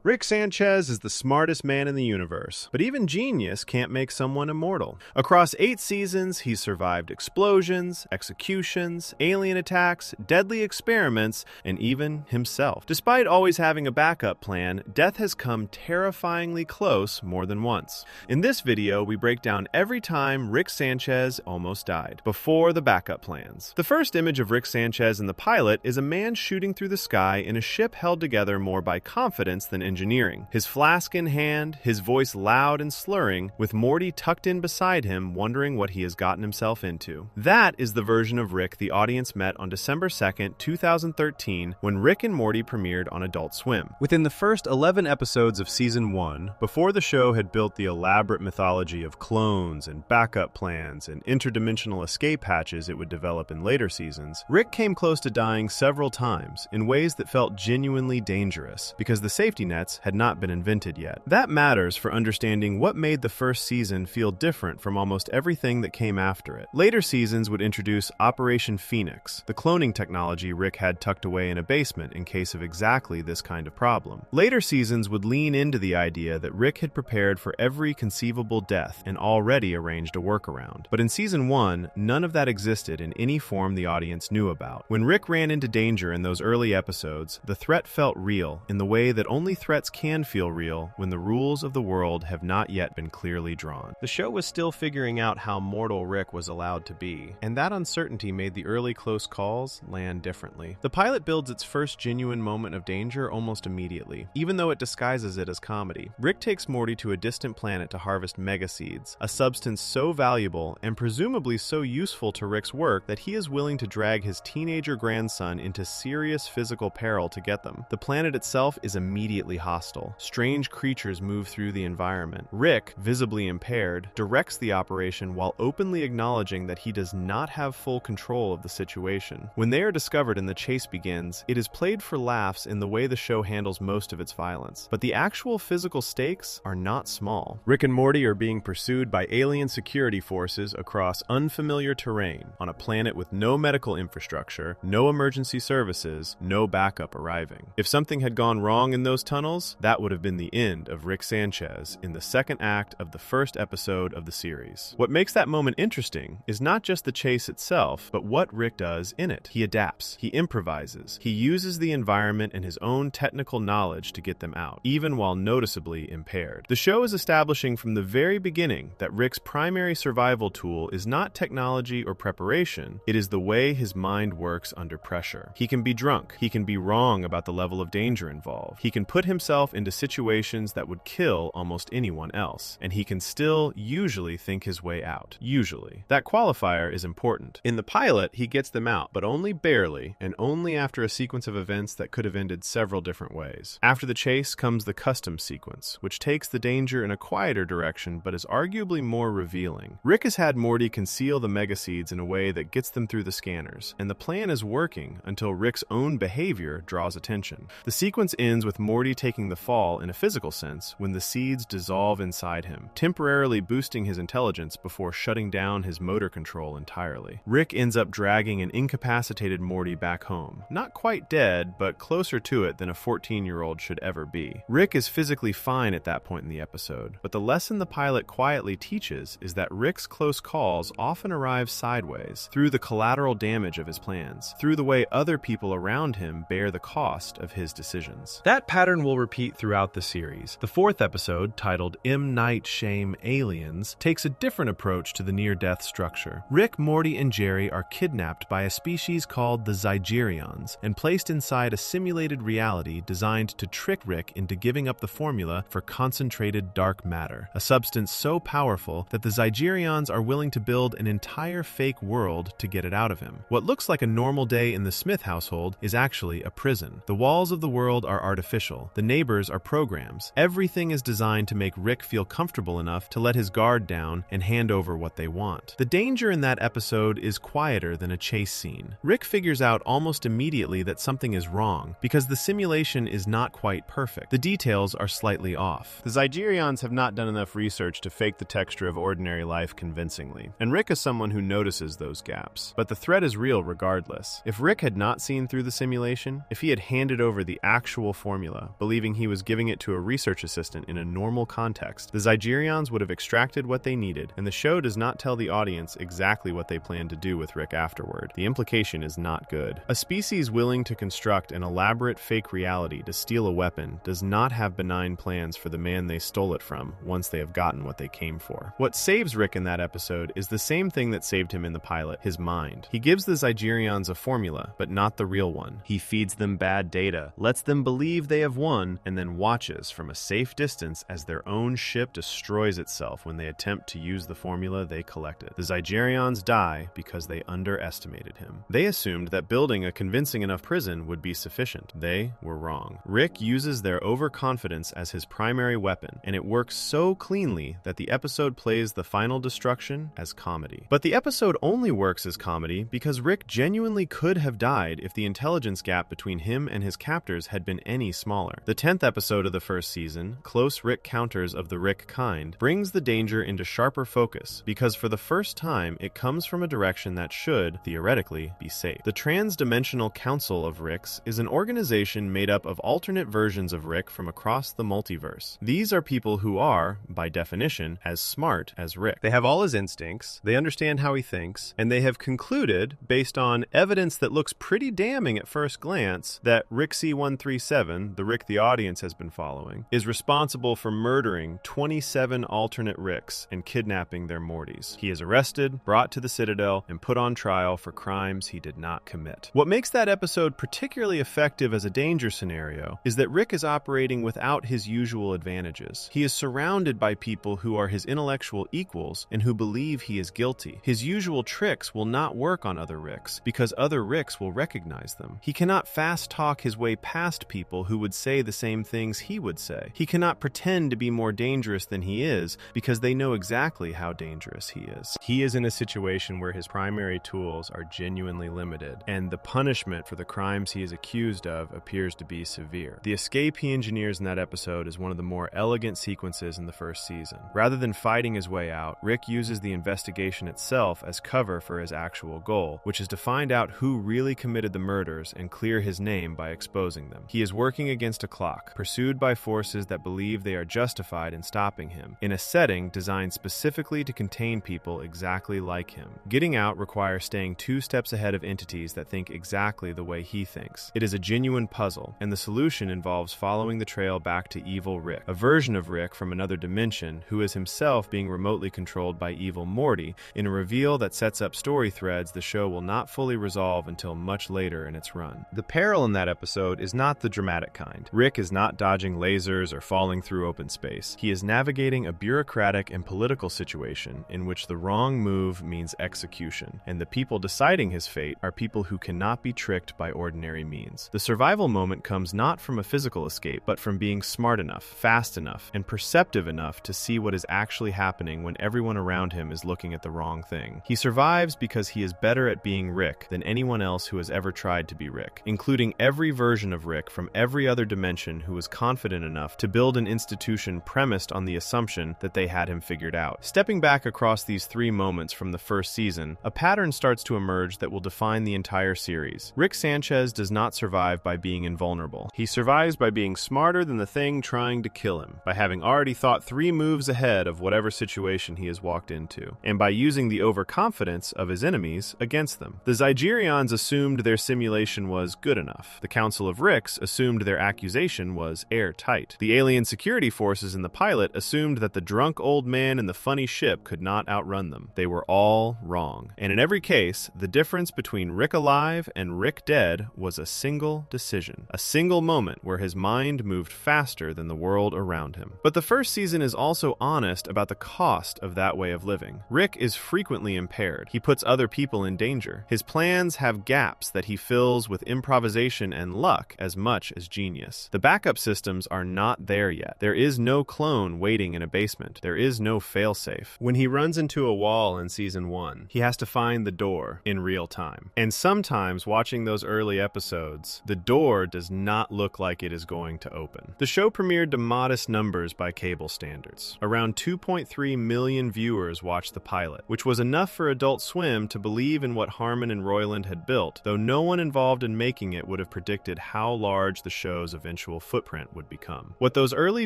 Rick Sanchez is the smartest man in the universe, but even genius can't make someone immortal. Across 8 seasons, he's survived explosions, executions, alien attacks, deadly experiments, and even himself. Despite always having a backup plan, death has come terrifyingly close more than once. In this video, we break down every time Rick Sanchez almost died, before the backup plans. The first image of Rick Sanchez in the pilot is a man shooting through the sky in a ship held together more by confidence than engineering. His flask in hand, his voice loud and slurring, with Morty tucked in beside him, wondering what he has gotten himself into. That is the version of Rick the audience met on December 2nd, 2013, when Rick and Morty premiered on Adult Swim. Within the first 11 episodes of Season 1, before the show had built the elaborate mythology of clones and backup plans and interdimensional escape hatches it would develop in later seasons, Rick came close to dying several times in ways that felt genuinely dangerous, because the safety nets had not been invented yet. That matters for understanding what made the first season feel different from almost everything that came after it. Later seasons would introduce Operation Phoenix, the cloning technology Rick had tucked away in a basement in case of exactly this kind of problem. Later seasons would lean into the idea that Rick had prepared for every conceivable death and already arranged a workaround. But in Season 1, none of that existed in any form the audience knew about. When Rick ran into danger in those early episodes, the threat felt real in the way that only threats can feel real when the rules of the world have not yet been clearly drawn. The show was still figuring out how mortal Rick was allowed to be, and that uncertainty made the early close calls land differently. The pilot builds its first genuine moment of danger almost immediately, even though it disguises it as comedy. Rick takes Morty to a distant planet to harvest megaseeds, a substance so valuable and presumably so useful to Rick's work that he is willing to drag his teenager grandson into serious physical peril to get them. The planet itself is immediately hostile. Strange creatures move through the environment. Rick, visibly impaired, directs the operation while openly acknowledging that he does not have full control of the situation. When they are discovered and the chase begins, it is played for laughs in the way the show handles most of its violence. But the actual physical stakes are not small. Rick and Morty are being pursued by alien security forces across unfamiliar terrain on a planet with no medical infrastructure, no emergency services, no backup arriving. If something had gone wrong in those tunnels, that would have been the end of Rick Sanchez in the second act of the first episode of the series. What makes that moment interesting is not just the chase itself, but what Rick does in it. He adapts, he improvises, he uses the environment and his own technical knowledge to get them out, even while noticeably impaired. The show is establishing from the very beginning that Rick's primary survival tool is not technology or preparation, it is the way his mind works under pressure. He can be drunk, he can be wrong about the level of danger involved, he can put himself into situations that would kill almost anyone else, and he can still usually think his way out. Usually. That qualifier is important. In the pilot, he gets them out, but only barely, and only after a sequence of events that could have ended several different ways. After the chase comes the custom sequence, which takes the danger in a quieter direction, but is arguably more revealing. Rick has had Morty conceal the megaseeds in a way that gets them through the scanners, and the plan is working until Rick's own behavior draws attention. The sequence ends with Morty taking the fall in a physical sense when the seeds dissolve inside him, temporarily boosting his intelligence before shutting down his motor control entirely. Rick ends up dragging an incapacitated Morty back home. Not quite dead, but closer to it than a 14-year-old should ever be. Rick is physically fine at that point in the episode, but the lesson the pilot quietly teaches is that Rick's close calls often arrive sideways, through the collateral damage of his plans, through the way other people around him bear the cost of his decisions. That pattern will repeat throughout the series. The fourth episode, titled M. Night Shame Aliens, takes a different approach to the near-death structure. Rick, Morty, and Jerry are kidnapped by a species called the Zygerions and placed inside a simulated reality designed to trick Rick into giving up the formula for concentrated dark matter, a substance so powerful that the Zygerions are willing to build an entire fake world to get it out of him. What looks like a normal day in the Smith household is actually a prison. The walls of the world are artificial. The neighbors are programs. Everything is designed to make Rick feel comfortable enough to let his guard down and hand over what they want. The danger in that episode is quieter than a chase scene. Rick figures out almost immediately that something is wrong because the simulation is not quite perfect. The details are slightly off. The Zygerions have not done enough research to fake the texture of ordinary life convincingly, and Rick is someone who notices those gaps. But the threat is real regardless. If Rick had not seen through the simulation, if he had handed over the actual formula, believing believing he was giving it to a research assistant in a normal context. The Zygerions would have extracted what they needed, and the show does not tell the audience exactly what they plan to do with Rick afterward. The implication is not good. A species willing to construct an elaborate fake reality to steal a weapon does not have benign plans for the man they stole it from once they have gotten what they came for. What saves Rick in that episode is the same thing that saved him in the pilot, his mind. He gives the Zygerions a formula, but not the real one. He feeds them bad data, lets them believe they have won, and then watches from a safe distance as their own ship destroys itself when they attempt to use the formula they collected. The Zygerions die because they underestimated him. They assumed that building a convincing enough prison would be sufficient. They were wrong. Rick uses their overconfidence as his primary weapon, and it works so cleanly that the episode plays the final destruction as comedy. But the episode only works as comedy because Rick genuinely could have died if the intelligence gap between him and his captors had been any smaller. The 10th episode of the first season, Close Rick Counters of the Rick Kind, brings the danger into sharper focus because for the first time it comes from a direction that should, theoretically, be safe. The Trans-Dimensional Council of Ricks is an organization made up of alternate versions of Rick from across the multiverse. These are people who are, by definition, as smart as Rick. They have all his instincts, they understand how he thinks, and they have concluded, based on evidence that looks pretty damning at first glance, that Rick C-137, the Rick the audience has been following, is responsible for murdering 27 alternate Ricks and kidnapping their Mortys. He is arrested, brought to the Citadel, and put on trial for crimes he did not commit. What makes that episode particularly effective as a danger scenario is that Rick is operating without his usual advantages. He is surrounded by people who are his intellectual equals and who believe he is guilty. His usual tricks will not work on other Ricks because other Ricks will recognize them. He cannot fast talk his way past people who would say the same things he would say. He cannot pretend to be more dangerous than he is because they know exactly how dangerous he is. He is in a situation where his primary tools are genuinely limited, and the punishment for the crimes he is accused of appears to be severe. The escape he engineers in that episode is one of the more elegant sequences in the first season. Rather than fighting his way out, Rick uses the investigation itself as cover for his actual goal, which is to find out who really committed the murders and clear his name by exposing them. He is working against a clock, pursued by forces that believe they are justified in stopping him, in a setting designed specifically to contain people exactly like him. Getting out requires staying 2 steps ahead of entities that think exactly the way he thinks. It is a genuine puzzle, and the solution involves following the trail back to evil Rick, a version of Rick from another dimension who is himself being remotely controlled by evil Morty, in a reveal that sets up story threads the show will not fully resolve until much later in its run. The peril in that episode is not the dramatic kind. Rick is not dodging lasers or falling through open space. He is navigating a bureaucratic and political situation in which the wrong move means execution, and the people deciding his fate are people who cannot be tricked by ordinary means. The survival moment comes not from a physical escape, but from being smart enough, fast enough, and perceptive enough to see what is actually happening when everyone around him is looking at the wrong thing. He survives because he is better at being Rick than anyone else who has ever tried to be Rick, including every version of Rick from every other dimension who was confident enough to build an institution premised on the assumption that they had him figured out. Stepping back across these 3 moments from the first season, a pattern starts to emerge that will define the entire series. Rick Sanchez does not survive by being invulnerable. He survives by being smarter than the thing trying to kill him, by having already thought 3 moves ahead of whatever situation he has walked into, and by using the overconfidence of his enemies against them. The Zygerions assumed their simulation was good enough. The Council of Ricks assumed their accusation was airtight. The alien security forces in the pilot assumed that the drunk old man in the funny ship could not outrun them. They were all wrong. And in every case, the difference between Rick alive and Rick dead was a single decision, a single moment where his mind moved faster than the world around him. But the first season is also honest about the cost of that way of living. Rick is frequently impaired. He puts other people in danger. His plans have gaps that he fills with improvisation and luck as much as genius. The backup systems are not there yet. There is no clone waiting in a basement. There is no failsafe. When he runs into a wall in season 1, he has to find the door in real time. And sometimes watching those early episodes, the door does not look like it is going to open. The show premiered to modest numbers by cable standards. Around 2.3 million viewers watched the pilot, which was enough for Adult Swim to believe in what Harmon and Roiland had built, though no one involved in making it would have predicted how large the show's eventual eventual footprint would become. What those early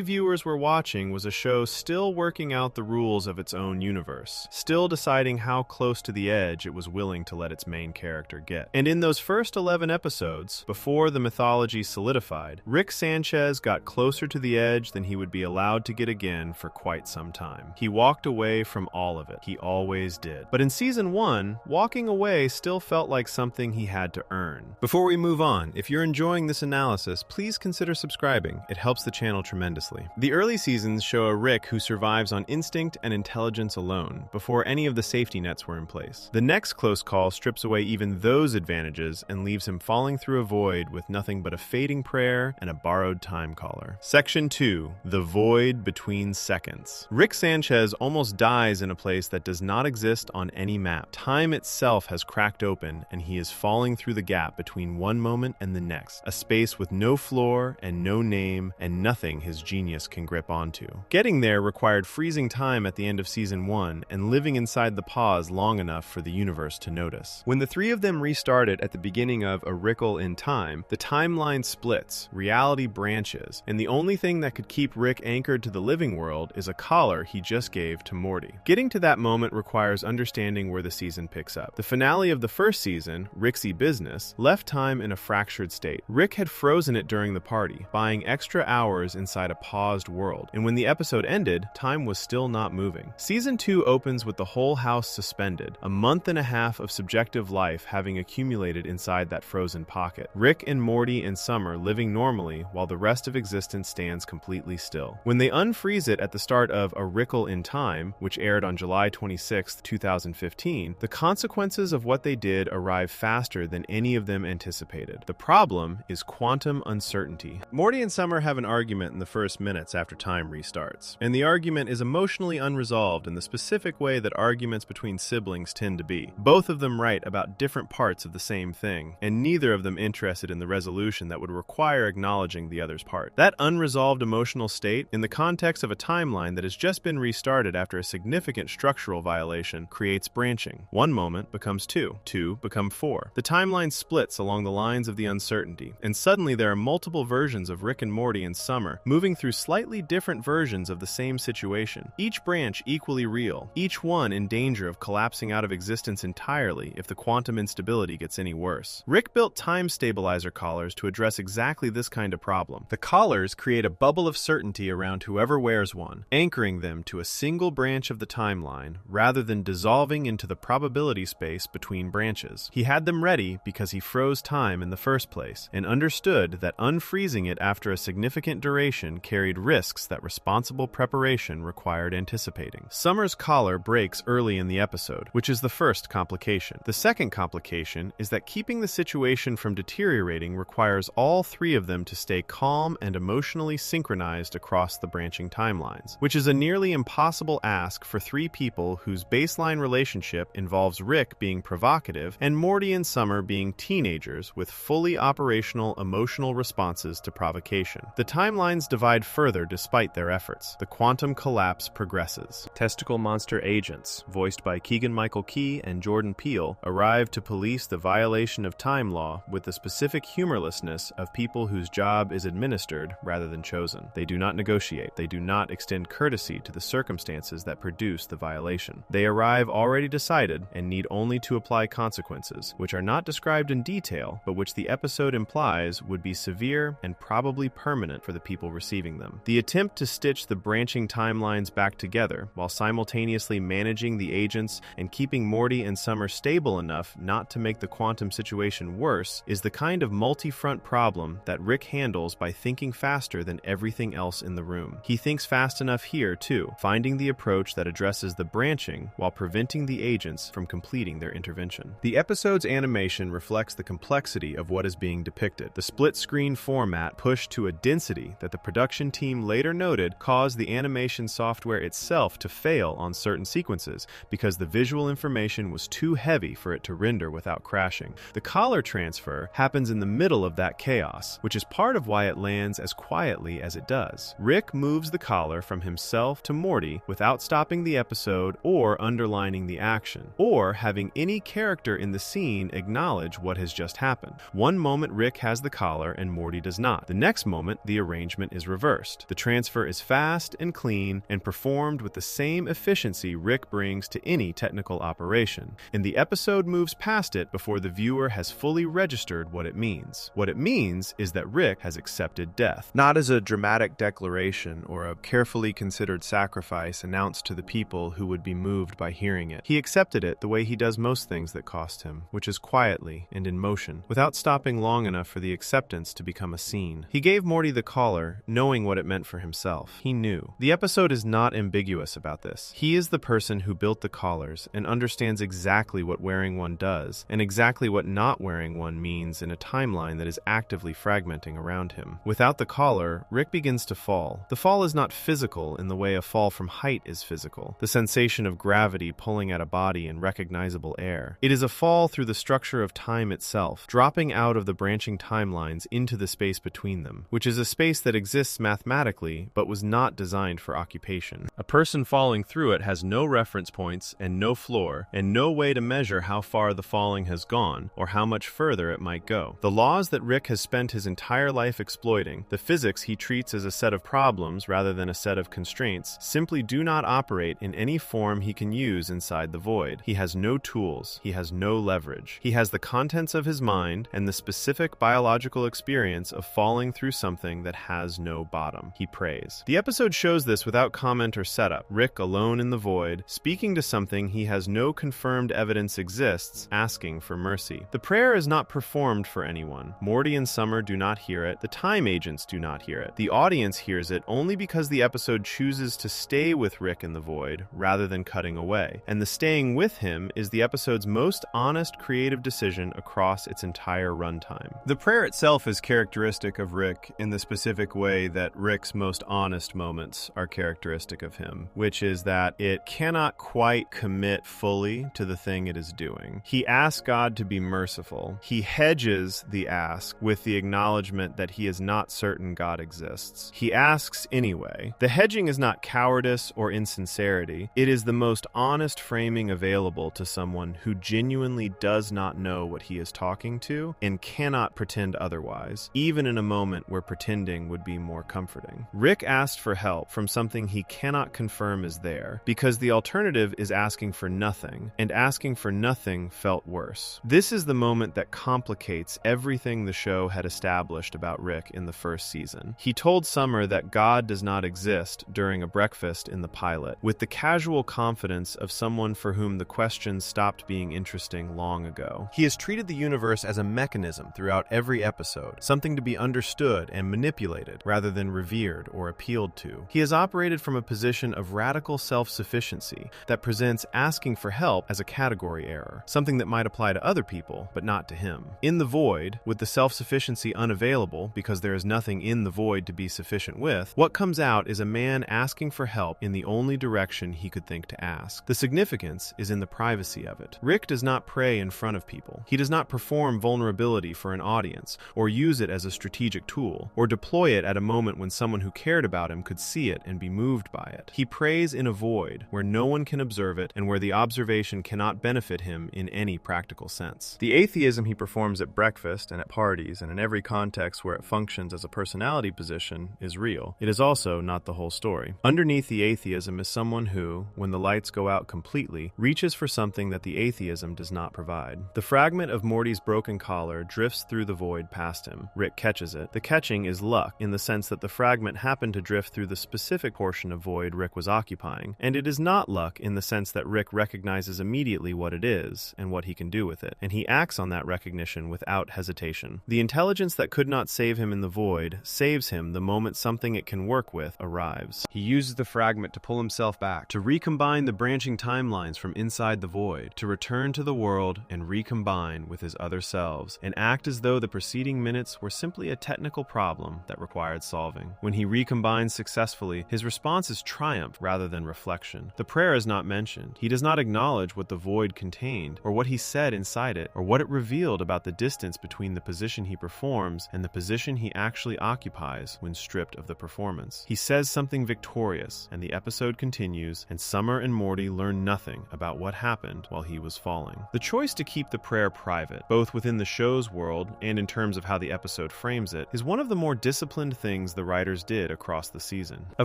viewers were watching was a show still working out the rules of its own universe, still deciding how close to the edge it was willing to let its main character get. And in those first 11 episodes, before the mythology solidified, Rick Sanchez got closer to the edge than he would be allowed to get again for quite some time. He walked away from all of it. He always did. But in season 1, walking away still felt like something he had to earn. Before we move on, if you're enjoying this analysis, please consider subscribing. It helps the channel tremendously. The early seasons show a Rick who survives on instinct and intelligence alone, before any of the safety nets were in place. The next close call strips away even those advantages and leaves him falling through a void with nothing but a fading prayer and a borrowed time caller. Section 2. The Void Between Seconds. Rick Sanchez almost dies in a place that does not exist on any map. Time itself has cracked open, and he is falling through the gap between one moment and the next, a space with no floor and no name and nothing his genius can grip onto. Getting there required freezing time at the end of season 1 and living inside the pause long enough for the universe to notice. When the three of them restarted at the beginning of A Wrinkle in Time, the timeline splits, reality branches, and the only thing that could keep Rick anchored to the living world is a collar he just gave to Morty. Getting to that moment requires understanding where the season picks up. The finale of the first season, Ricksy Business, left time in a fractured state. Rick had frozen it during the party, buying extra hours inside a paused world, and when the episode ended, time was still not moving. Season 2 opens with the whole house suspended, a month and a half of subjective life having accumulated inside that frozen pocket. Rick and Morty and Summer living normally while the rest of existence stands completely still. When they unfreeze it at the start of A Wrinkle in Time, which aired on July 26, 2015, the consequences of what they did arrive faster than any of them anticipated. The problem is quantum uncertainty. Morty and Summer have an argument in the first minutes after time restarts, and the argument is emotionally unresolved in the specific way that arguments between siblings tend to be. Both of them right about different parts of the same thing, and neither of them interested in the resolution that would require acknowledging the other's part. That unresolved emotional state, in the context of a timeline that has just been restarted after a significant structural violation, creates branching. One moment becomes two become four. The timeline splits along the lines of the uncertainty, and suddenly there are multiple versions of Rick and Morty and Summer moving through slightly different versions of the same situation. Each branch equally real, each one in danger of collapsing out of existence entirely if the quantum instability gets any worse. Rick built time stabilizer collars to address exactly this kind of problem. The collars create a bubble of certainty around whoever wears one, anchoring them to a single branch of the timeline rather than dissolving into the probability space between branches. He had them ready because he froze time in the first place and understood that unfreezing it after a significant duration carried risks that responsible preparation required anticipating. Summer's collar breaks early in the episode, which is the first complication. The second complication is that keeping the situation from deteriorating requires all three of them to stay calm and emotionally synchronized across the branching timelines, which is a nearly impossible ask for three people whose baseline relationship involves Rick being provocative and Morty and Summer being teenagers with fully operational emotional responses to provocation. The timelines divide further despite their efforts. The quantum collapse progresses. Testicle monster agents, voiced by Keegan-Michael Key and Jordan Peele, arrive to police the violation of time law with the specific humorlessness of people whose job is administered rather than chosen. They do not negotiate. They do not extend courtesy to the circumstances that produce the violation. They arrive already decided and need only to apply consequences, which are not described in detail, but which the episode implies would be severe and probably permanent for the people receiving them. The attempt to stitch the branching timelines back together while simultaneously managing the agents and keeping Morty and Summer stable enough not to make the quantum situation worse is the kind of multi-front problem that Rick handles by thinking faster than everything else in the room. He thinks fast enough here, too, finding the approach that addresses the branching while preventing the agents from completing their intervention. The episode's animation reflects the complexity of what is being depicted. The split-screen format pushed to a density that the production team later noted caused the animation software itself to fail on certain sequences because the visual information was too heavy for it to render without crashing. The collar transfer happens in the middle of that chaos, which is part of why it lands as quietly as it does. Rick moves the collar from himself to Morty without stopping the episode or underlining the action, or having any character in the scene acknowledge what has just happened. One moment Rick has the collar and Morty does not. The next moment, the arrangement is reversed. The transfer is fast and clean and performed with the same efficiency Rick brings to any technical operation, and the episode moves past it before the viewer has fully registered what it means. What it means is that Rick has accepted death, not as a dramatic declaration or a carefully considered sacrifice announced to the people who would be moved by hearing it. He accepted it the way he does most things that cost him, which is quietly and in motion, without stopping long enough for the acceptance to become a scene. He gave Morty the collar, knowing what it meant for himself. He knew. The episode is not ambiguous about this. He is the person who built the collars and understands exactly what wearing one does, and exactly what not wearing one means in a timeline that is actively fragmenting around him. Without the collar, Rick begins to fall. The fall is not physical in the way a fall from height is physical, the sensation of gravity pulling at a body in recognizable air. It is a fall through the structure of time itself, dropping out of the branching timelines into the space between them, which is a space that exists mathematically but was not designed for occupation. A person falling through it has no reference points and no floor, and no way to measure how far the falling has gone or how much further it might go. The laws that Rick has spent his entire life exploiting, the physics he treats as a set of problems rather than a set of constraints, simply do not operate in any form he can use inside the void. He has no tools. He has no leverage. He has the contents of his mind and the specific biological experience of falling through something that has no bottom. He prays. The episode shows this without comment or setup. Rick, alone in the void, speaking to something he has no confirmed evidence exists, asking for mercy. The prayer is not performed for anyone. Morty and Summer do not hear it. The time agents do not hear it. The audience hears it only because the episode chooses to stay with Rick in the void rather than cutting away. And the staying with him is the episode's most honest creative decision across its entire runtime. The prayer itself is characteristic of Rick in the specific way that Rick's most honest moments are characteristic of him, which is that it cannot quite commit fully to the thing it is doing. He asks God to be merciful. He hedges the ask with the acknowledgement that he is not certain God exists. He asks anyway. The hedging is not cowardice or insincerity. It is the most honest framing available to someone who genuinely does not know what he is talking to and cannot pretend otherwise, even in a moment where pretending would be more comforting. Rick asked for help from something he cannot confirm is there, because the alternative is asking for nothing, and asking for nothing felt worse. This is the moment that complicates everything the show had established about Rick in the first season. He told Summer that God does not exist during a breakfast in the pilot, with the casual confidence of someone for whom the questions stopped being interesting long ago. He has treated the universe as a mechanism throughout every episode, something to be understood and manipulated rather than revered or appealed to. He has operated from a position of radical self-sufficiency that presents asking for help as a category error, something that might apply to other people, but not to him. In the void, with the self-sufficiency unavailable because there is nothing in the void to be sufficient with, what comes out is a man asking for help in the only direction he could think to ask. The significance is in the privacy of it. Rick does not pray in front of people. He does not perform vulnerability for an audience, or use it as a strategic tool, or deploy it at a moment when someone who cared about him could see it and be moved by it. He prays in a void where no one can observe it and where the observation cannot benefit him in any practical sense. The atheism he performs at breakfast and at parties and in every context where it functions as a personality position is real. It is also not the whole story. Underneath the atheism is someone who, when the lights go out completely, reaches for something that the atheism does not provide. The fragment of Morty's broken collar drifts through the void past him. Rick catches it. The catching is luck in the sense that the fragment happened to drift through the specific portion of void Rick was occupying, and it is not luck in the sense that Rick recognizes immediately what it is and what he can do with it, and he acts on that recognition without hesitation. The intelligence that could not save him in the void saves him the moment something it can work with arrives. He uses the fragment to pull himself back, to recombine the branching timelines from inside the void, to return to the world and recombine with his other selves, and act as though the preceding minutes were simply a technical problem that required solving. When he recombines successfully, his response is triumph rather than reflection. The prayer is not mentioned. He does not acknowledge what the void contained, or what he said inside it, or what it revealed about the distance between the position he performs and the position he actually occupies when stripped of the performance. He says something victorious, and the episode continues, and Summer and Morty learn nothing about what happened while he was falling. The choice to keep the prayer private, both within the show's world and in terms of how the episode frames frames it, is one of the more disciplined things the writers did across the season. A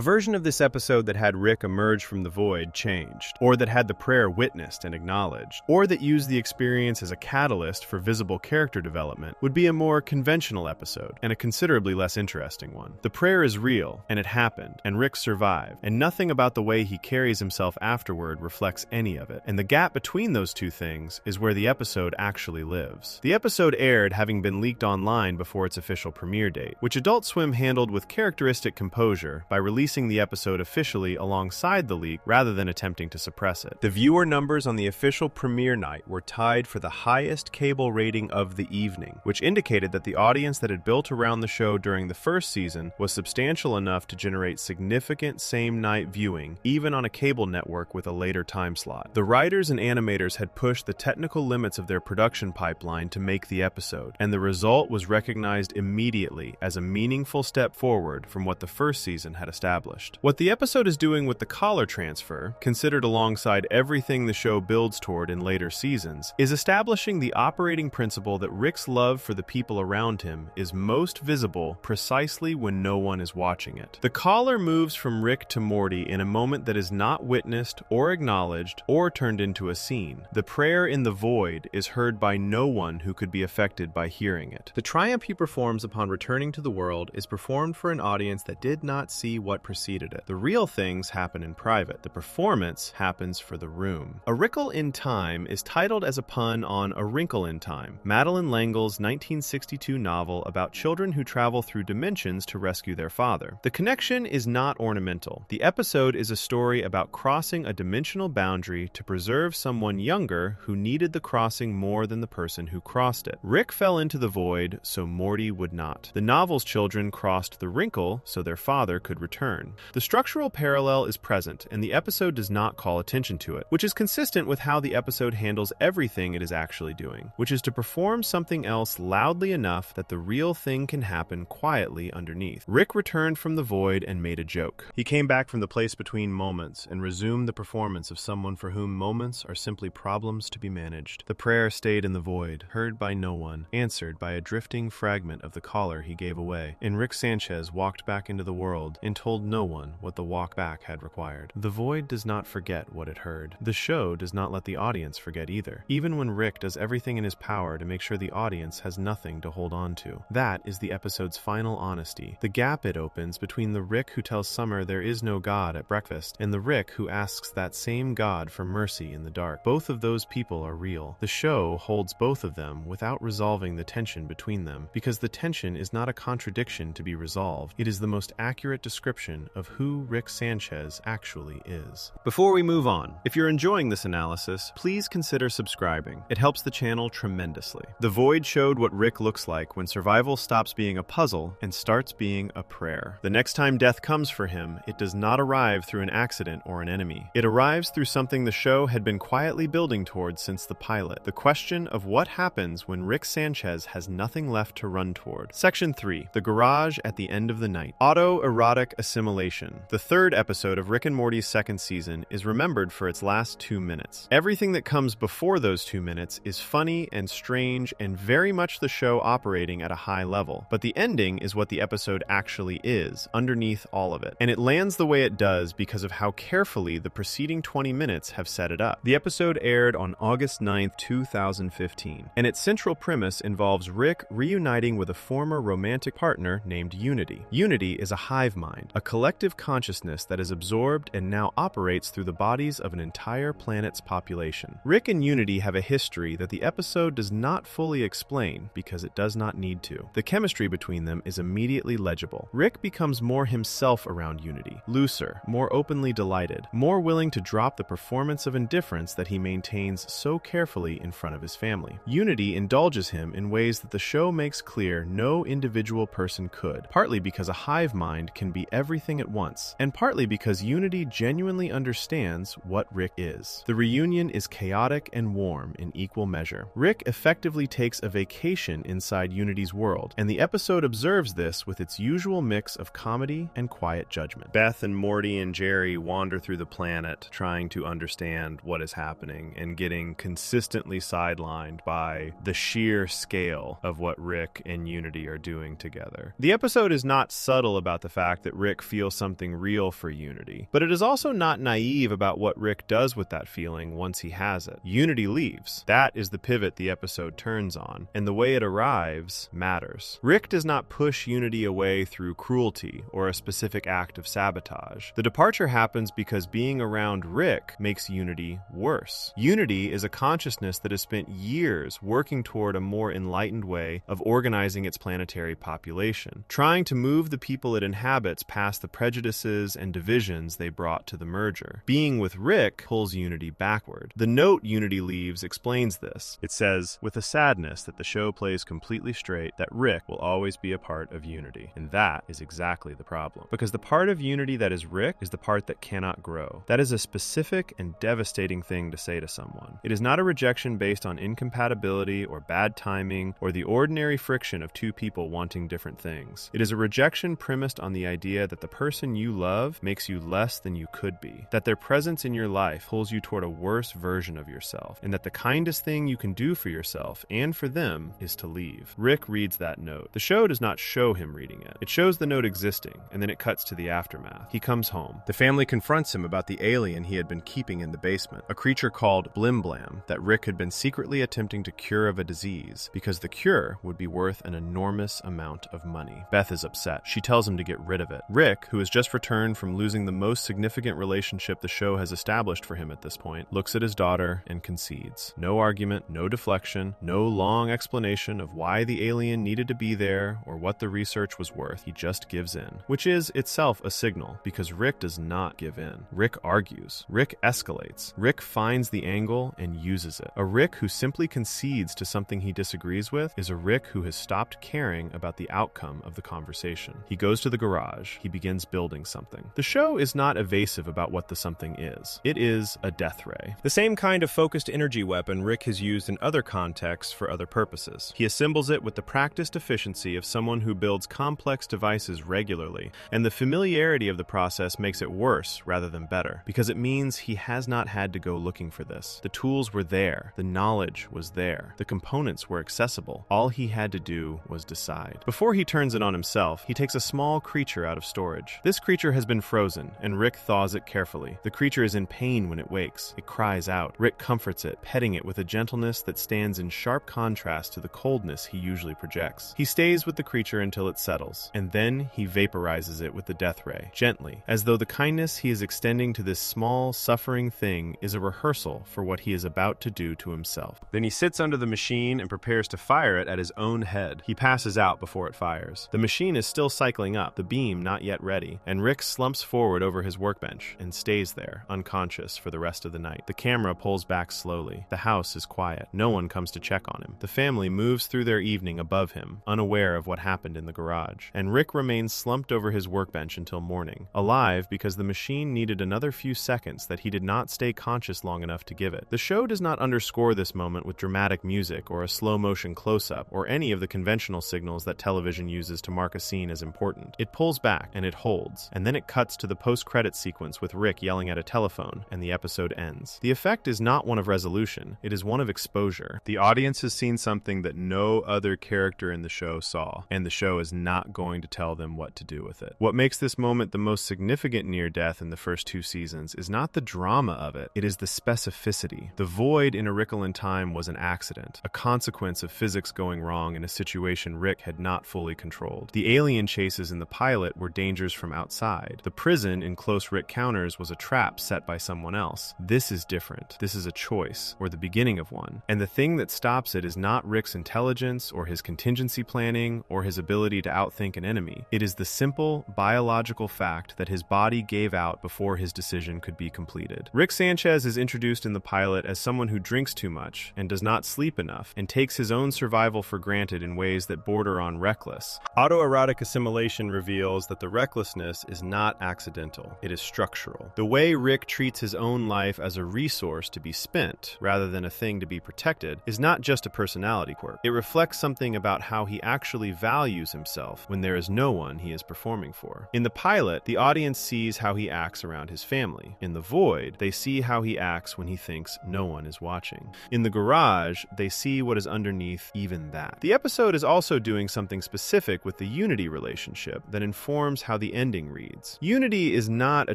version of this episode that had Rick emerge from the void changed, or that had the prayer witnessed and acknowledged, or that used the experience as a catalyst for visible character development would be a more conventional episode, and a considerably less interesting one. The prayer is real, and it happened, and Rick survived, and nothing about the way he carries himself afterward reflects any of it, and the gap between those two things is where the episode actually lives. The episode aired having been leaked online before its official premiere date, which Adult Swim handled with characteristic composure by releasing the episode officially alongside the leak rather than attempting to suppress it. The viewer numbers on the official premiere night were tied for the highest cable rating of the evening, which indicated that the audience that had built around the show during the first season was substantial enough to generate significant same-night viewing, even on a cable network with a later time slot. The writers and animators had pushed the technical limits of their production pipeline to make the episode, and the result was recognized immediately as a meaningful step forward from what the first season had established. What the episode is doing with the collar transfer, considered alongside everything the show builds toward in later seasons, is establishing the operating principle that Rick's love for the people around him is most visible precisely when no one is watching it. The collar moves from Rick to Morty in a moment that is not witnessed or acknowledged or turned into a scene. The prayer in the void is heard by no one who could be affected by hearing it. The triumph he performs upon returning to the world is performed for an audience that did not see what preceded it. The real things happen in private. The performance happens for the room. A Wrinkle in Time is titled as a pun on A Wrinkle in Time, Madeleine L'Engle's 1962 novel about children who travel through dimensions to rescue their father. The connection is not ornamental. The episode is a story about crossing a dimensional boundary to preserve someone younger who needed the crossing more than the person who crossed it. Rick fell into the void, so Morty would not. The novel's children crossed the wrinkle so their father could return. The structural parallel is present, and the episode does not call attention to it, which is consistent with how the episode handles everything it is actually doing, which is to perform something else loudly enough that the real thing can happen quietly underneath. Rick returned from the void and made a joke. He came back from the place between moments and resumed the performance of someone for whom moments are simply problems to be managed. The prayer stayed in the void, heard by no one, answered by a drifting fragment of the collar he gave away, and Rick Sanchez walked back into the world and told no one what the walk back had required. The void does not forget what it heard. The show does not let the audience forget either, even when Rick does everything in his power to make sure the audience has nothing to hold on to. That is the episode's final honesty. The gap it opens between the Rick who tells Summer there is no God at breakfast and the Rick who asks that same God for mercy in the dark. Both of those people are real. The show holds both of them without resolving the tension between them, because the tension is not a contradiction to be resolved. It is the most accurate description of who Rick Sanchez actually is. Before we move on, if you're enjoying this analysis, please consider subscribing. It helps the channel tremendously. The Void showed what Rick looks like when survival stops being a puzzle and starts being a prayer. The next time death comes for him, it does not arrive through an accident or an enemy. It arrives through something the show had been quietly building towards since the pilot. The question of what happens when Rick Sanchez has nothing left to run toward. Section 3. The Garage at the End of the Night. Autoerotic Assimilation. The third episode of Rick and Morty's second season is remembered for its last 2 minutes. Everything that comes before those 2 minutes is funny and strange and very much the show operating at a high level. But the ending is what the episode actually is, underneath all of it. And it lands the way it does because of how carefully the preceding 20 minutes have set it up. The episode aired on August 9th, 2015, and its central premise involves Rick reuniting with a former romantic partner named Unity. Unity is a hive mind, a collective consciousness that is absorbed and now operates through the bodies of an entire planet's population. Rick and Unity have a history that the episode does not fully explain because it does not need to. The chemistry between them is immediately legible. Rick becomes more himself around Unity, looser, more openly delighted, more willing to drop the performance of indifference that he maintains so carefully in front of his family. Unity indulges him in ways that the show makes clear no individual person could, partly because a hive mind can be everything at once, and partly because Unity genuinely understands what Rick is. The reunion is chaotic and warm in equal measure. Rick effectively takes a vacation inside Unity's world, and the episode observes this with its usual mix of comedy and quiet judgment. Beth and Morty and Jerry wander through the planet trying to understand what is happening and getting consistently sidelined by the sheer scale of what Rick and Unity are doing together. The episode is not subtle about the fact that Rick feels something real for Unity, but it is also not naive about what Rick does with that feeling once he has it. Unity leaves. That is the pivot the episode turns on, and the way it arrives matters. Rick does not push Unity away through cruelty or a specific act of sabotage. The departure happens because being around Rick makes Unity worse. Unity is a consciousness that has spent years working toward a more enlightened way of organizing its planetary population, trying to move the people it inhabits past the prejudices and divisions they brought to the merger. Being with Rick pulls Unity backward. The note Unity leaves explains this. It says, with a sadness that the show plays completely straight, that Rick will always be a part of Unity. And that is exactly the problem. Because the part of Unity that is Rick is the part that cannot grow. That is a specific and devastating thing to say to someone. It is not a rejection based on incompatibility or bad timing or the ordinary friction of two people wanting different things. It is a rejection premised on the idea that the person you love makes you less than you could be, that their presence in your life pulls you toward a worse version of yourself, and that the kindest thing you can do for yourself and for them is to leave. Rick reads that note. The show does not show him reading it. It shows the note existing, and then it cuts to the aftermath. He comes home. The family confronts him about the alien he had been keeping in the basement, a creature called Blimblam that Rick had been secretly attempting to cure of a disease, because the cure would be worth an enormous amount of money. Beth is upset. She tells him to get rid of it. Rick, who has just returned from losing the most significant relationship the show has established for him at this point, looks at his daughter and concedes. No argument, no deflection, no long explanation of why the alien needed to be there or what the research was worth. He just gives in, which is itself a signal, because Rick does not give in. Rick argues. Rick escalates. Rick finds the angle and uses it. A Rick who simply concedes to something he disagrees with is a Rick who has stopped caring about the outcome of the conversation. He goes to the garage. He begins building something. The show is not evasive about what the something is. It is a death ray. The same kind of focused energy weapon Rick has used in other contexts for other purposes. He assembles it with the practiced efficiency of someone who builds complex devices regularly, and the familiarity of the process makes it worse rather than better, because it means he has not had to go looking for this. The tools were there. The knowledge was there. The components were accessible. All he had to do was decide. Before he turns it on himself, he takes a small creature out of storage. This creature has been frozen, and Rick thaws it carefully. The creature is in pain when it wakes. It cries out. Rick comforts it, petting it with a gentleness that stands in sharp contrast to the coldness he usually projects. He stays with the creature until it settles, and then he vaporizes it with the death ray, gently, as though the kindness he is extending to this small, suffering thing is a rehearsal for what he is about to do to himself. Then he sits under the machine and prepares to fire it at his own head. He passes out before it fires. The machine is still cycling up, the beam not yet ready, and Rick slumps forward over his workbench and stays there, unconscious, for the rest of the night. The camera pulls back slowly. The house is quiet. No one comes to check on him. The family moves through their evening above him, unaware of what happened in the garage, and Rick remains slumped over his workbench until morning, alive because the machine needed another few seconds that he did not stay conscious long enough to give it. The show does not underscore this moment with dramatic music or a slow-motion close-up or any of the conventional signals that television uses to mark a scene as important. It pulls back and it holds, and then it cuts to the post-credit sequence with Rick yelling at a telephone, and the episode ends. The effect is not one of resolution, it is one of exposure. The audience has seen something that no other character in the show saw, and the show is not going to tell them what to do with it. What makes this moment the most significant near-death in the first 2 seasons is not the drama of it is the specificity. The void in A Wrinkle in Time was an accident, a consequence of physics going wrong in a situation Rick had not fully controlled. The alien chases in the pilot were dangers from outside. The prison in Close Rick Counters was a trap set by someone else. This is different. This is a choice, or the beginning of one. And the thing that stops it is not Rick's intelligence, or his contingency planning, or his ability to outthink an enemy. It is the simple, biological fact that his body gave out before his decision could be completed. Rick Sanchez is introduced in the pilot as someone who drinks too much, and does not sleep enough, and takes his own survival for granted in ways that border on reckless. Autoerotic assimilation reveals that the recklessness is not accidental. It is structural. The way Rick treats his own life as a resource to be spent, rather than a thing to be protected, is not just a personality quirk. It reflects something about how he actually values himself when there is no one he is performing for. In the pilot, the audience sees how he acts around his family. In The Void, they see how he acts when he thinks no one is watching. In the garage, they see what is underneath even that. The episode is also doing something specific with the Unity relationship that informs how the ending reads. Unity is not a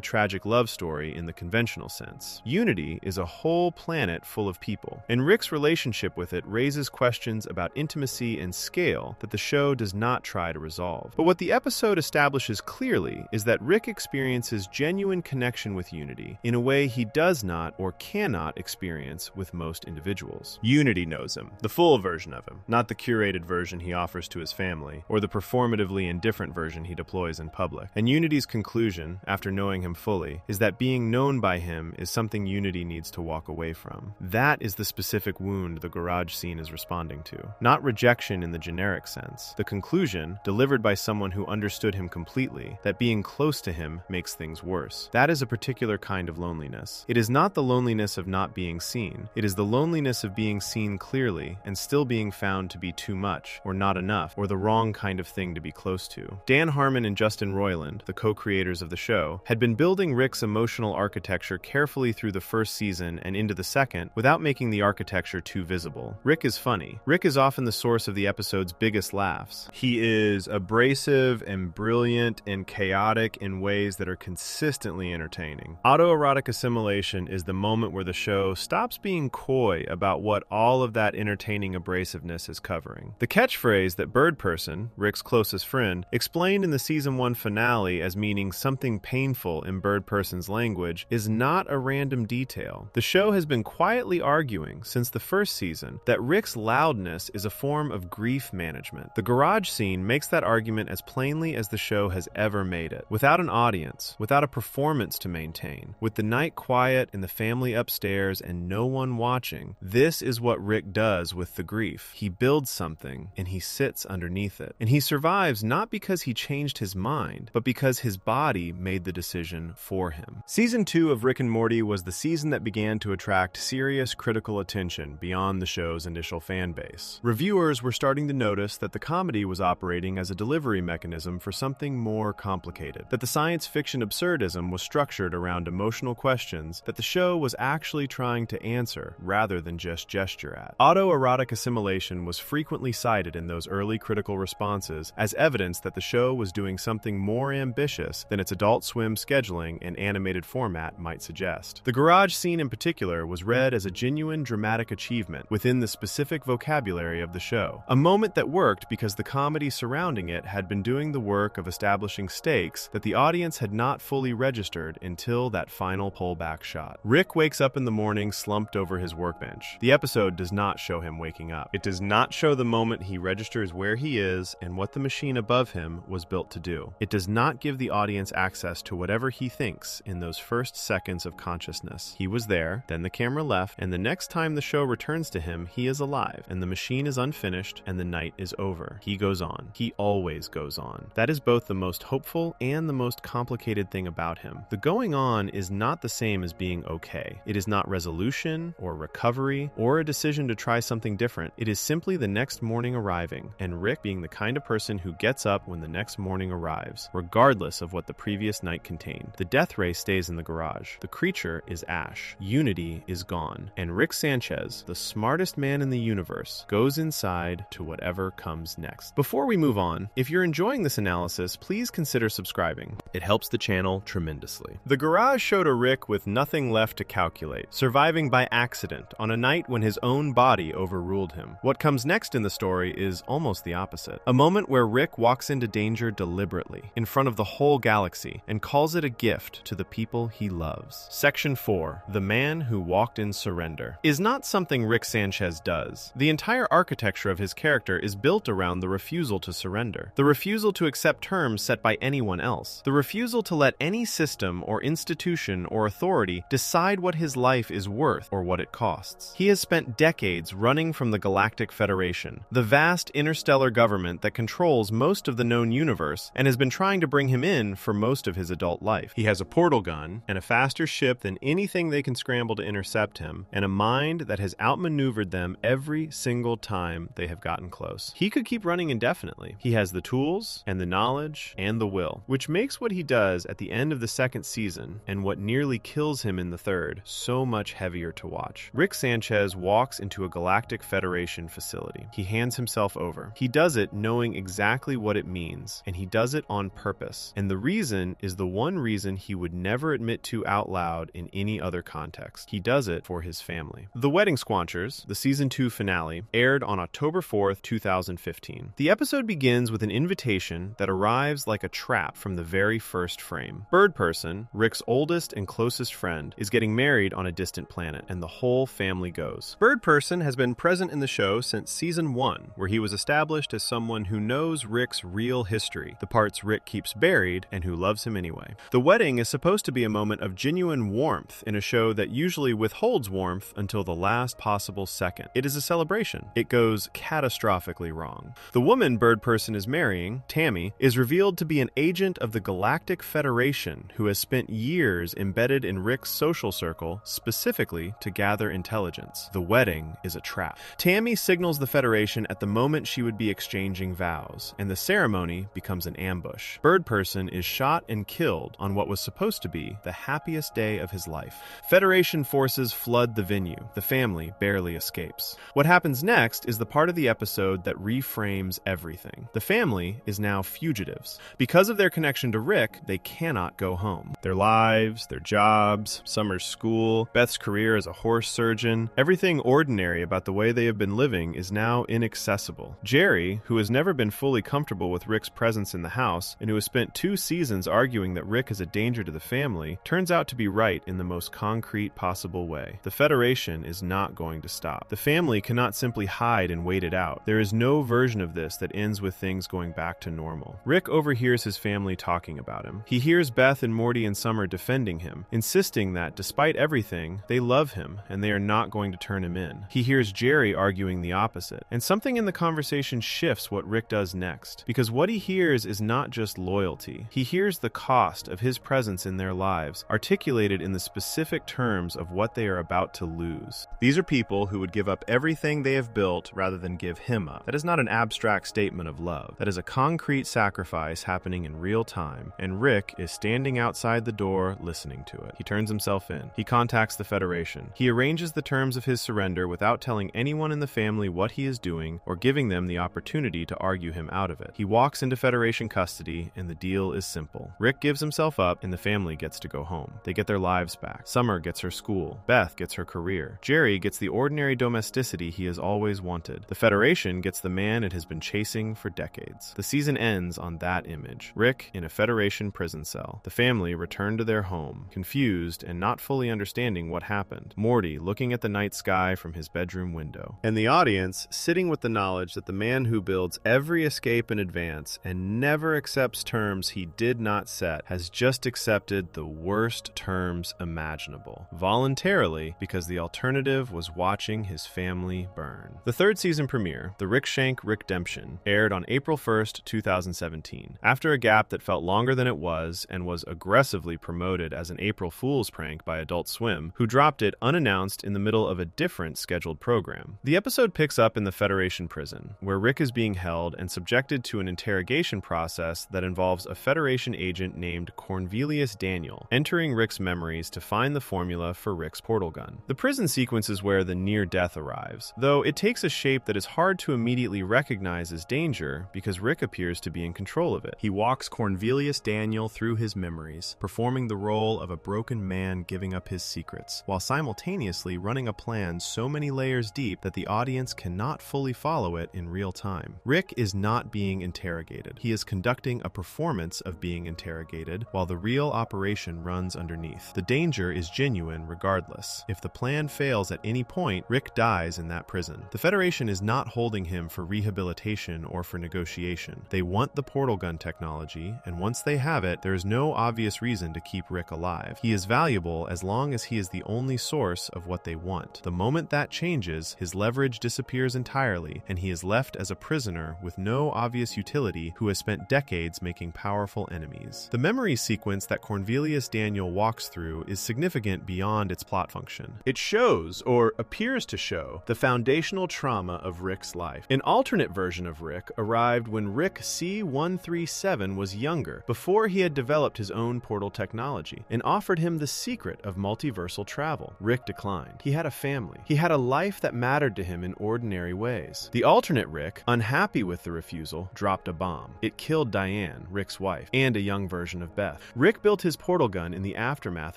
tragic love story in the conventional sense. Unity is a whole planet full of people, and Rick's relationship with it raises questions about intimacy and scale that the show does not try to resolve. But what the episode establishes clearly is that Rick experiences genuine connection with Unity in a way he does not or cannot experience with most individuals. Unity knows him, the full version of him, not the curated version he offers to his family, or the performatively indifferent version he deploys in public. And Unity's conclusion, after knowing him fully, is that being known by him is something Unity needs to walk away from. That is the specific wound the garage scene is responding to. Not rejection in the generic sense. The conclusion, delivered by someone who understood him completely, that being close to him makes things worse. That is a particular kind of loneliness. It is not the loneliness of not being seen. It is the loneliness of being seen clearly and still being found to be too much, or not enough, or the wrong kind of thing to be close to. Dan Harmon and Justin Roiland, the co-creators of the show, had been building Rick's emotional architecture carefully through the first season and into the second without making the architecture too visible. Rick is funny. Rick is often the source of the episode's biggest laughs. He is abrasive and brilliant and chaotic in ways that are consistently entertaining. Autoerotic assimilation is the moment where the show stops being coy about what all of that entertaining abrasiveness is covering. The catchphrase that Bird Person, Rick's closest friend, explained in the season 1 finale as meaning something painful in Bird Person's language is not a random detail. The show has been quietly arguing since the first season that Rick's loudness is a form of grief management. The garage scene makes that argument as plainly as the show has ever made it. Without an audience, without a performance to maintain, with the night quiet and the family upstairs and no one watching, this is what Rick does with the grief. He builds something and he sits underneath it. And he survives not because he changed his mind, but because his body made the decision for him. Season 2 of Rick and Morty was the season that began to attract serious critical attention beyond the show's initial fan base. Reviewers were starting to notice that the comedy was operating as a delivery mechanism for something more complicated, that the science fiction absurdism was structured around emotional questions that the show was actually trying to answer rather than just gesture at. Autoerotic assimilation was frequently cited in those early critical responses as evidence that the show was doing something more ambitious than its Adult Swim scheduling and animated format might suggest. The garage scene in particular was read as a genuine dramatic achievement within the specific vocabulary of the show. A moment that worked because the comedy surrounding it had been doing the work of establishing stakes that the audience had not fully registered until that final pullback shot. Rick wakes up in the morning slumped over his workbench. The episode does not show him waking up. It does not show the moment he registers where he is and what the machine above him was built to do. It does not give the audience access to whatever he thinks in those first seconds of consciousness. He was there, then the camera left, and the next time the show returns to him, he is alive, and the machine is unfinished, and the night is over. He goes on. He always goes on. That is both the most hopeful and the most complicated thing about him. The going on is not the same as being okay. It is not resolution or recovery or a decision to try something different. It is simply the next morning arriving, and Rick being the kind of person who gets up when the next morning arrives, regardless of what the previous night contained. The death ray stays in the garage. The creature is ash. Unity is gone. And Rick Sanchez, the smartest man in the universe, goes inside to whatever comes next. Before we move on, if you're enjoying this analysis, please consider subscribing. It helps the channel tremendously. The garage showed a Rick with nothing left to calculate, surviving by accident on a night when his own body overruled him. What comes next in the story is almost the opposite. A moment where Rick walks into danger deliberately, in front of the whole galaxy, and calls it a gift to the people he loves. Section 4, The Man Who Walked in Surrender, is not something Rick Sanchez does. The entire architecture of his character is built around the refusal to surrender, the refusal to accept terms set by anyone else, the refusal to let any system or institution or authority decide what his life is worth or what it costs. He has spent decades running from the Galactic Federation, the vast interstellar government that controls most of the known universe, and has been trying to bring him in for most of his adult life. He has a portal gun and a faster ship than anything they can scramble to intercept him, and a mind that has outmaneuvered them every single time they have gotten close. He could keep running indefinitely. He has the tools and the knowledge and the will, which makes what he does at the end of the second season, and what nearly kills him in the third, so much heavier to watch. Rick Sanchez walks into a Galactic Federation facility. He hands himself himself over. He does it knowing exactly what it means, and he does it on purpose. And the reason is the one reason he would never admit to out loud in any other context. He does it for his family. The Wedding Squanchers, the season 2 finale, aired on October 4th, 2015. The episode begins with an invitation that arrives like a trap from the very first frame. Bird Person, Rick's oldest and closest friend, is getting married on a distant planet, and the whole family goes. Bird Person has been present in the show since season 1, where he was established as someone who knows Rick's real history, the parts Rick keeps buried and who loves him anyway. The wedding is supposed to be a moment of genuine warmth in a show that usually withholds warmth until the last possible second. It is a celebration. It goes catastrophically wrong. The woman Bird Person is marrying, Tammy, is revealed to be an agent of the Galactic Federation who has spent years embedded in Rick's social circle specifically to gather intelligence. The wedding is a trap. Tammy signals the Federation at the moment she would be exchanging vows, and the ceremony becomes an ambush. Bird Person is shot and killed on what was supposed to be the happiest day of his life. Federation forces flood the venue. The family barely escapes. What happens next is the part of the episode that reframes everything. The family is now fugitives. Because of their connection to Rick, they cannot go home. Their lives, their jobs, Summer's school, Beth's career as a horse surgeon, everything ordinary about the way they have been living is now inaccessible. Jerry, who has never been fully comfortable with Rick's presence in the house and who has spent 2 seasons arguing that Rick is a danger to the family, turns out to be right in the most concrete possible way. The Federation is not going to stop. The family cannot simply hide and wait it out. There is no version of this that ends with things going back to normal. Rick overhears his family talking about him. He hears Beth and Morty and Summer defending him, insisting that, despite everything, they love him and they are not going to turn him in. He hears Jerry arguing the opposite, and something in the conversation shifts what Rick does next, because what he hears is not just loyalty. He hears the cost of his presence in their lives, articulated in the specific terms of what they are about to lose. These are people who would give up everything they have built rather than give him up. That is not an abstract statement of love. That is a concrete sacrifice happening in real time, and Rick is standing outside the door listening to it. He turns himself in. He contacts the Federation. He arranges the terms of his surrender without telling anyone in the family what he is doing or giving them the opportunity to argue him out of it. He walks into Federation custody, and the deal is simple. Rick gives himself up, and the family gets to go home. They get their lives back. Summer gets her school. Beth gets her career. Jerry gets the ordinary domesticity he has always wanted. The Federation gets the man it has been chasing for decades. The season ends on that image. Rick in a Federation prison cell. The family return to their home, confused and not fully understanding what happened. Morty looking at the night sky from his bedroom window. And the audience sitting with the knowledge that the man who builds every escape in advance and never accepts terms he did not set has just accepted the worst terms imaginable. Voluntarily, because the alternative was watching his family burn. The 3rd season premiere, The Rick Shank Rickdemption, aired on April 1st, 2017. After a gap that felt longer than it was and was aggressively promoted as an April Fool's prank by Adult Swim, who dropped it unannounced in the middle of a different scheduled program. The episode picks up in the Federation prison, where Rick is being held and subjected to an interrogation process that involves a Federation agent named Cornelius Daniel, entering Rick's memories to find the formula for Rick's portal gun. The prison sequence is where the near death arrives, though it takes a shape that is hard to immediately recognize as danger because Rick appears to be in control of it. He walks Cornelius Daniel through his memories, performing the role of a broken man giving up his secrets, while simultaneously running a plan so many layers deep that the audience cannot fully follow it in real time. Rick is not being interrogated. He is conducting a performance of being interrogated, while the real operation runs underneath. The danger is genuine regardless. If the plan fails at any point, Rick dies in that prison. The Federation is not holding him for rehabilitation or for negotiation. They want the portal gun technology, and once they have it, there is no obvious reason to keep Rick alive. He is valuable as long as he is the only source of what they want. The moment that changes, his leverage disappears entirely, and he is left as a prisoner with no obvious utility who has spent decades making powerful enemies. The memory sequence that Cornelius Daniel walks through is significant beyond its plot function. It shows, or appears to show, the foundational trauma of Rick's life. An alternate version of Rick arrived when Rick C-137 was younger, before he had developed his own portal technology, and offered him the secret of multiversal travel. Rick declined. He had a family. He had a life that mattered to him in ordinary ways. The The alternate Rick, unhappy with the refusal, dropped a bomb. It killed Diane, Rick's wife, and a young version of Beth. Rick built his portal gun in the aftermath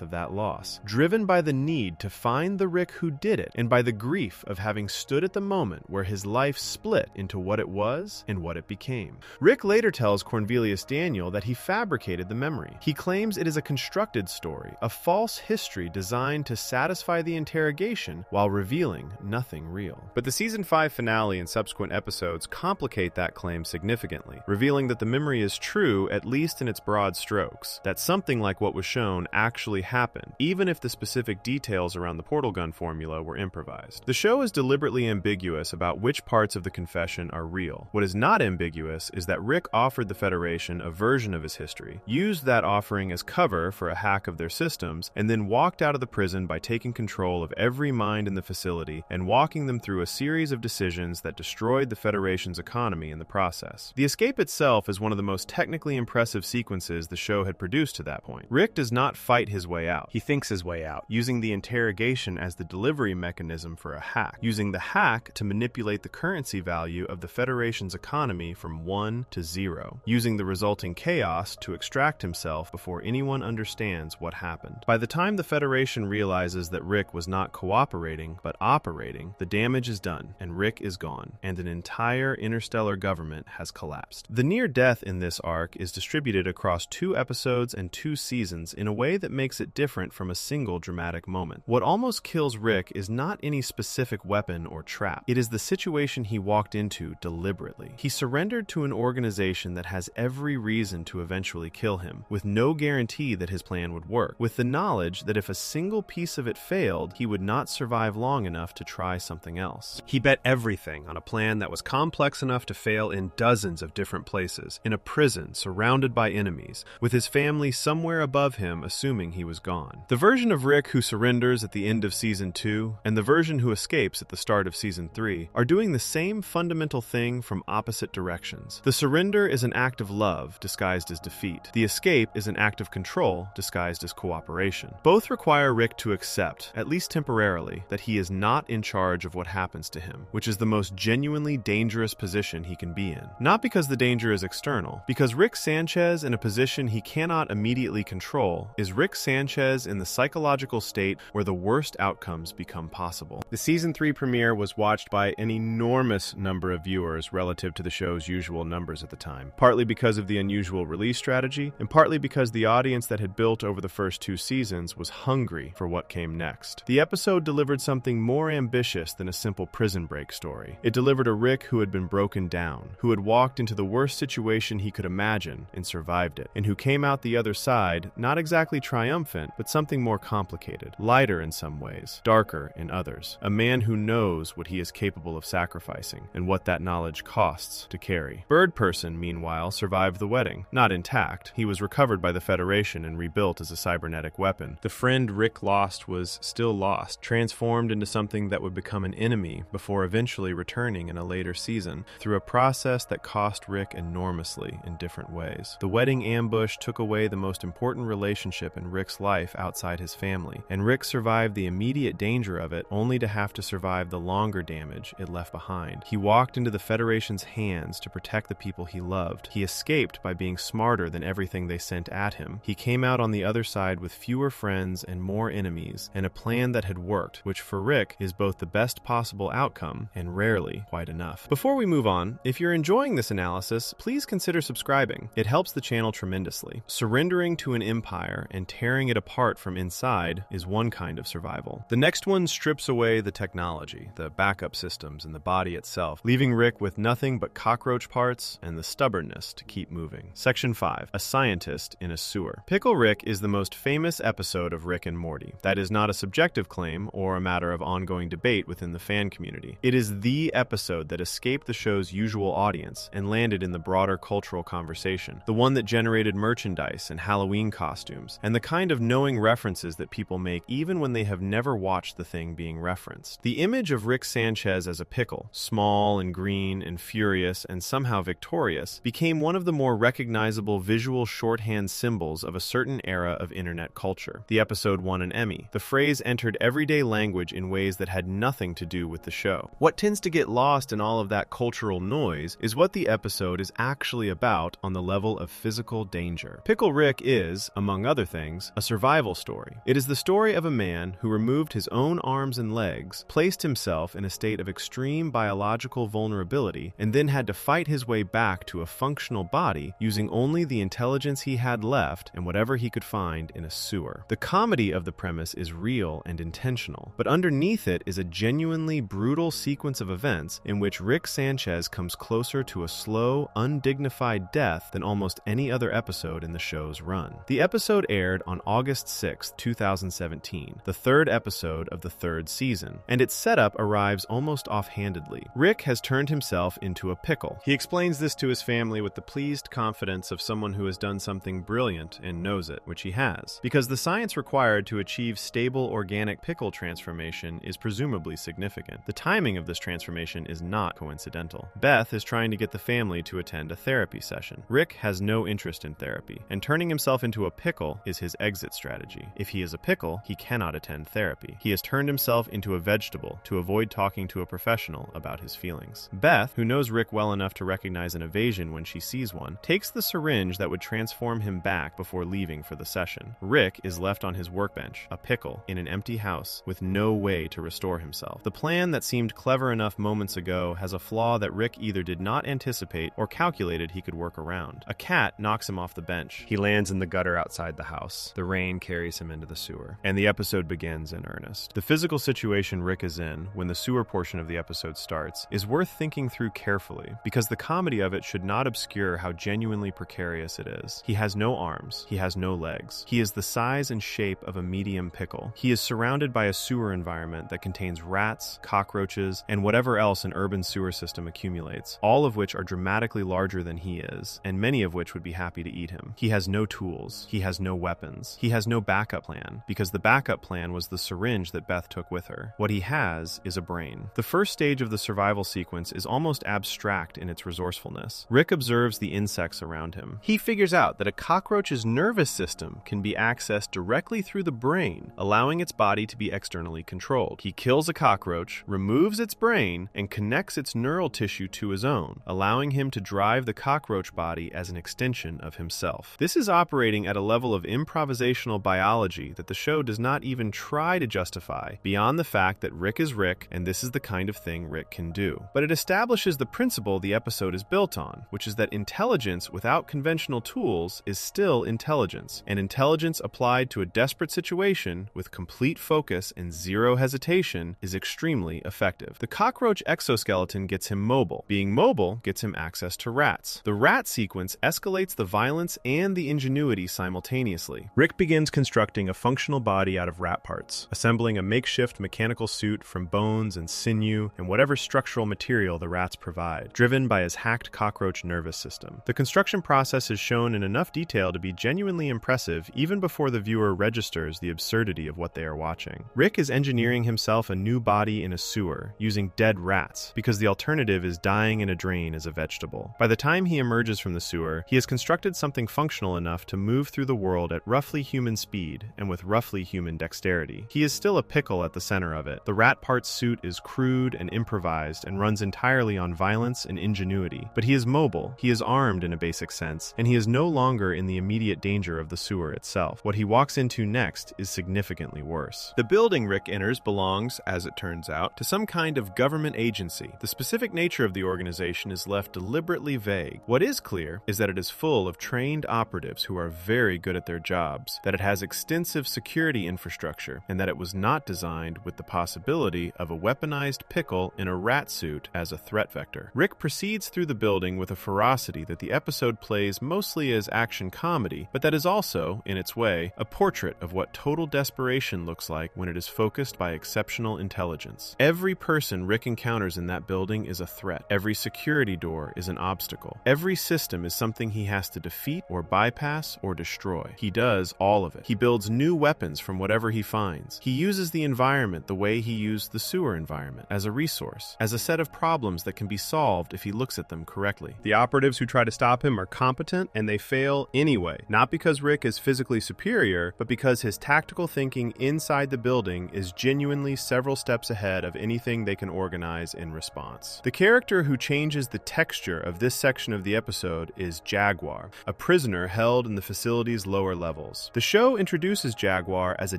of that loss, driven by the need to find the Rick who did it, and by the grief of having stood at the moment where his life split into what it was and what it became. Rick later tells Cornelius Daniel that he fabricated the memory. He claims it is a constructed story, a false history designed to satisfy the interrogation while revealing nothing real. But the season 5 finale and subsequent episodes complicate that claim significantly, revealing that the memory is true, at least in its broad strokes, that something like what was shown actually happened, even if the specific details around the portal gun formula were improvised. The show is deliberately ambiguous about which parts of the confession are real. What is not ambiguous is that Rick offered the Federation a version of his history, used that offering as cover for a hack of their systems, and then walked out of the prison by taking control of every mind in the facility and walking them through a series of decisions that destroyed the Federation's economy in the process. The escape itself is one of the most technically impressive sequences the show had produced to that point. Rick does not fight his way out. He thinks his way out, using the interrogation as the delivery mechanism for a hack, using the hack to manipulate the currency value of the Federation's economy from 1 to 0, using the resulting chaos to extract himself before anyone understands what happened. By the time the Federation realizes that Rick was not cooperating but operating, the damage is done, and Rick is gone, and an entire interstellar government has collapsed. The near death in this arc is distributed across 2 episodes and 2 seasons in a way that makes it different from a single dramatic moment. What almost kills Rick is not any specific weapon or trap. It is the situation he walked into deliberately. He surrendered to an organization that has every reason to eventually kill him, with no guarantee that his plan would work, with the knowledge that if a single piece of it failed, he would not survive long enough to try something else. He bet everything on a plan that was complex enough to fail in dozens of different places, in a prison surrounded by enemies, with his family somewhere above him assuming he was gone. The version of Rick who surrenders at the end of Season 2 and the version who escapes at the start of Season 3 are doing the same fundamental thing from opposite directions. The surrender is an act of love disguised as defeat. The escape is an act of control disguised as cooperation. Both require Rick to accept, at least temporarily, that he is not in charge of what happens to him, which is the most genuinely dangerous position he can be in. Not because the danger is external, because Rick Sanchez in a position he cannot immediately control is Rick Sanchez in the psychological state where the worst outcomes become possible. The Season 3 premiere was watched by an enormous number of viewers relative to the show's usual numbers at the time, partly because of the unusual release strategy, and partly because the audience that had built over the first 2 seasons was hungry for what came next. The episode delivered something more ambitious than a simple prison break story. It delivered a Rick who had been broken down, who had walked into the worst situation he could imagine and survived it, and who came out the other side not exactly triumphant, but something more complicated, lighter in some ways, darker in others. A man who knows what he is capable of sacrificing and what that knowledge costs to carry. Bird Person, meanwhile, survived the wedding. Not intact. He was recovered by the Federation and rebuilt as a cybernetic weapon. The friend Rick lost was still lost, transformed into something that would become an enemy before eventually returning in a later season through a process that cost Rick enormously in different ways. The wedding ambush took away the most important relationship in Rick's life outside his family, and Rick survived the immediate danger of it only to have to survive the longer damage it left behind. He walked into the Federation's hands to protect the people he loved. He escaped by being smarter than everything they sent at him. He came out on the other side with fewer friends and more enemies, and a plan that had worked, which for Rick is both the best possible outcome and rarely quite enough. Before we move on, if you're enjoying this analysis, please consider subscribing. It helps the channel tremendously. Surrendering to an empire and tearing it apart from inside is one kind of survival. The next one strips away the technology, the backup systems, and the body itself, leaving Rick with nothing but cockroach parts and the stubbornness to keep moving. Section 5. A Scientist in a Sewer. Pickle Rick is the most famous episode of Rick and Morty. That is not a subjective claim or a matter of ongoing debate within the fan community. It is the episode that escaped the show's usual audience and landed in the broader cultural conversation, the one that generated merchandise and Halloween costumes, and the kind of knowing references that people make even when they have never watched the thing being referenced. The image of Rick Sanchez as a pickle, small and green and furious and somehow victorious, became one of the more recognizable visual shorthand symbols of a certain era of internet culture. The episode won an Emmy. The phrase entered everyday language in ways that had nothing to do with the show. What tends to get lost in all of that cultural noise is what the episode is actually about on the level of physical danger. Pickle Rick is, among other things, a survival story. It is the story of a man who removed his own arms and legs, placed himself in a state of extreme biological vulnerability, and then had to fight his way back to a functional body using only the intelligence he had left and whatever he could find in a sewer. The comedy of the premise is real and intentional, but underneath it is a genuinely brutal sequence of events in which Rick Sanchez comes closer to a slow, undignified death than almost any other episode in the show's run. The episode aired on August 6, 2017, the third episode of the third season, and its setup arrives almost offhandedly. Rick has turned himself into a pickle. He explains this to his family with the pleased confidence of someone who has done something brilliant and knows it, which he has, because the science required to achieve stable organic pickle transformation is presumably significant. The timing of this transformation is not coincidental. Beth is trying to get the family to attend a therapy session. Rick has no interest in therapy, and turning himself into a pickle is his exit strategy. If he is a pickle, he cannot attend therapy. He has turned himself into a vegetable to avoid talking to a professional about his feelings. Beth, who knows Rick well enough to recognize an evasion when she sees one, takes the syringe that would transform him back before leaving for the session. Rick is left on his workbench, a pickle, in an empty house, with no way to restore himself. The plan that seemed clever enough moments ago has a flaw that Rick either did not anticipate or calculated he could work around. A cat knocks him off the bench. He lands in the gutter outside the house. The rain carries him into the sewer. And the episode begins in earnest. The physical situation Rick is in, when the sewer portion of the episode starts, is worth thinking through carefully, because the comedy of it should not obscure how genuinely precarious it is. He has no arms. He has no legs. He is the size and shape of a medium pickle. He is surrounded by a sewer environment that contains rats, cockroaches, and whatever else an urban sewer system accumulates, all of which are dramatically larger than he is, and many of which would be happy to eat him. He has no tools. He has no weapons. He has no backup plan, because the backup plan was the syringe that Beth took with her. What he has is a brain. The first stage of the survival sequence is almost abstract in its resourcefulness. Rick observes the insects around him. He figures out that a cockroach's nervous system can be accessed directly through the brain, allowing its body to be externally controlled. He kills a cockroach, removes its brain, and connects its neural tissue to his own, allowing him to drive the cockroach body as an extension of himself. This is operating at a level of improvisational biology that the show does not even try to justify, beyond the fact that Rick is Rick, and this is the kind of thing Rick can do. But it establishes the principle the episode is built on, which is that intelligence without conventional tools is still intelligence, and intelligence applied to a desperate situation with complete focus and zero hesitation is extremely effective. The cockroach exoskeleton gets him mobile. Being mobile gets him access to rats. The rat sequence escalates the violence and the ingenuity simultaneously. Rick begins constructing a functional body out of rat parts, assembling a makeshift mechanical suit from bones and sinew and whatever structural material the rats provide, driven by his hacked cockroach nervous system. The construction process is shown in enough detail to be genuinely impressive even before the viewer registers the absurdity of what they are watching. Rick is engineering himself a new body in a sewer, using dead rats, because the alternative is dying in a drain as a vegetable. By the time he emerges from the sewer, he has constructed something functional enough to move through the world at roughly human speed and with roughly human dexterity. He is still a pickle at the center of it. The rat part suit is crude and improvised and runs entirely on violence and ingenuity, but he is mobile, he is armed in a basic sense, and he is no longer in the immediate danger of the sewer itself. What he walks into next is significantly worse. The building Rick enters belongs, as it turns out, to some kind of government agency. The specific nature of the organization is left deliberately vague. What is clear is that it is full of trained operatives who are very good at their jobs, that it has extensive security infrastructure, and that it was not designed with the possibility of a weaponized pickle in a rat suit as a threat vector. Rick proceeds through the building with a ferocity that the episode plays mostly as action comedy, but that is also, in its way, a portrait of what total desperation looks like when it is focused by exceptional intelligence. Every person Rick encounters in that building is a threat. Every security door is an obstacle. Every system is something he has to defeat or bypass or destroy. He does all of it. He builds new weapons from whatever he finds. He uses the environment the way he used the sewer environment, as a resource, as a set of problems that can be solved if he looks at them correctly. The operatives who try to stop him are competent, and they fail anyway, not because Rick is physically superior, but because his tactical thinking inside the building is genuinely several steps ahead of anything they can organize improvise in response. The character who changes the texture of this section of the episode is Jaguar, a prisoner held in the facility's lower levels. The show introduces Jaguar as a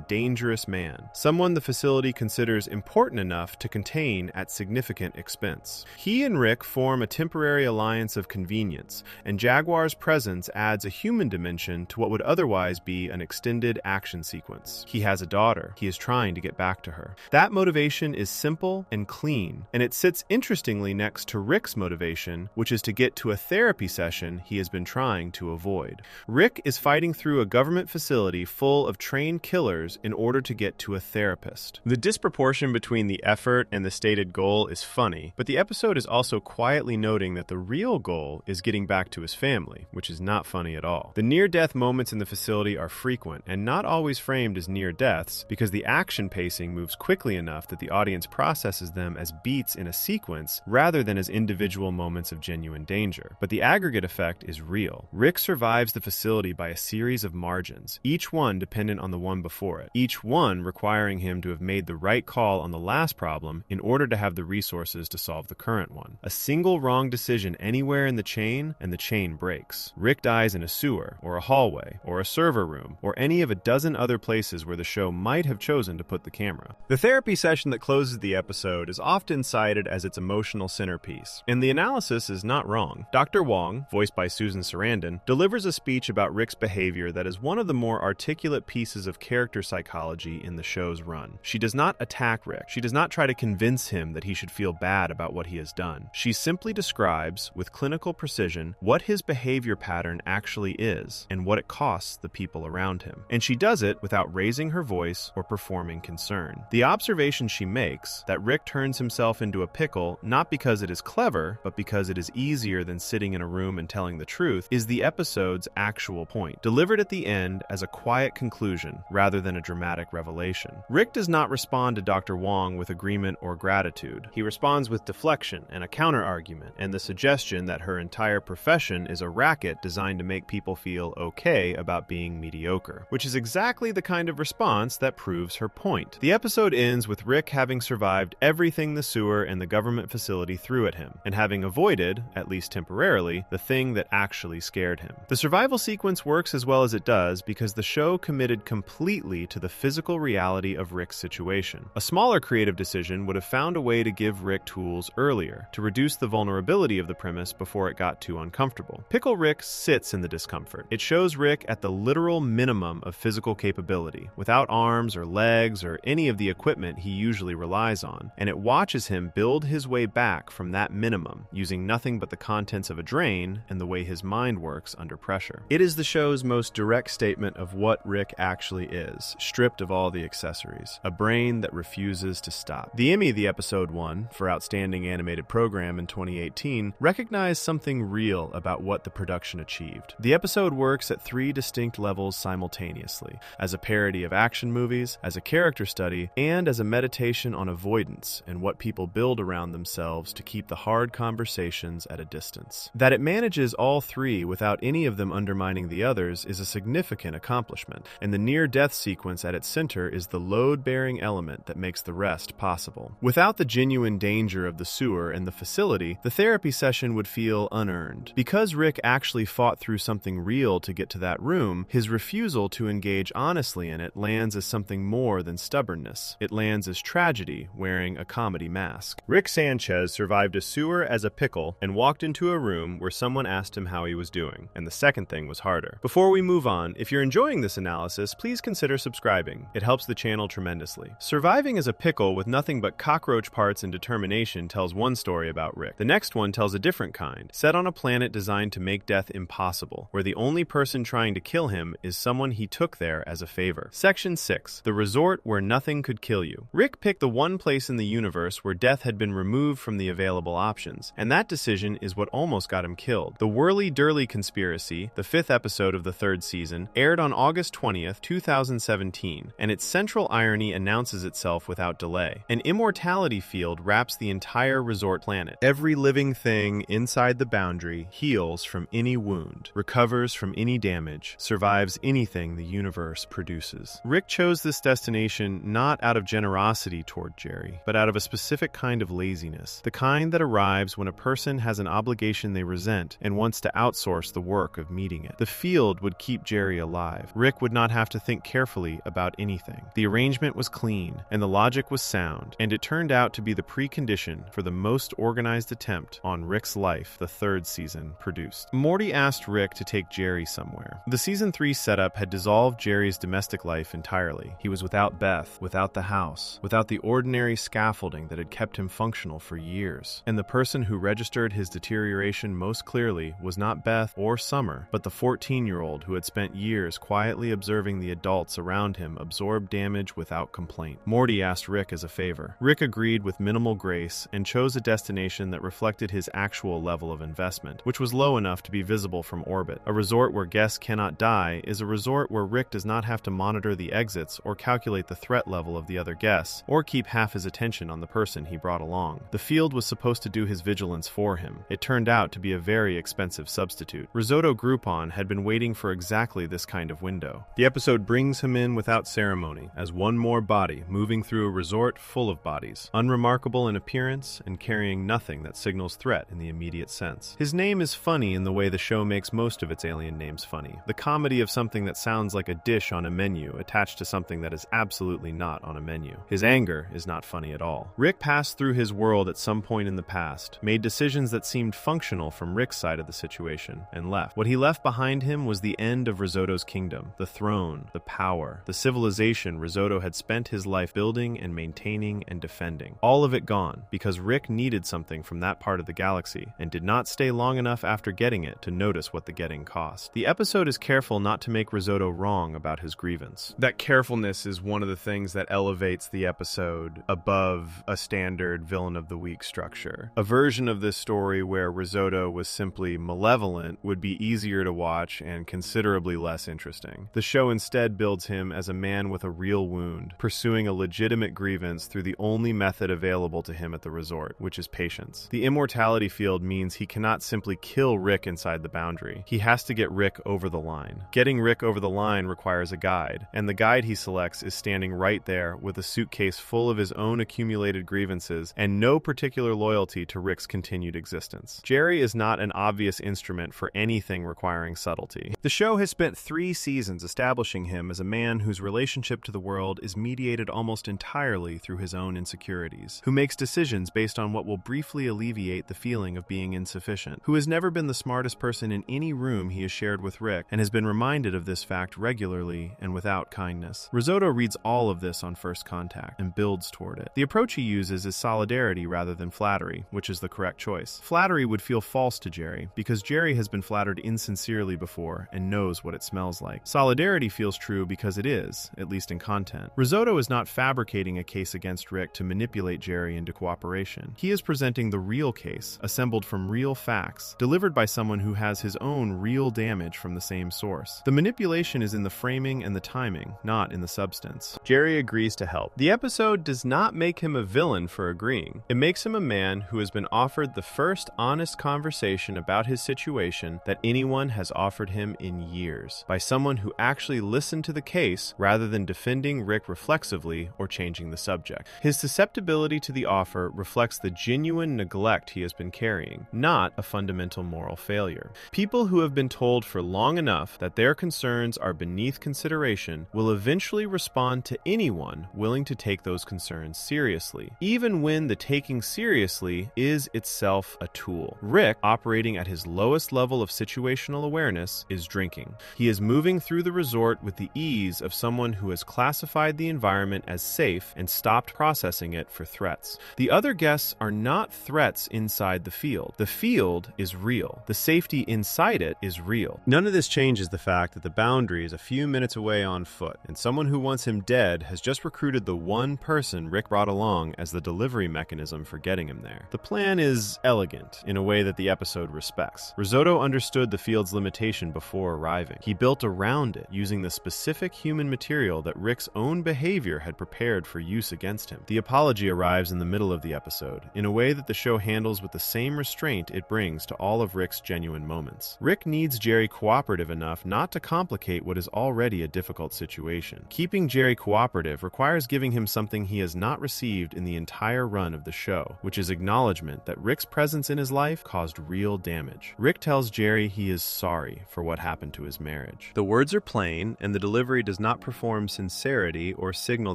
dangerous man, someone the facility considers important enough to contain at significant expense. He and Rick form a temporary alliance of convenience, and Jaguar's presence adds a human dimension to what would otherwise be an extended action sequence. He has a daughter. He is trying to get back to her. That motivation is simple and clean, and it sits interestingly next to Rick's motivation, which is to get to a therapy session he has been trying to avoid. Rick is fighting through a government facility full of trained killers in order to get to a therapist. The disproportion between the effort and the stated goal is funny, but the episode is also quietly noting that the real goal is getting back to his family, which is not funny at all. The near-death moments in the facility are frequent and not always framed as near deaths because the action pacing moves quickly enough that the audience processes them as beats in a sequence rather than as individual moments of genuine danger. But the aggregate effect is real. Rick survives the facility by a series of margins, each one dependent on the one before it, each one requiring him to have made the right call on the last problem in order to have the resources to solve the current one. A single wrong decision anywhere in the chain, and the chain breaks. Rick dies in a sewer, or a hallway, or a server room, or any of a dozen other places where the show might have chosen to put the camera. The therapy session that closes the episode is often cited as its emotional centerpiece, and the analysis is not wrong. Dr. Wong, voiced by Susan Sarandon, delivers a speech about Rick's behavior that is one of the more articulate pieces of character psychology in the show's run. She does not attack Rick. She does not try to convince him that he should feel bad about what he has done. She simply describes, with clinical precision, what his behavior pattern actually is and what it costs the people around him. And she does it without raising her voice or performing concern. The observation she makes, that Rick turns himself into a pickle not because it is clever, but because it is easier than sitting in a room and telling the truth, is the episode's actual point, delivered at the end as a quiet conclusion rather than a dramatic revelation. Rick does not respond to Dr. Wong with agreement or gratitude. He responds with deflection and a counter-argument and the suggestion that her entire profession is a racket designed to make people feel okay about being mediocre, which is exactly the kind of response that proves her point. The episode ends with Rick having survived everything the sewer and the government facility threw at him, and having avoided, at least temporarily, the thing that actually scared him. The survival sequence works as well as it does because the show committed completely to the physical reality of Rick's situation. A smaller creative decision would have found a way to give Rick tools earlier, to reduce the vulnerability of the premise before it got too uncomfortable. Pickle Rick sits in the discomfort. It shows Rick at the literal minimum of physical capability, without arms or legs or any of the equipment he usually relies on, and it watches him build his way back from that minimum, using nothing but the contents of a drain and the way his mind works under pressure. It is the show's most direct statement of what Rick actually is, stripped of all the accessories. A brain that refuses to stop. The Emmy the episode won for Outstanding Animated Program in 2018 recognized something real about what the production achieved. The episode works at 3 distinct levels simultaneously, as a parody of action movies, as a character study, and as a meditation on avoidance and what people build around themselves to keep the hard conversations at a distance. That it manages all 3 without any of them undermining the others is a significant accomplishment, and the near-death sequence at its center is the load-bearing element that makes the rest possible. Without the genuine danger of the sewer and the facility, the therapy session would feel unearned. Because Rick actually fought through something real to get to that room, his refusal to engage honestly in it lands as something more than stubbornness. It lands as tragedy wearing a comedy mask. Rick Sanchez survived a sewer as a pickle and walked into a room where someone asked him how he was doing, and the second thing was harder. Before we move on, if you're enjoying this analysis, please consider subscribing. It helps the channel tremendously. Surviving as a pickle with nothing but cockroach parts and determination tells one story about Rick. The next one tells a different kind, set on a planet designed to make death impossible, where the only person trying to kill him is someone he took there as a favor. Section 6. The resort where nothing could kill you. Rick picked the one place in the universe where death had been removed from the available options, and that decision is what almost got him killed. The Whirly-Durly Conspiracy, the 5th episode of the 3rd season, aired on August 20th, 2017, and its central irony announces itself without delay. An immortality field wraps the entire resort planet. Every living thing inside the boundary heals from any wound, recovers from any damage, survives anything the universe produces. Rick chose this destination not out of generosity toward Jerry, but out of a specific kind of laziness, the kind that arrives when a person has an obligation they resent and wants to outsource the work of meeting it. The field would keep Jerry alive. Rick would not have to think carefully about anything. The arrangement was clean, and the logic was sound, and it turned out to be the precondition for the most organized attempt on Rick's life the third season produced. Morty asked Rick to take Jerry somewhere. The season 3 setup had dissolved Jerry's domestic life entirely. He was without Beth, without the house, without the ordinary scaffolding that had kept him functional for years. And the person who registered his deterioration most clearly was not Beth or Summer, but the 14-year-old who had spent years quietly observing the adults around him absorb damage without complaint. Morty asked Rick as a favor. Rick agreed with minimal grace and chose a destination that reflected his actual level of investment, which was low enough to be visible from orbit. A resort where guests cannot die is a resort where Rick does not have to monitor the exits or calculate the threat level of the other guests, or keep half his attention on the person he brought along. The field was supposed to do his vigilance for him. It turned out to be a very expensive substitute. Risotto Groupon had been waiting for exactly this kind of window. The episode brings him in without ceremony, as one more body moving through a resort full of bodies, unremarkable in appearance and carrying nothing that signals threat in the immediate sense. His name is funny in the way the show makes most of its alien names funny. The comedy of something that sounds like a dish on a menu attached to something that is absolutely not on a menu. His anger is not funny at all. Rick passed through his world at some point in the past, made decisions that seemed functional from Rick's side of the situation, and left. What he left behind him was the end of Risotto's kingdom, the throne, the power, the civilization Risotto had spent his life building and maintaining and defending. All of it gone, because Rick needed something from that part of the galaxy, and did not stay long enough after getting it to notice what the getting cost. The episode is careful not to make Risotto wrong about his grievance. That carefulness is one of the things that elevates the episode above a standard villain of the week structure. A version of this story where Risotto was simply malevolent would be easier to watch and considerably less interesting. The show instead builds him as a man with a real wound, pursuing a legitimate grievance through the only method available to him at the resort, which is patience. The immortality field means he cannot simply kill Rick inside the boundary. He has to get Rick over the line. Getting Rick over the line requires a guide, and the guide he selects is standing right there with a suitcase full of his own accumulated grievances and no particular loyalty to Rick's continued existence. Jerry is not an obvious instrument for anything requiring subtlety. The show has spent 3 seasons establishing him as a man whose relationship to the world is mediated almost entirely through his own insecurities, who makes decisions based on what will briefly alleviate the feeling of being insufficient, who has never been the smartest person in any room he has shared with Rick, and has been reminded of this fact regularly and without kindness. Risotto reads all of this on first contact and builds toward it. The approach he uses is solidarity rather than flattery, which is the correct choice. Flattery would feel false to Jerry, because Jerry has been flattered insincerely before and knows what it smells like. Solidarity feels true because it is, at least in content. Risotto is not fabricating a case against Rick to manipulate Jerry into cooperation. He is presenting the real case, assembled from real facts, delivered by someone who has his own real damage from the same source. The manipulation is in the framing and the timing, not in the substance. Jerry agrees to help. The episode does not make him a villain for agreeing. It makes him a man who has been offered the first honest conversation about his situation that anyone has offered him in years, by someone who actually listened to the case rather than defending Rick reflexively or changing the subject. His susceptibility to the offer reflects the genuine neglect he has been carrying, not a fundamental moral failure. People who have been told for long enough that their concerns are beneath consideration will eventually respond to anyone willing to take those concerns seriously, even when the taking seriously is itself a tool. Rick, operating at his lowest level of situational awareness, is drinking. He is moving through the resort with the ease of someone who has classified the environment as safe and stopped processing it for threats. The other guests are not threats inside the field. The field is real. The safety inside it is real. None of this changes the fact that the boundary is a few minutes away on foot, and someone who wants him dead has just recruited the one person Rick brought along as the delivery mechanism for getting him there. The plan is elegant in a way that the episode respects. Risotto understood the field's limitation before arriving. He built around it using the specific human material that Rick's own behavior had prepared for use against him. The apology arrives in the middle of the episode, in a way that the show handles with the same restraint it brings to all of Rick's genuine moments. Rick needs Jerry cooperative enough not to complicate what is already a difficult situation. Keeping Jerry cooperative requires giving him something he has not received in the entire entire run of the show, which is acknowledgement that Rick's presence in his life caused real damage. Rick tells Jerry he is sorry for what happened to his marriage. The words are plain, and the delivery does not perform sincerity or signal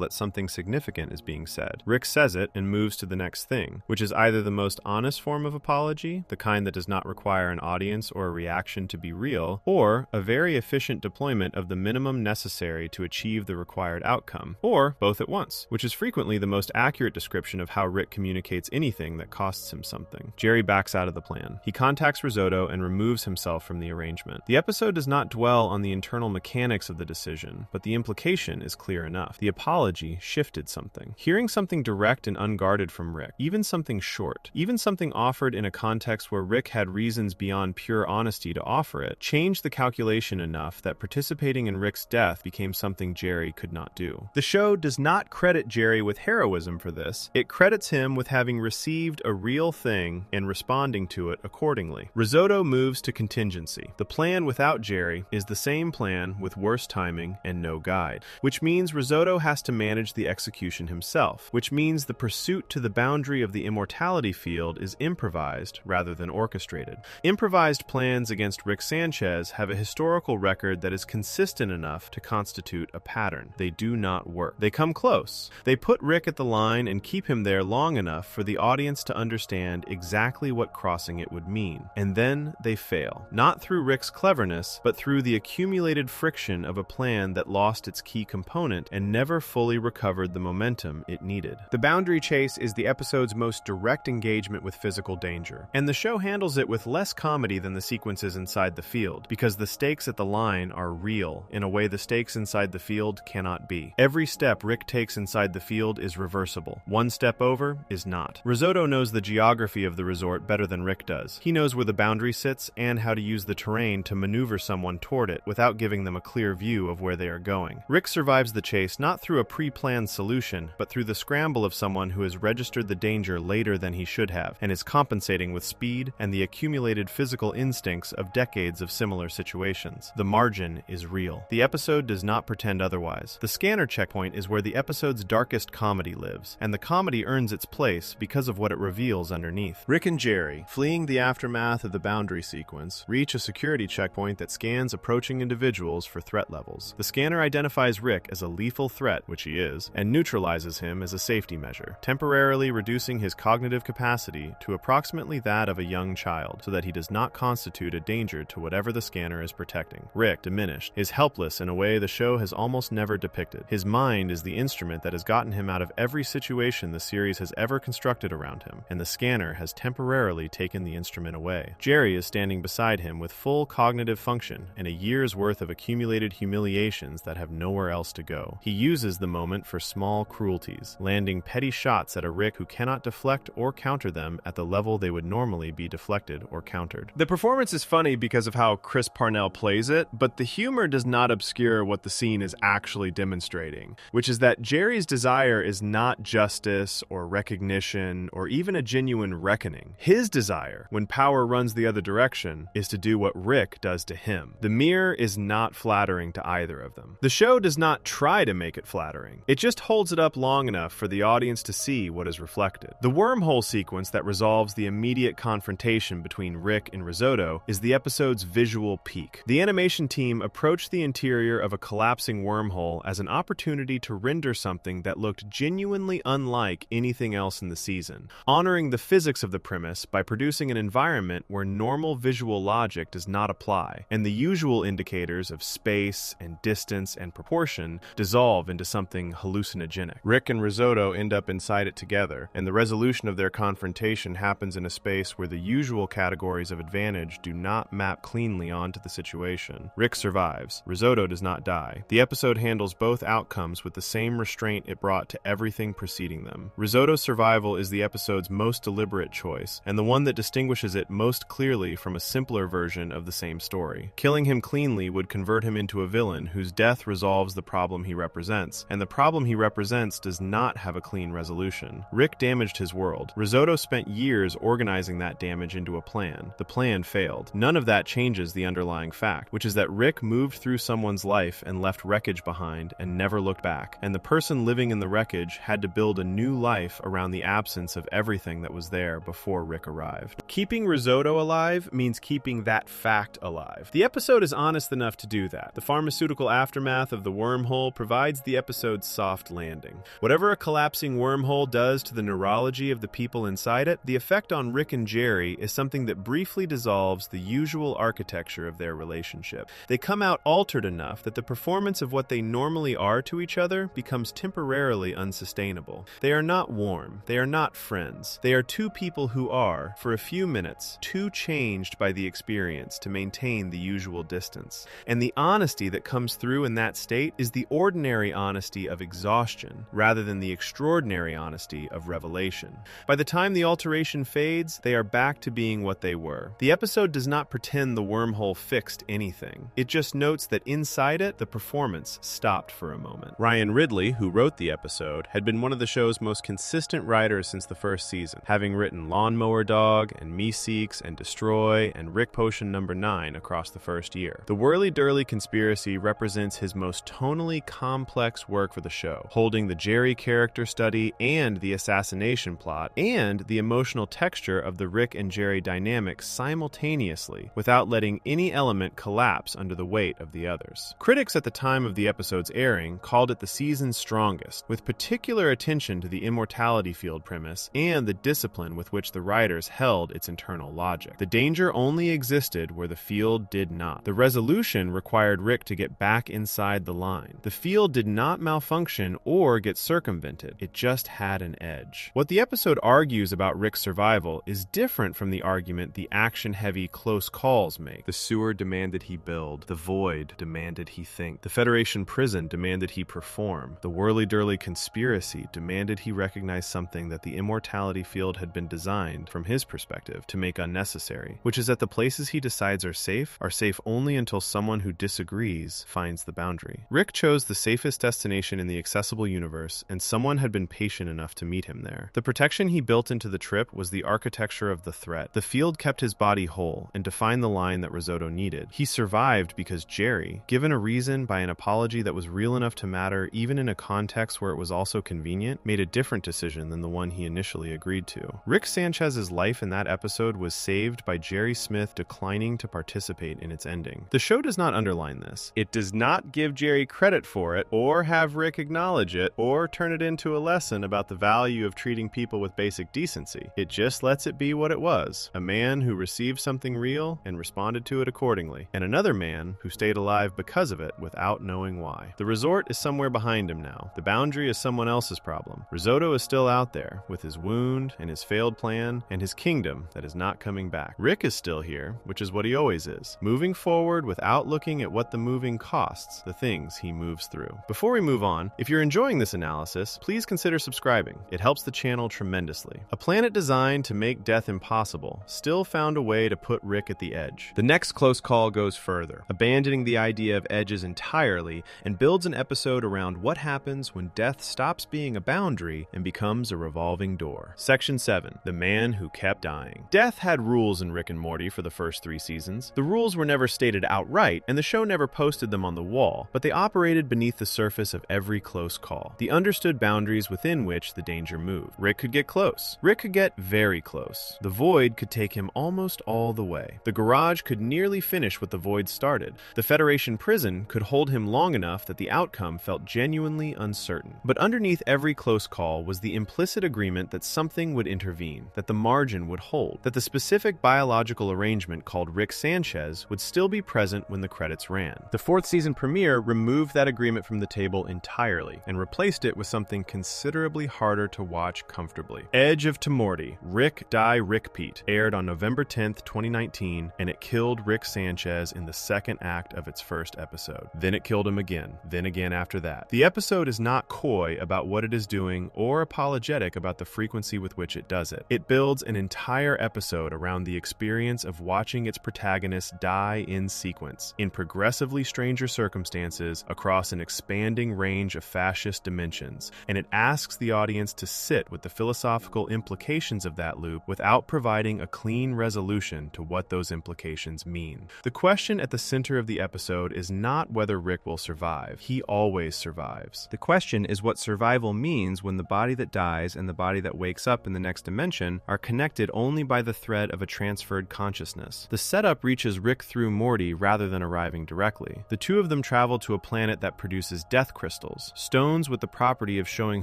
that something significant is being said. Rick says it and moves to the next thing, which is either the most honest form of apology, the kind that does not require an audience or a reaction to be real, or a very efficient deployment of the minimum necessary to achieve the required outcome, or both at once, which is frequently the most accurate description of how Rick communicates anything that costs him something. Jerry backs out of the plan. He contacts Risotto and removes himself from the arrangement. The episode does not dwell on the internal mechanics of the decision, but the implication is clear enough. The apology shifted something. Hearing something direct and unguarded from Rick, even something short, even something offered in a context where Rick had reasons beyond pure honesty to offer it, changed the calculation enough that participating in Rick's death became something Jerry could not do. The show does not credit Jerry with heroism for this. It credits him with having received a real thing and responding to it accordingly. Risotto moves to contingency. The plan without Jerry is the same plan with worse timing and no guide, which means Risotto has to manage the execution himself, which means the pursuit to the boundary of the immortality field is improvised rather than orchestrated. Improvised plans against Rick Sanchez have a historical record that is consistent enough to constitute a pattern. They do not work. They come close. They put Rick at the line and keep him there long enough for the audience to understand exactly what crossing it would mean. And then they fail. Not through Rick's cleverness, but through the accumulated friction of a plan that lost its key component and never fully recovered the momentum it needed. The boundary chase is the episode's most direct engagement with physical danger, and the show handles it with less comedy than the sequences inside the field, because the stakes at the line are real in a way the stakes inside the field cannot be. Every step Rick takes inside the field is reversible. One step over is not. Risotto knows the geography of the resort better than Rick does. He knows where the boundary sits and how to use the terrain to maneuver someone toward it without giving them a clear view of where they are going. Rick survives the chase not through a pre-planned solution, but through the scramble of someone who has registered the danger later than he should have, and is compensating with speed and the accumulated physical instincts of decades of similar situations. The margin is real. The episode does not pretend otherwise. The scanner checkpoint is where the episode's darkest comedy lives, and the comedy earns its place because of what it reveals underneath. Rick and Jerry, fleeing the aftermath of the boundary sequence, reach a security checkpoint that scans approaching individuals for threat levels. The scanner identifies Rick as a lethal threat, which he is, and neutralizes him as a safety measure, temporarily reducing his cognitive capacity to approximately that of a young child, so that he does not constitute a danger to whatever the scanner is protecting. Rick, diminished, is helpless in a way the show has almost never depicted. His mind is the instrument that has gotten him out of every situation the series has ever constructed around him, and the scanner has temporarily taken the instrument away. Jerry is standing beside him with full cognitive function and a year's worth of accumulated humiliations that have nowhere else to go. He uses the moment for small cruelties, landing petty shots at a Rick who cannot deflect or counter them at the level they would normally be deflected or countered. The performance is funny because of how Chris Parnell plays it, but the humor does not obscure what the scene is actually demonstrating, which is that Jerry's desire is not justice or recognition or even a genuine reckoning. His desire, when power runs the other direction, is to do what Rick does to him. The mirror is not flattering to either of them. The show does not try to make it flattering. It just holds it up long enough for the audience to see what is reflected. The wormhole sequence that resolves the immediate confrontation between Rick and Risotto is the episode's visual peak. The animation team approached the interior of a collapsing wormhole as an opportunity to render something that looked genuinely unlike anything else in the season, honoring the physics of the premise by producing an environment where normal visual logic does not apply, and the usual indicators of space and distance and proportion dissolve into something hallucinogenic. Rick and Risotto end up inside it together, and the resolution of their confrontation happens in a space where the usual categories of advantage do not map cleanly onto the situation. Rick survives. Risotto does not die. The episode handles both outcomes with the same restraint it brought to everything preceding them. Risotto's survival is the episode's most deliberate choice, and the one that distinguishes it most clearly from a simpler version of the same story. Killing him cleanly would convert him into a villain whose death resolves the problem he represents, and the problem he represents does not have a clean resolution. Rick damaged his world. Risotto spent years organizing that damage into a plan. The plan failed. None of that changes the underlying fact, which is that Rick moved through someone's life and left wreckage behind and never looked back, and the person living in the wreckage had to build a new new life around the absence of everything that was there before Rick arrived. Keeping risotto alive means keeping that fact alive. The episode is honest enough to do that. The pharmaceutical aftermath of the wormhole provides the episode's soft landing. Whatever a collapsing wormhole does to the neurology of the people inside it, the effect on Rick and Jerry is something that briefly dissolves the usual architecture of their relationship. They come out altered enough that the performance of what they normally are to each other becomes temporarily unsustainable. They are not warm. They are not friends. They are two people who are, for a few minutes, too changed by the experience to maintain the usual distance. And the honesty that comes through in that state is the ordinary honesty of exhaustion, rather than the extraordinary honesty of revelation. By the time the alteration fades, they are back to being what they were. The episode does not pretend the wormhole fixed anything. It just notes that inside it, the performance stopped for a moment. Ryan Ridley, who wrote the episode, had been one of the show's most consistent writers since the first season, having written Lawnmower Dog and Meeseeks and Destroy and Rick Potion No. 9 across the first year. The Whirly-Durly Conspiracy represents his most tonally complex work for the show, holding the Jerry character study and the assassination plot and the emotional texture of the Rick and Jerry dynamic simultaneously, without letting any element collapse under the weight of the others. Critics at the time of the episode's airing called it the season's strongest, with particular attention to the immortality field premise and the discipline with which the writers held its internal logic. The danger only existed where the field did not. The resolution required Rick to get back inside the line. The field did not malfunction or get circumvented. It just had an edge. What the episode argues about Rick's survival is different from the argument the action-heavy close calls make. The sewer demanded he build. The void demanded he think. The Federation prison demanded he perform. The Whirly-Durly Conspiracy demanded he recognize something that the immortality field had been designed, from his perspective, to make unnecessary, which is that the places he decides are safe only until someone who disagrees finds the boundary. Rick chose the safest destination in the accessible universe, and someone had been patient enough to meet him there. The protection he built into the trip was the architecture of the threat. The field kept his body whole and defined the line that Risotto needed. He survived because Jerry, given a reason by an apology that was real enough to matter even in a context where it was also convenient, made a different decision than the one he initially agreed to. Rick Sanchez's life in that episode was saved by Jerry Smith declining to participate in its ending. The show does not underline this. It does not give Jerry credit for it, or have Rick acknowledge it, or turn it into a lesson about the value of treating people with basic decency. It just lets it be what it was: a man who received something real and responded to it accordingly, and another man who stayed alive because of it without knowing why. The resort is somewhere behind him now. The boundary is someone else's problem. Risotto is still out there, with his wound and his failed plan and his kingdom that is not coming back. Rick is still here, which is what he always is, moving forward without looking at what the moving costs, the things he moves through. Before we move on, if you're enjoying this analysis, please consider subscribing. It helps the channel tremendously. A planet designed to make death impossible still found a way to put Rick at the edge. The next close call goes further, abandoning the idea of edges entirely, and builds an episode around what happens when death stops being a boundary and becomes a revolving door. Section 7. The Man Who Kept Dying. Death had rules in Rick and Morty for the first 3 seasons. The rules were never stated outright, and the show never posted them on the wall, but they operated beneath the surface of every close call. The understood boundaries within which the danger moved. Rick could get close. Rick could get very close. The void could take him almost all the way. The garage could nearly finish what the void started. The Federation prison could hold him long enough that the outcome felt genuinely uncertain. But underneath every close call was the implicit agreement that something would intervene, that the margin would hold, that the specific biological arrangement called Rick Sanchez would still be present when the credits ran. The 4th season premiere removed that agreement from the table entirely and replaced it with something considerably harder to watch comfortably. Edge of Tomorty, Rick Die Rickpeat, aired on November 10th, 2019, and it killed Rick Sanchez in the 2nd act of its first episode. Then it killed him again, then again after that. The episode is not coy about what it is doing or apologetic about the frequency with which it does it. It builds an entire episode around the experience of watching its protagonists die in sequence, in progressively stranger circumstances across an expanding range of fascist dimensions, and it asks the audience to sit with the philosophical implications of that loop without providing a clean resolution to what those implications mean. The question at the center of the episode is not whether Rick will survive. He always survives. The question is what survival means when the the body that dies and the body that wakes up in the next dimension are connected only by the thread of a transferred consciousness. The setup reaches Rick through Morty rather than arriving directly. The two of them travel to a planet that produces death crystals, stones with the property of showing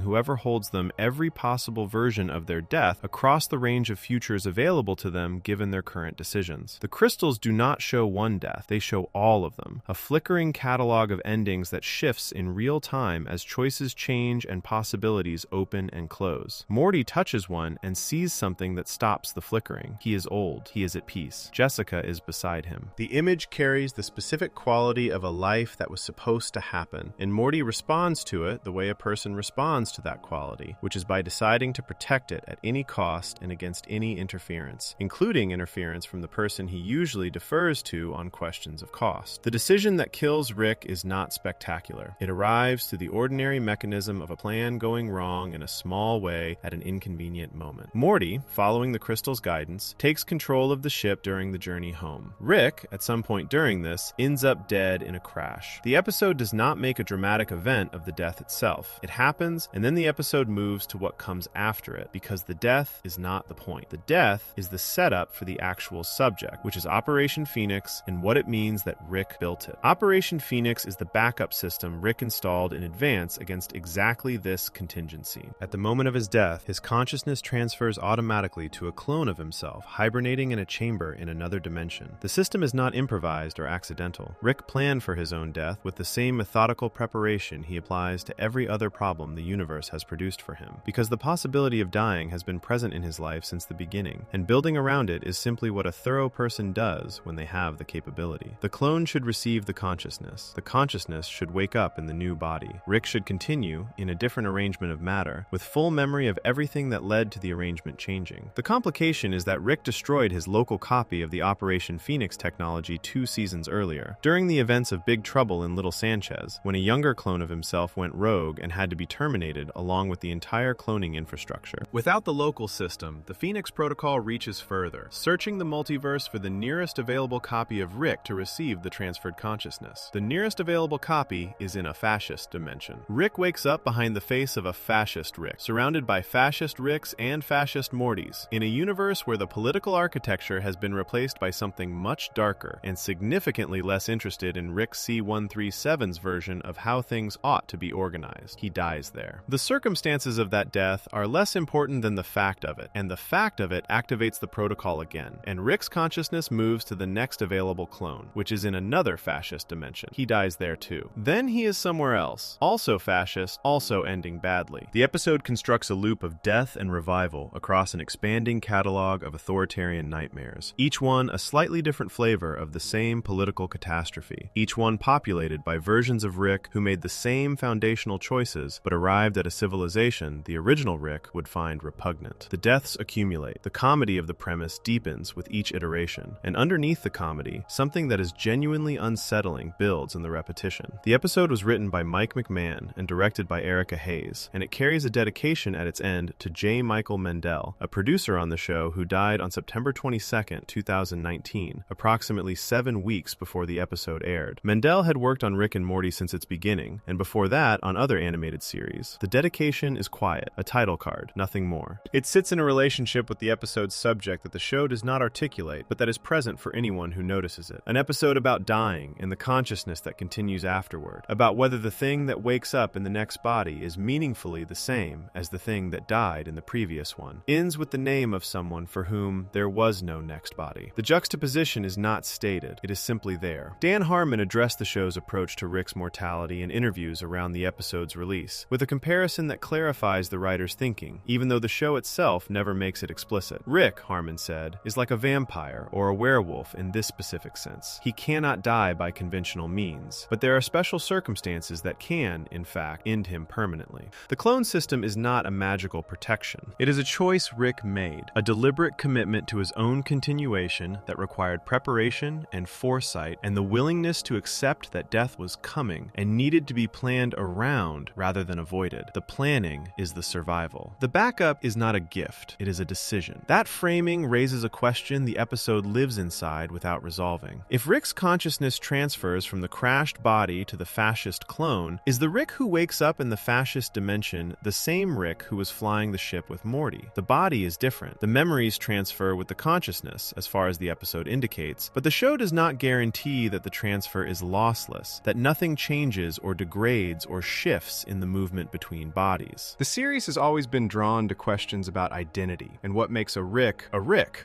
whoever holds them every possible version of their death across the range of futures available to them given their current decisions. The crystals do not show one death, they show all of them, a flickering catalog of endings that shifts in real time as choices change and possibilities open and close. Morty touches one and sees something that stops the flickering. He is old. He is at peace. Jessica is beside him. The image carries the specific quality of a life that was supposed to happen, and Morty responds to it the way a person responds to that quality, which is by deciding to protect it at any cost and against any interference, including interference from the person he usually defers to on questions of cost. The decision that kills Rick is not spectacular. It arrives through the ordinary mechanism of a plan going wrong in a small way at an inconvenient moment. Morty, following the crystal's guidance, takes control of the ship during the journey home. Rick, at some point during this, ends up dead in a crash. The episode does not make a dramatic event of the death itself. It happens, and then the episode moves to what comes after it, because the death is not the point. The death is the setup for the actual subject, which is Operation Phoenix and what it means that Rick built it. Operation Phoenix is the backup system Rick installed in advance against exactly this contingency. At the moment of his death, his consciousness transfers automatically to a clone of himself, hibernating in a chamber in another dimension. The system is not improvised or accidental. Rick planned for his own death with the same methodical preparation he applies to every other problem the universe has produced for him, because the possibility of dying has been present in his life since the beginning, and building around it is simply what a thorough person does when they have the capability. The clone should receive the consciousness. The consciousness should wake up in the new body. Rick should continue, in a different arrangement of matter, with full memory of everything that led to the arrangement changing. The complication is that Rick destroyed his local copy of the Operation Phoenix technology 2 seasons earlier, during the events of Big Trouble in Little Sanchez, when a younger clone of himself went rogue and had to be terminated along with the entire cloning infrastructure. Without the local system, the Phoenix Protocol reaches further, searching the multiverse for the nearest available copy of Rick to receive the transferred consciousness. The nearest available copy is in a fascist dimension. Rick wakes up behind the face of a fascist Rick, surrounded by fascist Ricks and fascist Mortys, in a universe where the political architecture has been replaced by something much darker and significantly less interested in Rick C-137's version of how things ought to be organized. He dies there. The circumstances of that death are less important than the fact of it, and the fact of it activates the protocol again, and Rick's consciousness moves to the next available clone, which is in another fascist dimension. He dies there too. Then he is somewhere else, also fascist, also ending badly. The episode constructs a loop of death and revival across an expanding catalog of authoritarian nightmares, each one a slightly different flavor of the same political catastrophe, each one populated by versions of Rick who made the same foundational choices but arrived at a civilization the original Rick would find repugnant. The deaths accumulate. The comedy of the premise deepens with each iteration, and underneath the comedy, something that is genuinely unsettling builds in the repetition. The episode was written by Mike McMahon and directed by Erica Hayes, and it carries a dedication at its end to J. Michael Mendel, a producer on the show who died on September 22, 2019, approximately 7 weeks before the episode aired. Mendel had worked on Rick and Morty since its beginning, and before that on other animated series. The dedication is quiet, a title card, nothing more. It sits in a relationship with the episode's subject that the show does not articulate, but that is present for anyone who notices it. An episode about dying and the consciousness that continues afterward, about whether the thing that wakes up in the next body is meaningfully the same as the thing that died in the previous one. Ends with the name of someone for whom there was no next body. The juxtaposition is not stated, it is simply there. Dan Harmon addressed the show's approach to Rick's mortality in interviews around the episode's release, with a comparison that clarifies the writer's thinking, even though the show itself never makes it explicit. Rick, Harmon said, is like a vampire or a werewolf in this specific sense. He cannot die by conventional means, but there are special circumstances that can, in fact, end him permanently. The clone system is not a magical protection. It is a choice Rick made, a deliberate commitment to his own continuation that required preparation and foresight and the willingness to accept that death was coming and needed to be planned around rather than avoided. The planning is the survival. The backup is not a gift, it is a decision. That framing raises a question the episode lives inside without resolving. If Rick's consciousness transfers from the crashed body to the fascist clone, is the Rick who wakes up in the fascist dimension again the same Rick who was flying the ship with Morty. The body is different. The memories transfer with the consciousness, as far as the episode indicates, but the show does not guarantee that the transfer is lossless, that nothing changes or degrades or shifts in the movement between bodies. The series has always been drawn to questions about identity and what makes a Rick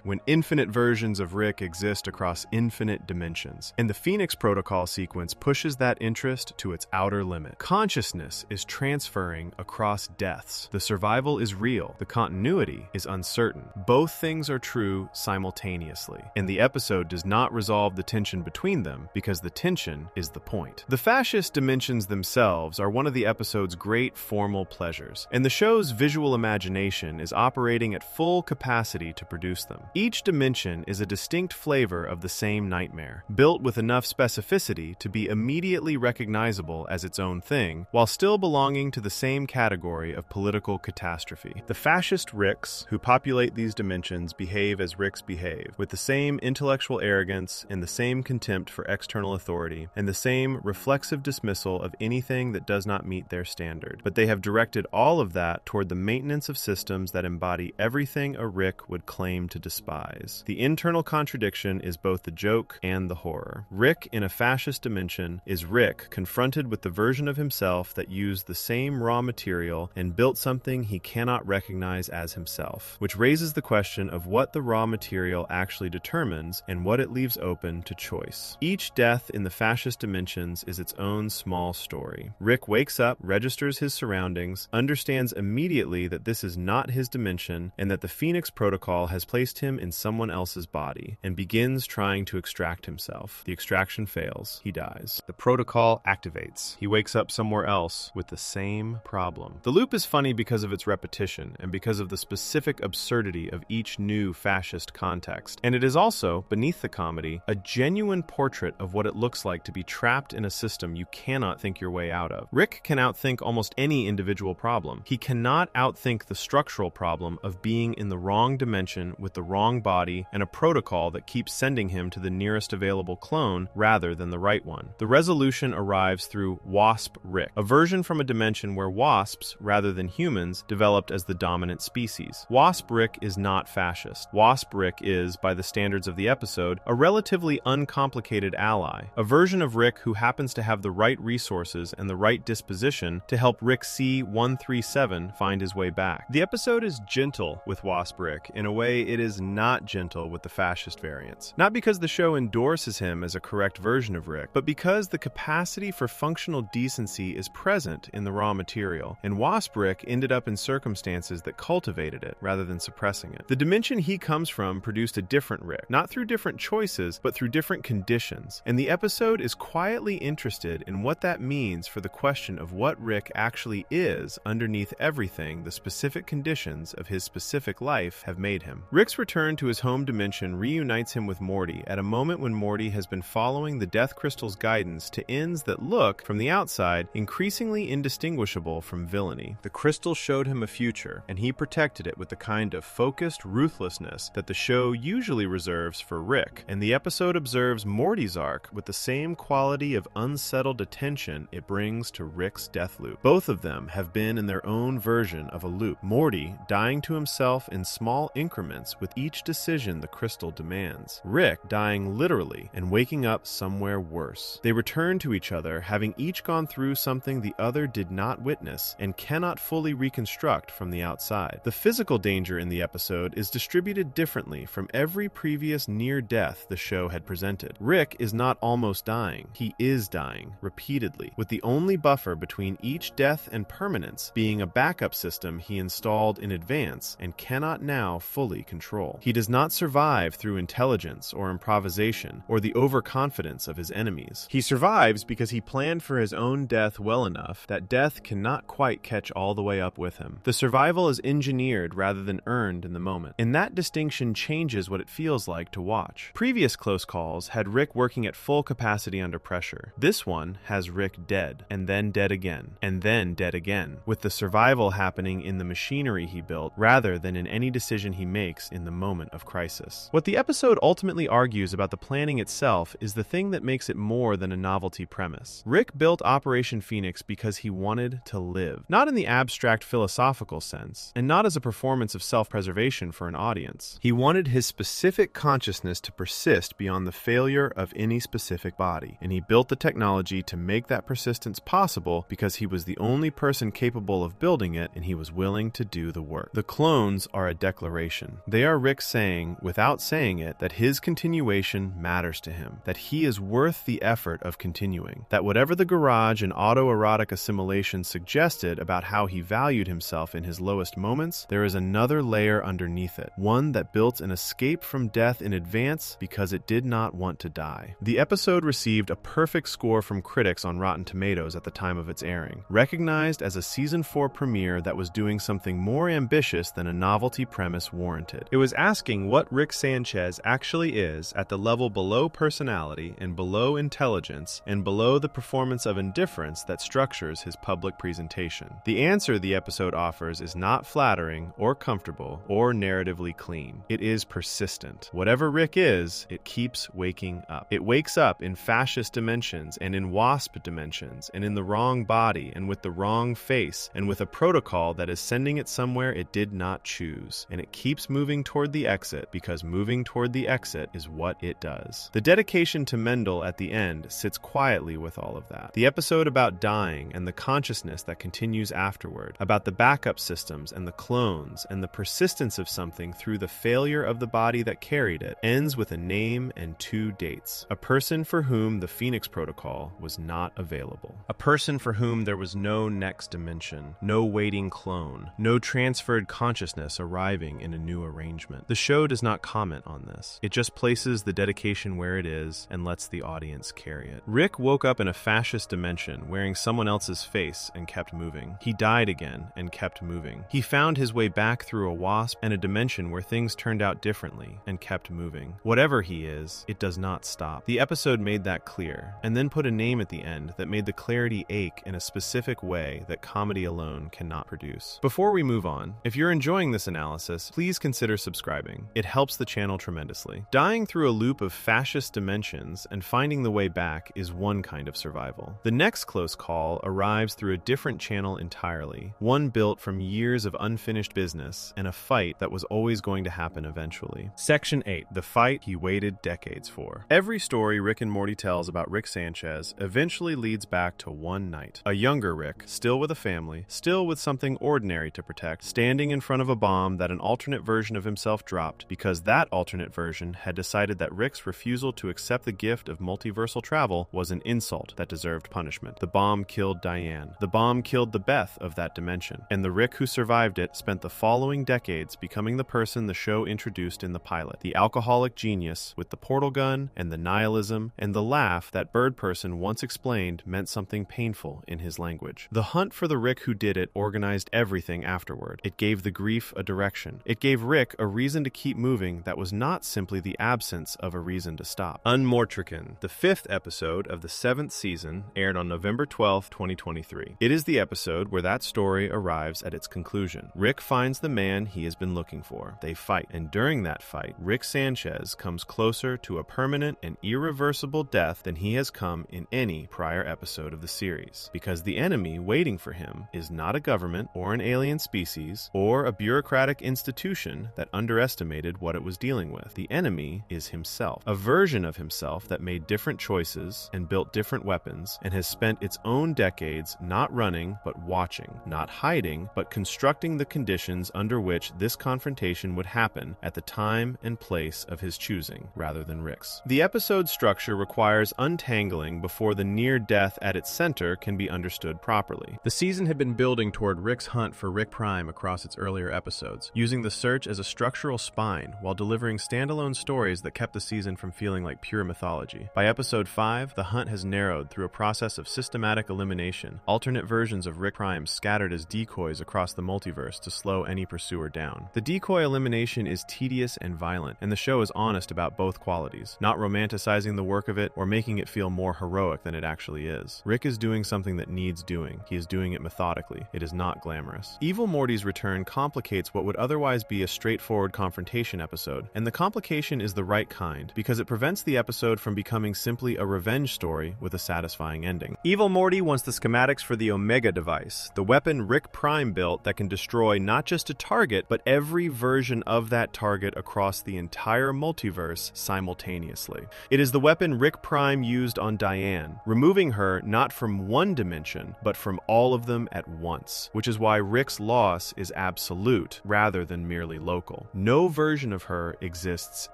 when infinite versions of Rick exist across infinite dimensions. And the Phoenix Protocol sequence pushes that interest to its outer limit. Consciousness is transferring across deaths. The survival is real. The continuity is uncertain. Both things are true simultaneously, and the episode does not resolve the tension between them because the tension is the point. The fascist dimensions themselves are one of the episode's great formal pleasures, and the show's visual imagination is operating at full capacity to produce them. Each dimension is a distinct flavor of the same nightmare, built with enough specificity to be immediately recognizable as its own thing, while still belonging to the same category of political catastrophe. The fascist Ricks who populate these dimensions behave as Ricks behave, with the same intellectual arrogance and the same contempt for external authority, and the same reflexive dismissal of anything that does not meet their standard. But they have directed all of that toward the maintenance of systems that embody everything a Rick would claim to despise. The internal contradiction is both the joke and the horror. Rick in a fascist dimension is Rick confronted with the version of himself that used the same raw material and built something he cannot recognize as himself, which raises the question of what the raw material actually determines and what it leaves open to choice. Each death in the fascist dimensions is its own small story. Rick wakes up, registers his surroundings, understands immediately that this is not his dimension and that the Phoenix Protocol has placed him in someone else's body, and begins trying to extract himself. The extraction fails. He dies. The protocol activates. He wakes up somewhere else with the same problem. The loop is funny because of its repetition and because of the specific absurdity of each new fascist context. And it is also, beneath the comedy, a genuine portrait of what it looks like to be trapped in a system you cannot think your way out of. Rick can outthink almost any individual problem. He cannot outthink the structural problem of being in the wrong dimension with the wrong body and a protocol that keeps sending him to the nearest available clone rather than the right one. The resolution arrives through Wasp Rick, a version from a dimension where wasps, rather than humans, developed as the dominant species. Wasp Rick is not fascist. Wasp Rick is, by the standards of the episode, a relatively uncomplicated ally, a version of Rick who happens to have the right resources and the right disposition to help Rick C-137 find his way back. The episode is gentle with Wasp Rick in a way it is not gentle with the fascist variants. Not because the show endorses him as a correct version of Rick, but because the capacity for functional decency is present in the raw material, and Wasp Rick ended up in circumstances that cultivated it rather than suppressing it. The dimension he comes from produced a different Rick, not through different choices, but through different conditions, and the episode is quietly interested in what that means for the question of what Rick actually is underneath everything the specific conditions of his specific life have made him. Rick's return to his home dimension reunites him with Morty at a moment when Morty has been following the Death Crystal's guidance to ends that look, from the outside, increasingly indistinguishable from villainy. The crystal showed him a future, and he protected it with the kind of focused ruthlessness that the show usually reserves for Rick, and the episode observes Morty's arc with the same quality of unsettled attention it brings to Rick's death loop. Both of them have been in their own version of a loop. Morty dying to himself in small increments with each decision the crystal demands. Rick dying literally and waking up somewhere worse. They return to each other, having each gone through something the other did not witness and cannot fully reconstruct from the outside. The physical danger in the episode is distributed differently from every previous near-death the show had presented. Rick is not almost dying. He is dying, repeatedly, with the only buffer between each death and permanence being a backup system he installed in advance and cannot now fully control. He does not survive through intelligence or improvisation or the overconfidence of his enemies. He survives because he planned for his own death well enough that death cannot quite catch all the way up with him. The survival is engineered rather than earned in the moment, and that distinction changes what it feels like to watch. Previous Close Calls had Rick working at full capacity under pressure. This one has Rick dead, and then dead again, and then dead again, with the survival happening in the machinery he built rather than in any decision he makes in the moment of crisis. What the episode ultimately argues about the planning itself is the thing that makes it more than a novelty premise. Rick built Operation Phoenix because he wanted to live, not not in the abstract philosophical sense, and not as a performance of self-preservation for an audience. He wanted his specific consciousness to persist beyond the failure of any specific body, and he built the technology to make that persistence possible because he was the only person capable of building it, and he was willing to do the work. The clones are a declaration. They are Rick saying, without saying it, that his continuation matters to him, that he is worth the effort of continuing, that whatever the garage and autoerotic assimilation suggested about how he valued himself in his lowest moments, there is another layer underneath it, one that built an escape from death in advance because it did not want to die. The episode received a perfect score from critics on Rotten Tomatoes at the time of its airing, recognized as a season 4 premiere that was doing something more ambitious than a novelty premise warranted. It was asking what Rick Sanchez actually is at the level below personality and below intelligence and below the performance of indifference that structures his public presentation. The answer the episode offers is not flattering or comfortable or narratively clean. It is persistent. Whatever Rick is, it keeps waking up. It wakes up in fascist dimensions and in wasp dimensions and in the wrong body and with the wrong face and with a protocol that is sending it somewhere it did not choose. And it keeps moving toward the exit because moving toward the exit is what it does. The dedication to Mendel at the end sits quietly with all of that. The episode about dying and the consciousness that continues afterward, about the backup systems and the clones and the persistence of something through the failure of the body that carried it, ends with a name and 2 dates. A person for whom the Phoenix Protocol was not available. A person for whom there was no next dimension, no waiting clone, no transferred consciousness arriving in a new arrangement. The show does not comment on this. It just places the dedication where it is and lets the audience carry it. Rick woke up in a fascist dimension wearing someone else's face and kept moving. He died again and kept moving. He found his way back through a wasp and a dimension where things turned out differently and kept moving. Whatever he is, it does not stop. The episode made that clear, and then put a name at the end that made the clarity ache in a specific way that comedy alone cannot produce. Before we move on, if you're enjoying this analysis, please consider subscribing. It helps the channel tremendously. Dying through a loop of fascist dimensions and finding the way back is one kind of survival. The next close call arrives through a different channel entirely, one built from years of unfinished business and a fight that was always going to happen eventually. Section 8, the fight he waited decades for. Every story Rick and Morty tells about Rick Sanchez eventually leads back to one night. A younger Rick, still with a family, still with something ordinary to protect, standing in front of a bomb that an alternate version of himself dropped because that alternate version had decided that Rick's refusal to accept the gift of multiversal travel was an insult that deserved punishment. The bomb killed Diane. The bomb killed the Beth of that dimension. And the Rick who survived it spent the following decades becoming the person the show introduced in the pilot. The alcoholic genius with the portal gun and the nihilism and the laugh that Bird Person once explained meant something painful in his language. The hunt for the Rick who did it organized everything afterward. It gave the grief a direction. It gave Rick a reason to keep moving that was not simply the absence of a reason to stop. Unmortrican, the 5th episode of the 7th season, aired on November 12, 2023. It is the episode where that story arrives at its conclusion. Rick finds the man he has been looking for. They fight, and during that fight, Rick Sanchez comes closer to a permanent and irreversible death than he has come in any prior episode of the series, because the enemy waiting for him is not a government or an alien species or a bureaucratic institution that underestimated what it was dealing with. The enemy is himself, a version of himself that made different choices and built different weapons and has spent its own decades not running but watching, not hiding but constructing the conditions under which this confrontation would happen at the time and place of his choosing rather than Rick's. The episode structure requires untangling before the near death at its center can be understood properly. The season had been building toward Rick's hunt for Rick Prime across its earlier episodes, using the search as a structural spine while delivering standalone stories that kept the season from feeling like pure mythology. By episode 5, the hunt has narrowed through a process of systematic elimination, alternate versions of Rick Prime scattered as decoys across the multiverse to slow any pursuer down. The decoy elimination is tedious and violent, and the show is honest about both qualities, not romanticizing the work of it or making it feel more heroic than it actually is. Rick is doing something that needs doing. He is doing it methodically. It is not glamorous. Evil Morty's return complicates what would otherwise be a straightforward confrontation episode, and the complication is the right kind, because it prevents the episode from becoming simply a revenge story with a satisfying ending. Evil Morty wants the schematics for the Omega device device, the weapon Rick Prime built that can destroy not just a target, but every version of that target across the entire multiverse simultaneously. It is the weapon Rick Prime used on Diane, removing her not from one dimension, but from all of them at once, which is why Rick's loss is absolute rather than merely local. No version of her exists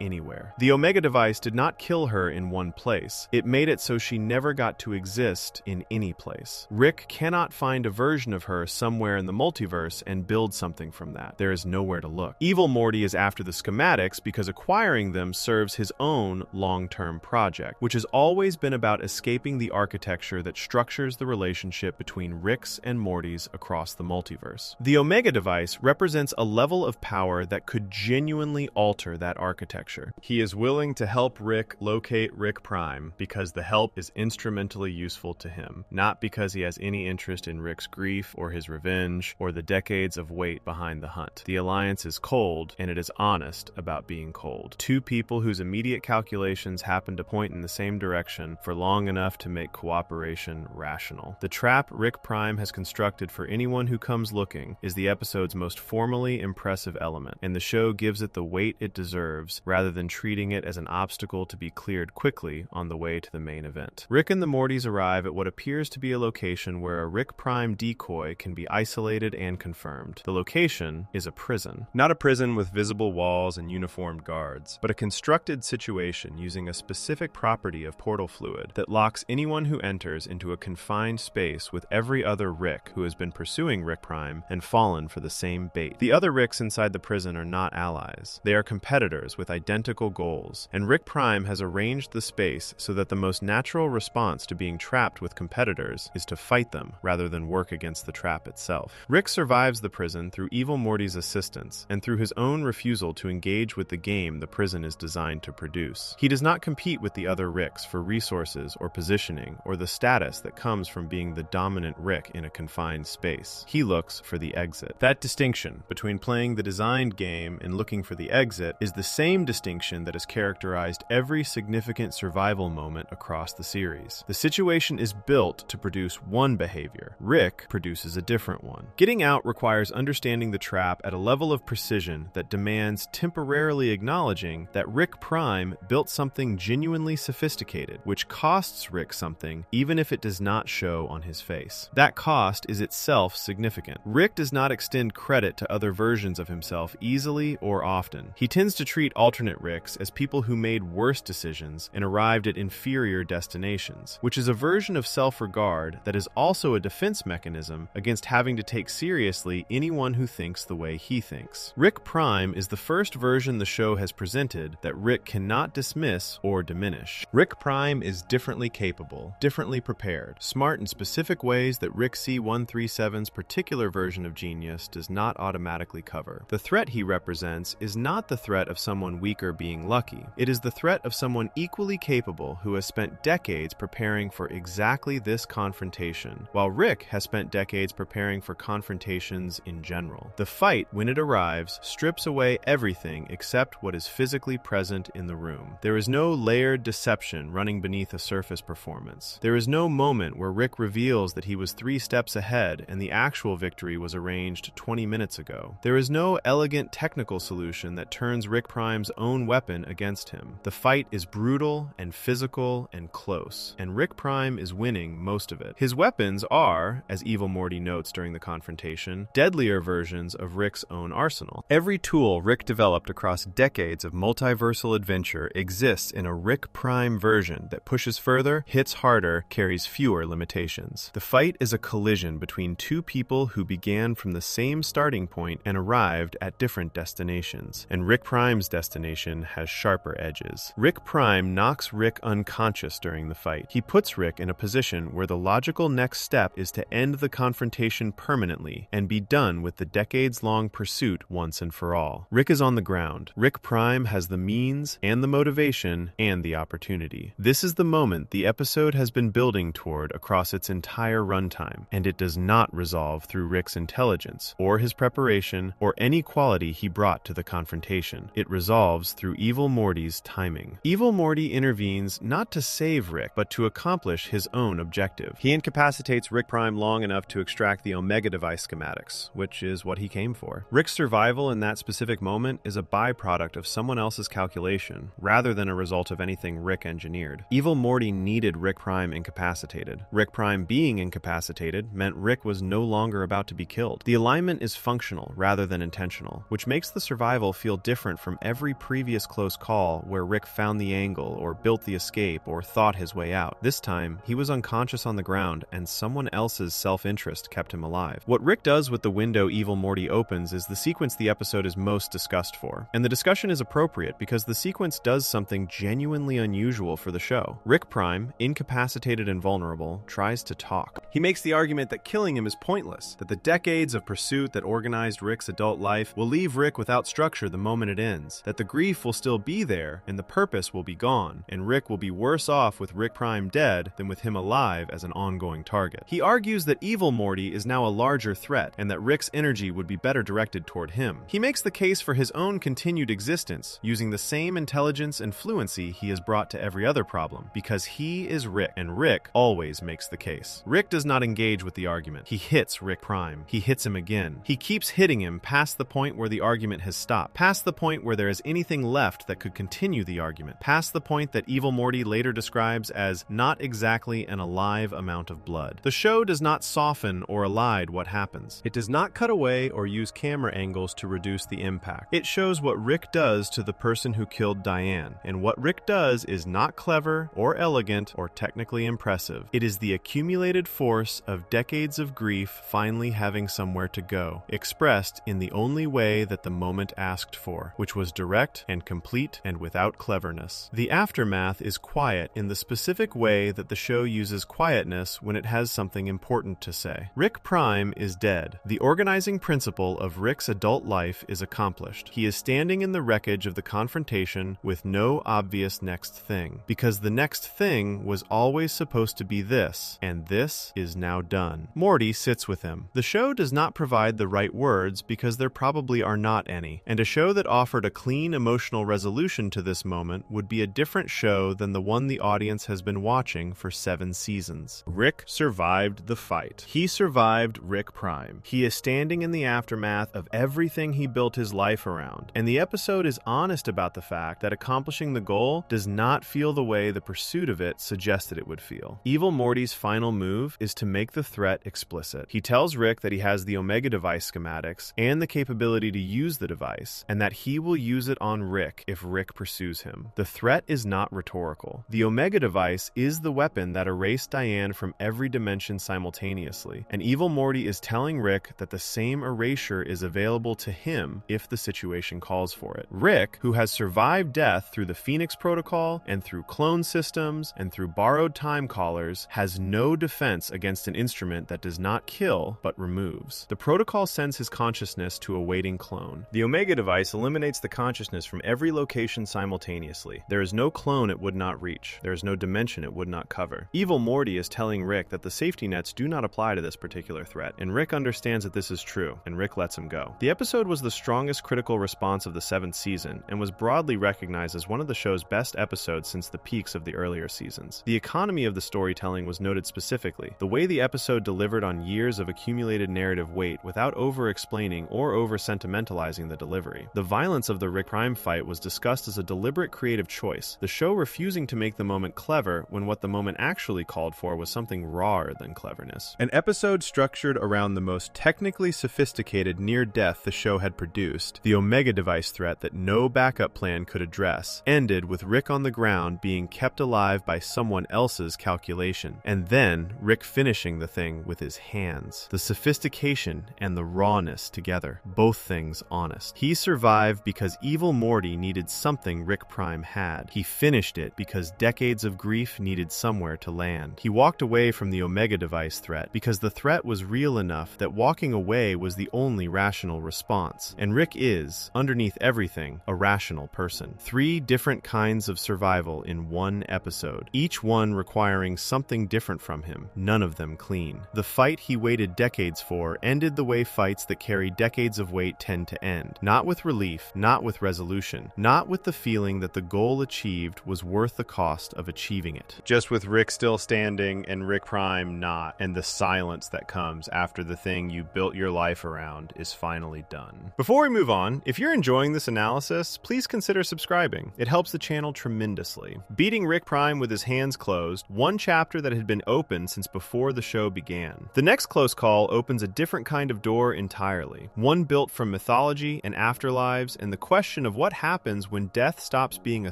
anywhere. The Omega device did not kill her in one place. It made it so she never got to exist in any place. Rick cannot find a version of her somewhere in the multiverse and build something from that. There is nowhere to look. Evil Morty is after the schematics because acquiring them serves his own long-term project, which has always been about escaping the architecture that structures the relationship between Ricks and Mortys across the multiverse. The Omega device represents a level of power that could genuinely alter that architecture. He is willing to help Rick locate Rick Prime because the help is instrumentally useful to him, not because he has any interest in Rick's grief or his revenge or the decades of wait behind the hunt. The alliance is cold, and it is honest about being cold. Two people whose immediate calculations happen to point in the same direction for long enough to make cooperation rational. The trap Rick Prime has constructed for anyone who comes looking is the episode's most formally impressive element, and the show gives it the weight it deserves rather than treating it as an obstacle to be cleared quickly on the way to the main event. Rick and the Mortys arrive at what appears to be a location where a Rick Prime decoy can be isolated and confirmed. The location is a prison. Not a prison with visible walls and uniformed guards, but a constructed situation using a specific property of portal fluid that locks anyone who enters into a confined space with every other Rick who has been pursuing Rick Prime and fallen for the same bait. The other Ricks inside the prison are not allies. They are competitors with identical goals, and Rick Prime has arranged the space so that the most natural response to being trapped with competitors is to fight them rather than work against the trap itself. Rick survives the prison through Evil Morty's assistance and through his own refusal to engage with the game the prison is designed to produce. He does not compete with the other Ricks for resources or positioning or the status that comes from being the dominant Rick in a confined space. He looks for the exit. That distinction between playing the designed game and looking for the exit is the same distinction that has characterized every significant survival moment across the series. The situation is built to produce one behavior. Rick produces a different one. Getting out requires understanding the trap at a level of precision that demands temporarily acknowledging that Rick Prime built something genuinely sophisticated, which costs Rick something even if it does not show on his face. That cost is itself significant. Rick does not extend credit to other versions of himself easily or often. He tends to treat alternate Ricks as people who made worse decisions and arrived at inferior destinations, which is a version of self-regard that is also a defense mechanism against having to take seriously anyone who thinks the way he thinks. Rick Prime is the first version the show has presented that Rick cannot dismiss or diminish. Rick Prime is differently capable, differently prepared, smart in specific ways that Rick C-137's particular version of genius does not automatically cover. The threat he represents is not the threat of someone weaker being lucky. It is the threat of someone equally capable who has spent decades preparing for exactly this confrontation, while Rick has spent decades preparing for confrontations in general. The fight, when it arrives, strips away everything except what is physically present in the room. There is no layered deception running beneath a surface performance. There is no moment where Rick reveals that he was 3 steps ahead and the actual victory was arranged 20 minutes ago. There is no elegant technical solution that turns Rick Prime's own weapon against him. The fight is brutal and physical and close, and Rick Prime is winning most of it. His weapons are, as Evil Morty notes during the confrontation, deadlier versions of Rick's own arsenal. Every tool Rick developed across decades of multiversal adventure exists in a Rick Prime version that pushes further, hits harder, carries fewer limitations. The fight is a collision between two people who began from the same starting point and arrived at different destinations, and Rick Prime's destination has sharper edges. Rick Prime knocks Rick unconscious during the fight. He puts Rick in a position where the logical next step is to end the confrontation permanently and be done with the decades-long pursuit once and for all. Rick is on the ground. Rick Prime has the means and the motivation and the opportunity. This is the moment the episode has been building toward across its entire runtime, and it does not resolve through Rick's intelligence or his preparation or any quality he brought to the confrontation. It resolves through Evil Morty's timing. Evil Morty intervenes not to save Rick, but to accomplish his own objective. He incapacitates Rick Prime long long enough to extract the Omega device schematics, which is what he came for. Rick's survival in that specific moment is a byproduct of someone else's calculation, rather than a result of anything Rick engineered. Evil Morty needed Rick Prime incapacitated. Rick Prime being incapacitated meant Rick was no longer about to be killed. The alignment is functional rather than intentional, which makes the survival feel different from every previous close call where Rick found the angle or built the escape or thought his way out. This time, he was unconscious on the ground and someone else's self-interest kept him alive. What Rick does with the window Evil Morty opens is the sequence the episode is most discussed for. And the discussion is appropriate because the sequence does something genuinely unusual for the show. Rick Prime, incapacitated and vulnerable, tries to talk. He makes the argument that killing him is pointless, that the decades of pursuit that organized Rick's adult life will leave Rick without structure the moment it ends, that the grief will still be there and the purpose will be gone, and Rick will be worse off with Rick Prime dead than with him alive as an ongoing target. He argues that Evil Morty is now a larger threat and that Rick's energy would be better directed toward him. He makes the case for his own continued existence, using the same intelligence and fluency he has brought to every other problem, because he is Rick, and Rick always makes the case. Rick does not engage with the argument. He hits Rick Prime. He hits him again. He keeps hitting him past the point where the argument has stopped, past the point where there is anything left that could continue the argument, past the point that Evil Morty later describes as not exactly an alive amount of blood. The show does not soften or elide what happens. It does not cut away or use camera angles to reduce the impact. It shows what Rick does to the person who killed Diane, and what Rick does is not clever or elegant or technically impressive. It is the accumulated force of decades of grief finally having somewhere to go, expressed in the only way that the moment asked for, which was direct and complete and without cleverness. The aftermath is quiet in the specific way that the show uses quietness when it has something important to say. Rick Prime is dead. The organizing principle of Rick's adult life is accomplished. He is standing in the wreckage of the confrontation with no obvious next thing, because the next thing was always supposed to be this, and this is now done. Morty sits with him. The show does not provide the right words because there probably are not any, and a show that offered a clean emotional resolution to this moment would be a different show than the one the audience has been watching for 7 seasons. Rick survived the fight. He survived Rick Prime. He is standing in the aftermath of everything he built his life around, and the episode is honest about the fact that accomplishing the goal does not feel the way the pursuit of it suggested it would feel. Evil Morty's final move is to make the threat explicit. He tells Rick that he has the Omega device schematics and the capability to use the device, and that he will use it on Rick if Rick pursues him. The threat is not rhetorical. The Omega device is the weapon that erased Diane from every dimension simultaneously, and Evil Morty is telling Rick that the same erasure is available to him if the situation calls for it. Rick, who has survived death through the Phoenix Protocol and through clone systems and through borrowed time callers, has no defense against an instrument that does not kill but removes. The protocol sends his consciousness to a waiting clone. The Omega device eliminates the consciousness from every location simultaneously. There is no clone it would not reach. There is no dimension it would not cover. Evil Morty is telling Rick that the safety nets do not apply to this particular threat, and Rick understands that this is true, and Rick lets him go. The episode was the strongest critical response of the 7th season, and was broadly recognized as one of the show's best episodes since the peaks of the earlier seasons. The economy of the storytelling was noted specifically. The way the episode delivered on years of accumulated narrative weight without over-explaining or over-sentimentalizing the delivery. The violence of the Rick Prime fight was discussed as a deliberate creative choice, the show refusing to make the moment clever when what the moment actually called for was something rawer than cleverness. An episode structured around the most technically sophisticated near-death the show had produced, the Omega device threat that no backup plan could address, ended with Rick on the ground being kept alive by someone else's calculation, and then Rick finishing the thing with his hands. The sophistication and the rawness together, both things honest. He survived because Evil Morty needed something Rick Prime had. He finished it because decades of grief needed somewhere to land. He walked away from the Omega device threat because the threat was real enough that walking away was the only rational response. And Rick is, underneath everything, a rational person. 3 different kinds of survival in one episode, each one requiring something different from him, none none of them clean. The fight he waited decades for ended the way fights that carry decades of wait tend to end. Not with relief, not with resolution, not with the feeling that the goal achieved was worth the cost of achieving it. Just with Rick still standing and Rick Prime not, and the silence that comes after the thing you built your life around is finally done. Before we move on, if you're enjoying this analysis, please consider subscribing. It helps the channel tremendously. Beating Rick Prime with his hands closed, one chapter that had been open since before the show began. The next close call opens a different kind of door entirely, one built from mythology and afterlives and the question of what happens when death stops being a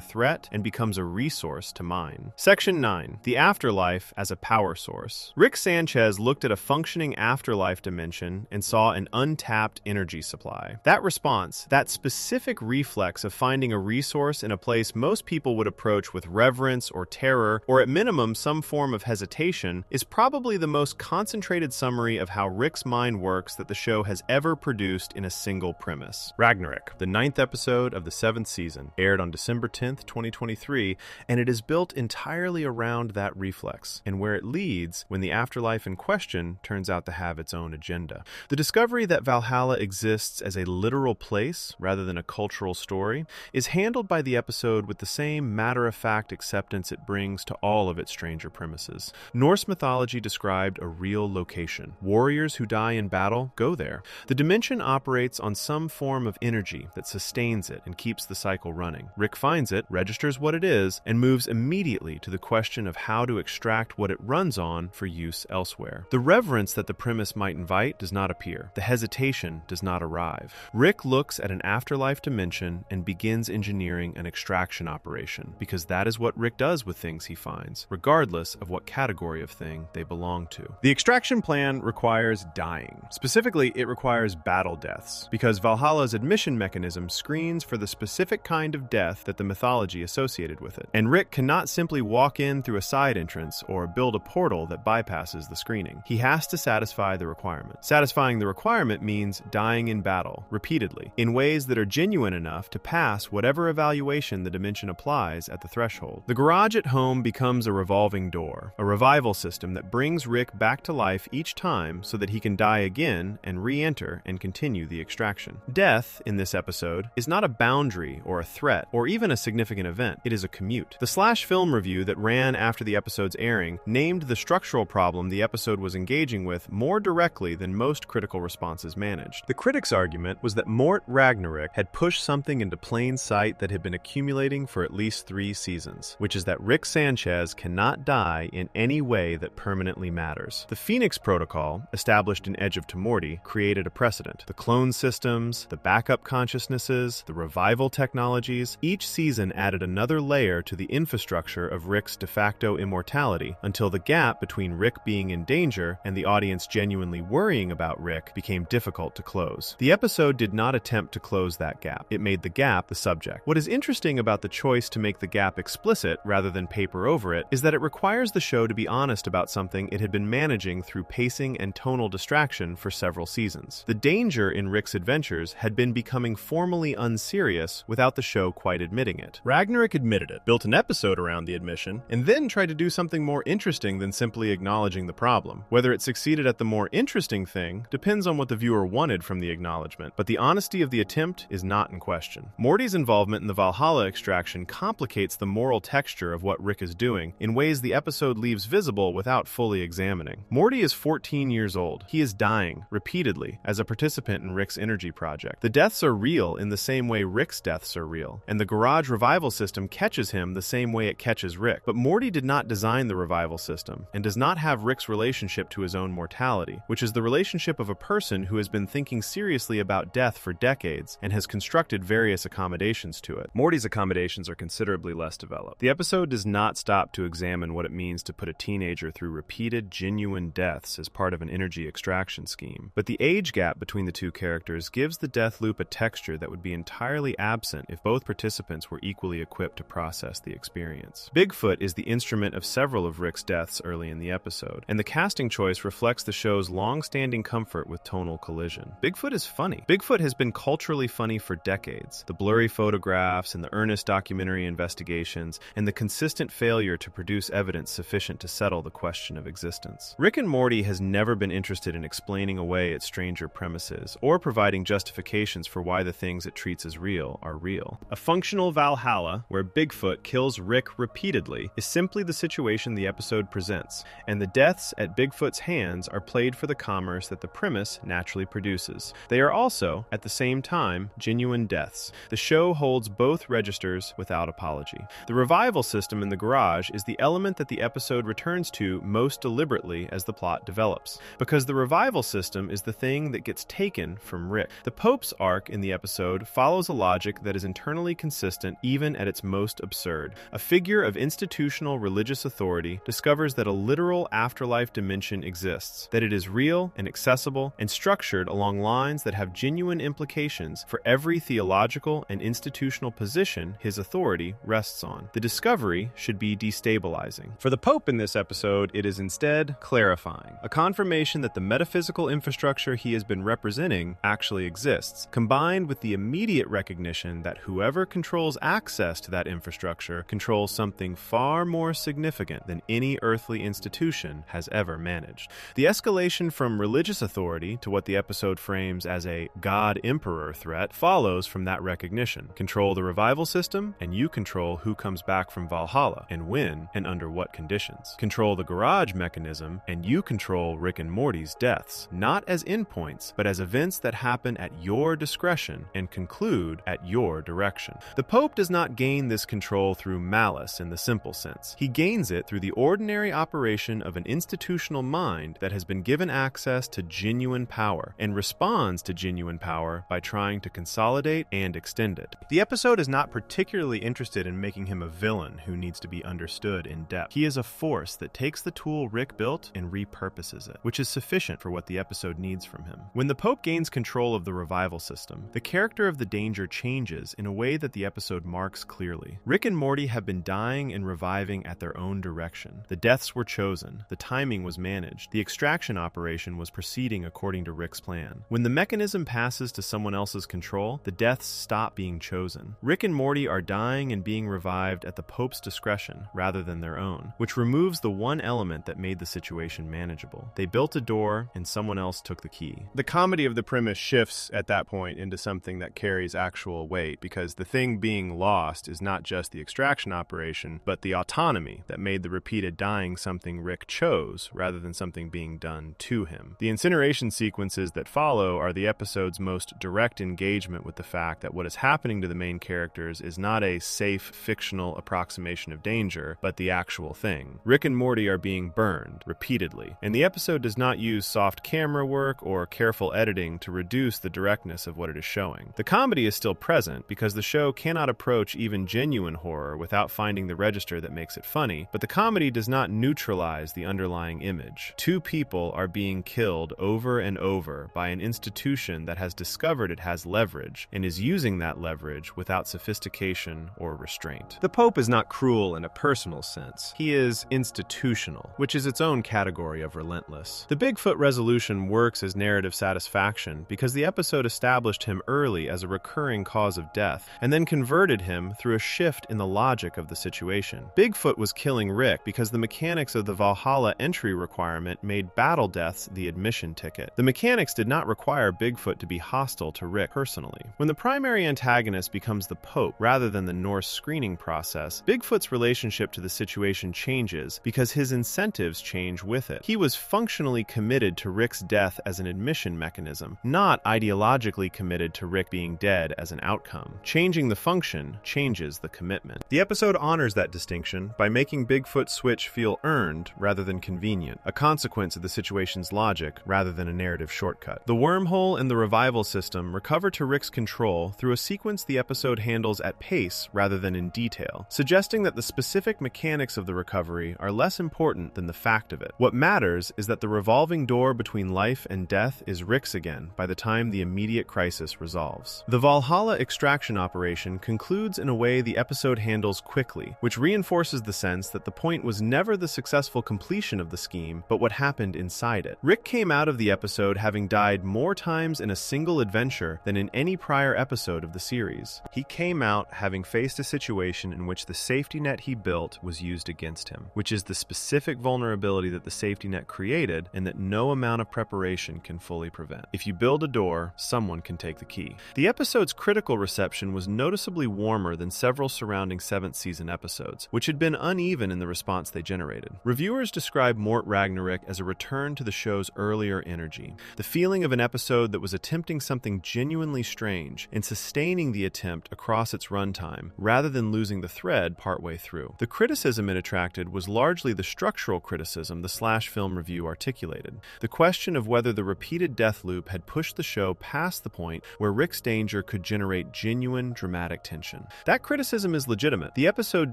threat and becomes a resource to mine. Section 9. The Afterlife as a Power Source. Rick Sanchez looked at a functioning afterlife dimension and saw an untapped energy supply. That response, that specific reflex of finding a resource in a place most people would approach with reverence or terror, or at minimum some form of hesitation, is probably the most concentrated summary of how Rick's mind works that the show has ever produced in a single premise. Ragnarok, the 9th episode of the 7th season, aired on December 10th, 2023, and it is built entirely around that reflex, and where it leads when the afterlife in question turns out to have its own agenda. The discovery that Valhalla exists as a literal place rather than a cultural story is handled by the episode with the same matter-of-fact acceptance it brings to all of its stranger premises. Norse mythology described a real location. Warriors who die in battle go there. The dimension operates on some form of energy that sustains it and keeps the cycle running. Rick finds it, registers what it is, and moves immediately to the question of how to extract what it runs on for use elsewhere. The reverence that the premise might invite does not appear. The hesitation does not arrive. Rick looks at an afterlife dimension and begins engineering an extraction operation, because that is what Rick does with things he finds, regardless of what category of thing they belong to. The extraction plan requires dying. Specifically, it requires battle deaths, because Valhalla's admission mechanism screens for the specific kind of death that the mythology associated with it. And Rick cannot simply walk in through a side entrance or build a portal that bypasses the screening. He has to satisfy the requirement. Satisfying the requirement means dying in battle, repeatedly, in ways that are genuine enough to pass whatever evaluation the dimension applies at the threshold. The garage at home becomes a revolving door, a revival system that brings Rick back to life each time so that he can die again and re-enter and continue the extraction. Death, in this episode, is not a boundary or a threat or even a significant event. It is a commute. The Slash Film review that ran after the episode's airing named the structural problem the episode was engaging with more directly than most critical responses managed. The critics' argument was that Mort Ragnarok had pushed something into plain sight that had been accumulating for at least 3 seasons, which is that Rick Sanchez cannot die in any way that permanently matters. The Phoenix Protocol, established in Edge of Tomorty, created a precedent. The clone systems, the backup consciousnesses, the revival technologies, each season added another layer to the infrastructure of Rick's de facto immortality until the gap between Rick being in danger and the audience genuinely worrying about Rick became difficult to close. The episode did not attempt to close that gap. It made the gap the subject. What is interesting about the choice to make the gap explicit rather than paper over it is that it requires the show to be honest about something it had been managing through pacing and tonal distraction for several seasons. The danger in Rick's adventures had been becoming formally unserious without the show quite admitting it. Ragnarok admitted it, built an episode around the admission, and then tried to do something more interesting than simply acknowledging the problem. Whether it succeeded at the more interesting thing depends on what the viewer wanted from the acknowledgement, but the honesty of the attempt is not in question. Morty's involvement in the Valhalla extraction complicates the moral texture of what Rick is doing in ways the episode leaves visible without fully examining. Morty is 14 years old. He is dying, repeatedly, as a participant in Rick's energy project. The deaths are real in the same way Rick's deaths are real, and the garage revival system catches him the same way it catches Rick. But Morty did not design the revival system, and does not have Rick's relationship to his own mortality, which is the relationship of a person who has been thinking seriously about death for decades and has constructed various accommodations to it. Morty's accommodations are considerably less developed. The episode does not stop to examine what it means to put a teenager through repeated, genuine deaths as part of an energy extraction scheme, but the age gap between the two characters gives the death loop a texture that would be entirely absent if both participants were equally equipped to process the experience. Bigfoot is the instrument of several of Rick's deaths early in the episode, and the casting choice reflects the show's long-standing comfort with tonal collision. Bigfoot is funny. Bigfoot has been culturally funny for decades. The blurry photographs and the earnest documentary investigations and the consistent failure to produce evidence sufficient to settle the question of of existence. Rick and Morty has never been interested in explaining away its stranger premises or providing justifications for why the things it treats as real are real. A functional Valhalla, where Bigfoot kills Rick repeatedly, is simply the situation the episode presents, and the deaths at Bigfoot's hands are played for the commerce that the premise naturally produces. They are also, at the same time, genuine deaths. The show holds both registers without apology. The revival system in the garage is the element that the episode returns to most deliberately as the plot develops, because the revival system is the thing that gets taken from Rick. The Pope's arc in the episode follows a logic that is internally consistent even at its most absurd. A figure of institutional religious authority discovers that a literal afterlife dimension exists, that it is real and accessible and structured along lines that have genuine implications for every theological and institutional position his authority rests on. The discovery should be destabilizing. For the Pope in this episode, it is instead clarifying, a confirmation that the metaphysical infrastructure he has been representing actually exists, combined with the immediate recognition that whoever controls access to that infrastructure controls something far more significant than any earthly institution has ever managed. The escalation from religious authority to what the episode frames as a God-Emperor threat follows from that recognition. Control the revival system, and you control who comes back from Valhalla, and when, and under what conditions. Control the garage mechanism, and you control Rick and Morty's deaths, not as endpoints, but as events that happen at your discretion and conclude at your direction. The Pope does not gain this control through malice in the simple sense. He gains it through the ordinary operation of an institutional mind that has been given access to genuine power, and responds to genuine power by trying to consolidate and extend it. The episode is not particularly interested in making him a villain who needs to be understood in depth. He is a force that takes the tool Rick built and repurposes it, which is sufficient for what the episode needs from him. When the Pope gains control of the revival system, the character of the danger changes in a way that the episode marks clearly. Rick and Morty have been dying and reviving at their own direction. The deaths were chosen, the timing was managed, the extraction operation was proceeding according to Rick's plan. When the mechanism passes to someone else's control, the deaths stop being chosen. Rick and Morty are dying and being revived at the Pope's discretion rather than their own, which removes the one element that made the situation manageable. They built a door and someone else took the key. The comedy of the premise shifts at that point into something that carries actual weight, because the thing being lost is not just the extraction operation, but the autonomy that made the repeated dying something Rick chose rather than something being done to him. The incineration sequences that follow are the episode's most direct engagement with the fact that what is happening to the main characters is not a safe, fictional approximation of danger, but the actual thing. Rick and Morty are being burned repeatedly, and the episode does not use soft camera work or careful editing to reduce the directness of what it is showing. The comedy is still present because the show cannot approach even genuine horror without finding the register that makes it funny, but the comedy does not neutralize the underlying image. Two people are being killed over and over by an institution that has discovered it has leverage and is using that leverage without sophistication or restraint. The Pope is not cruel in a personal sense. He is institutional, which is its own category of relentless. The Bigfoot resolution works as narrative satisfaction because the episode established him early as a recurring cause of death, and then converted him through a shift in the logic of the situation. Bigfoot was killing Rick because the mechanics of the Valhalla entry requirement made battle deaths the admission ticket. The mechanics did not require Bigfoot to be hostile to Rick personally. When the primary antagonist becomes the Pope rather than the Norse screening process, Bigfoot's relationship to the situation changes because his incentives change with it. He was functionally committed to Rick's death as an admission mechanism, not ideologically committed to Rick being dead as an outcome. Changing the function changes the commitment. The episode honors that distinction by making Bigfoot's switch feel earned rather than convenient, a consequence of the situation's logic rather than a narrative shortcut. The wormhole and the revival system recover to Rick's control through a sequence the episode handles at pace rather than in detail, suggesting that the specific mechanics of the recovery are less important than the fact of it. What matters is that the revolving door between life and death is Rick's again by the time the immediate crisis resolves. The Valhalla extraction operation concludes in a way the episode handles quickly, which reinforces the sense that the point was never the successful completion of the scheme, but what happened inside it. Rick came out of the episode having died more times in a single adventure than in any prior episode of the series. He came out having faced a situation in which the safety net he built was used against him, which is the specific vulnerability vulnerability that the safety net created and that no amount of preparation can fully prevent. If you build a door, someone can take the key. The episode's critical reception was noticeably warmer than several surrounding 7th season episodes, which had been uneven in the response they generated. Reviewers describe Mort Ragnarok as a return to the show's earlier energy, the feeling of an episode that was attempting something genuinely strange and sustaining the attempt across its runtime, rather than losing the thread partway through. The criticism it attracted was largely the structural criticism the Slash Film Review articulated, the question of whether the repeated death loop had pushed the show past the point where Rick's danger could generate genuine dramatic tension. That criticism is legitimate. The episode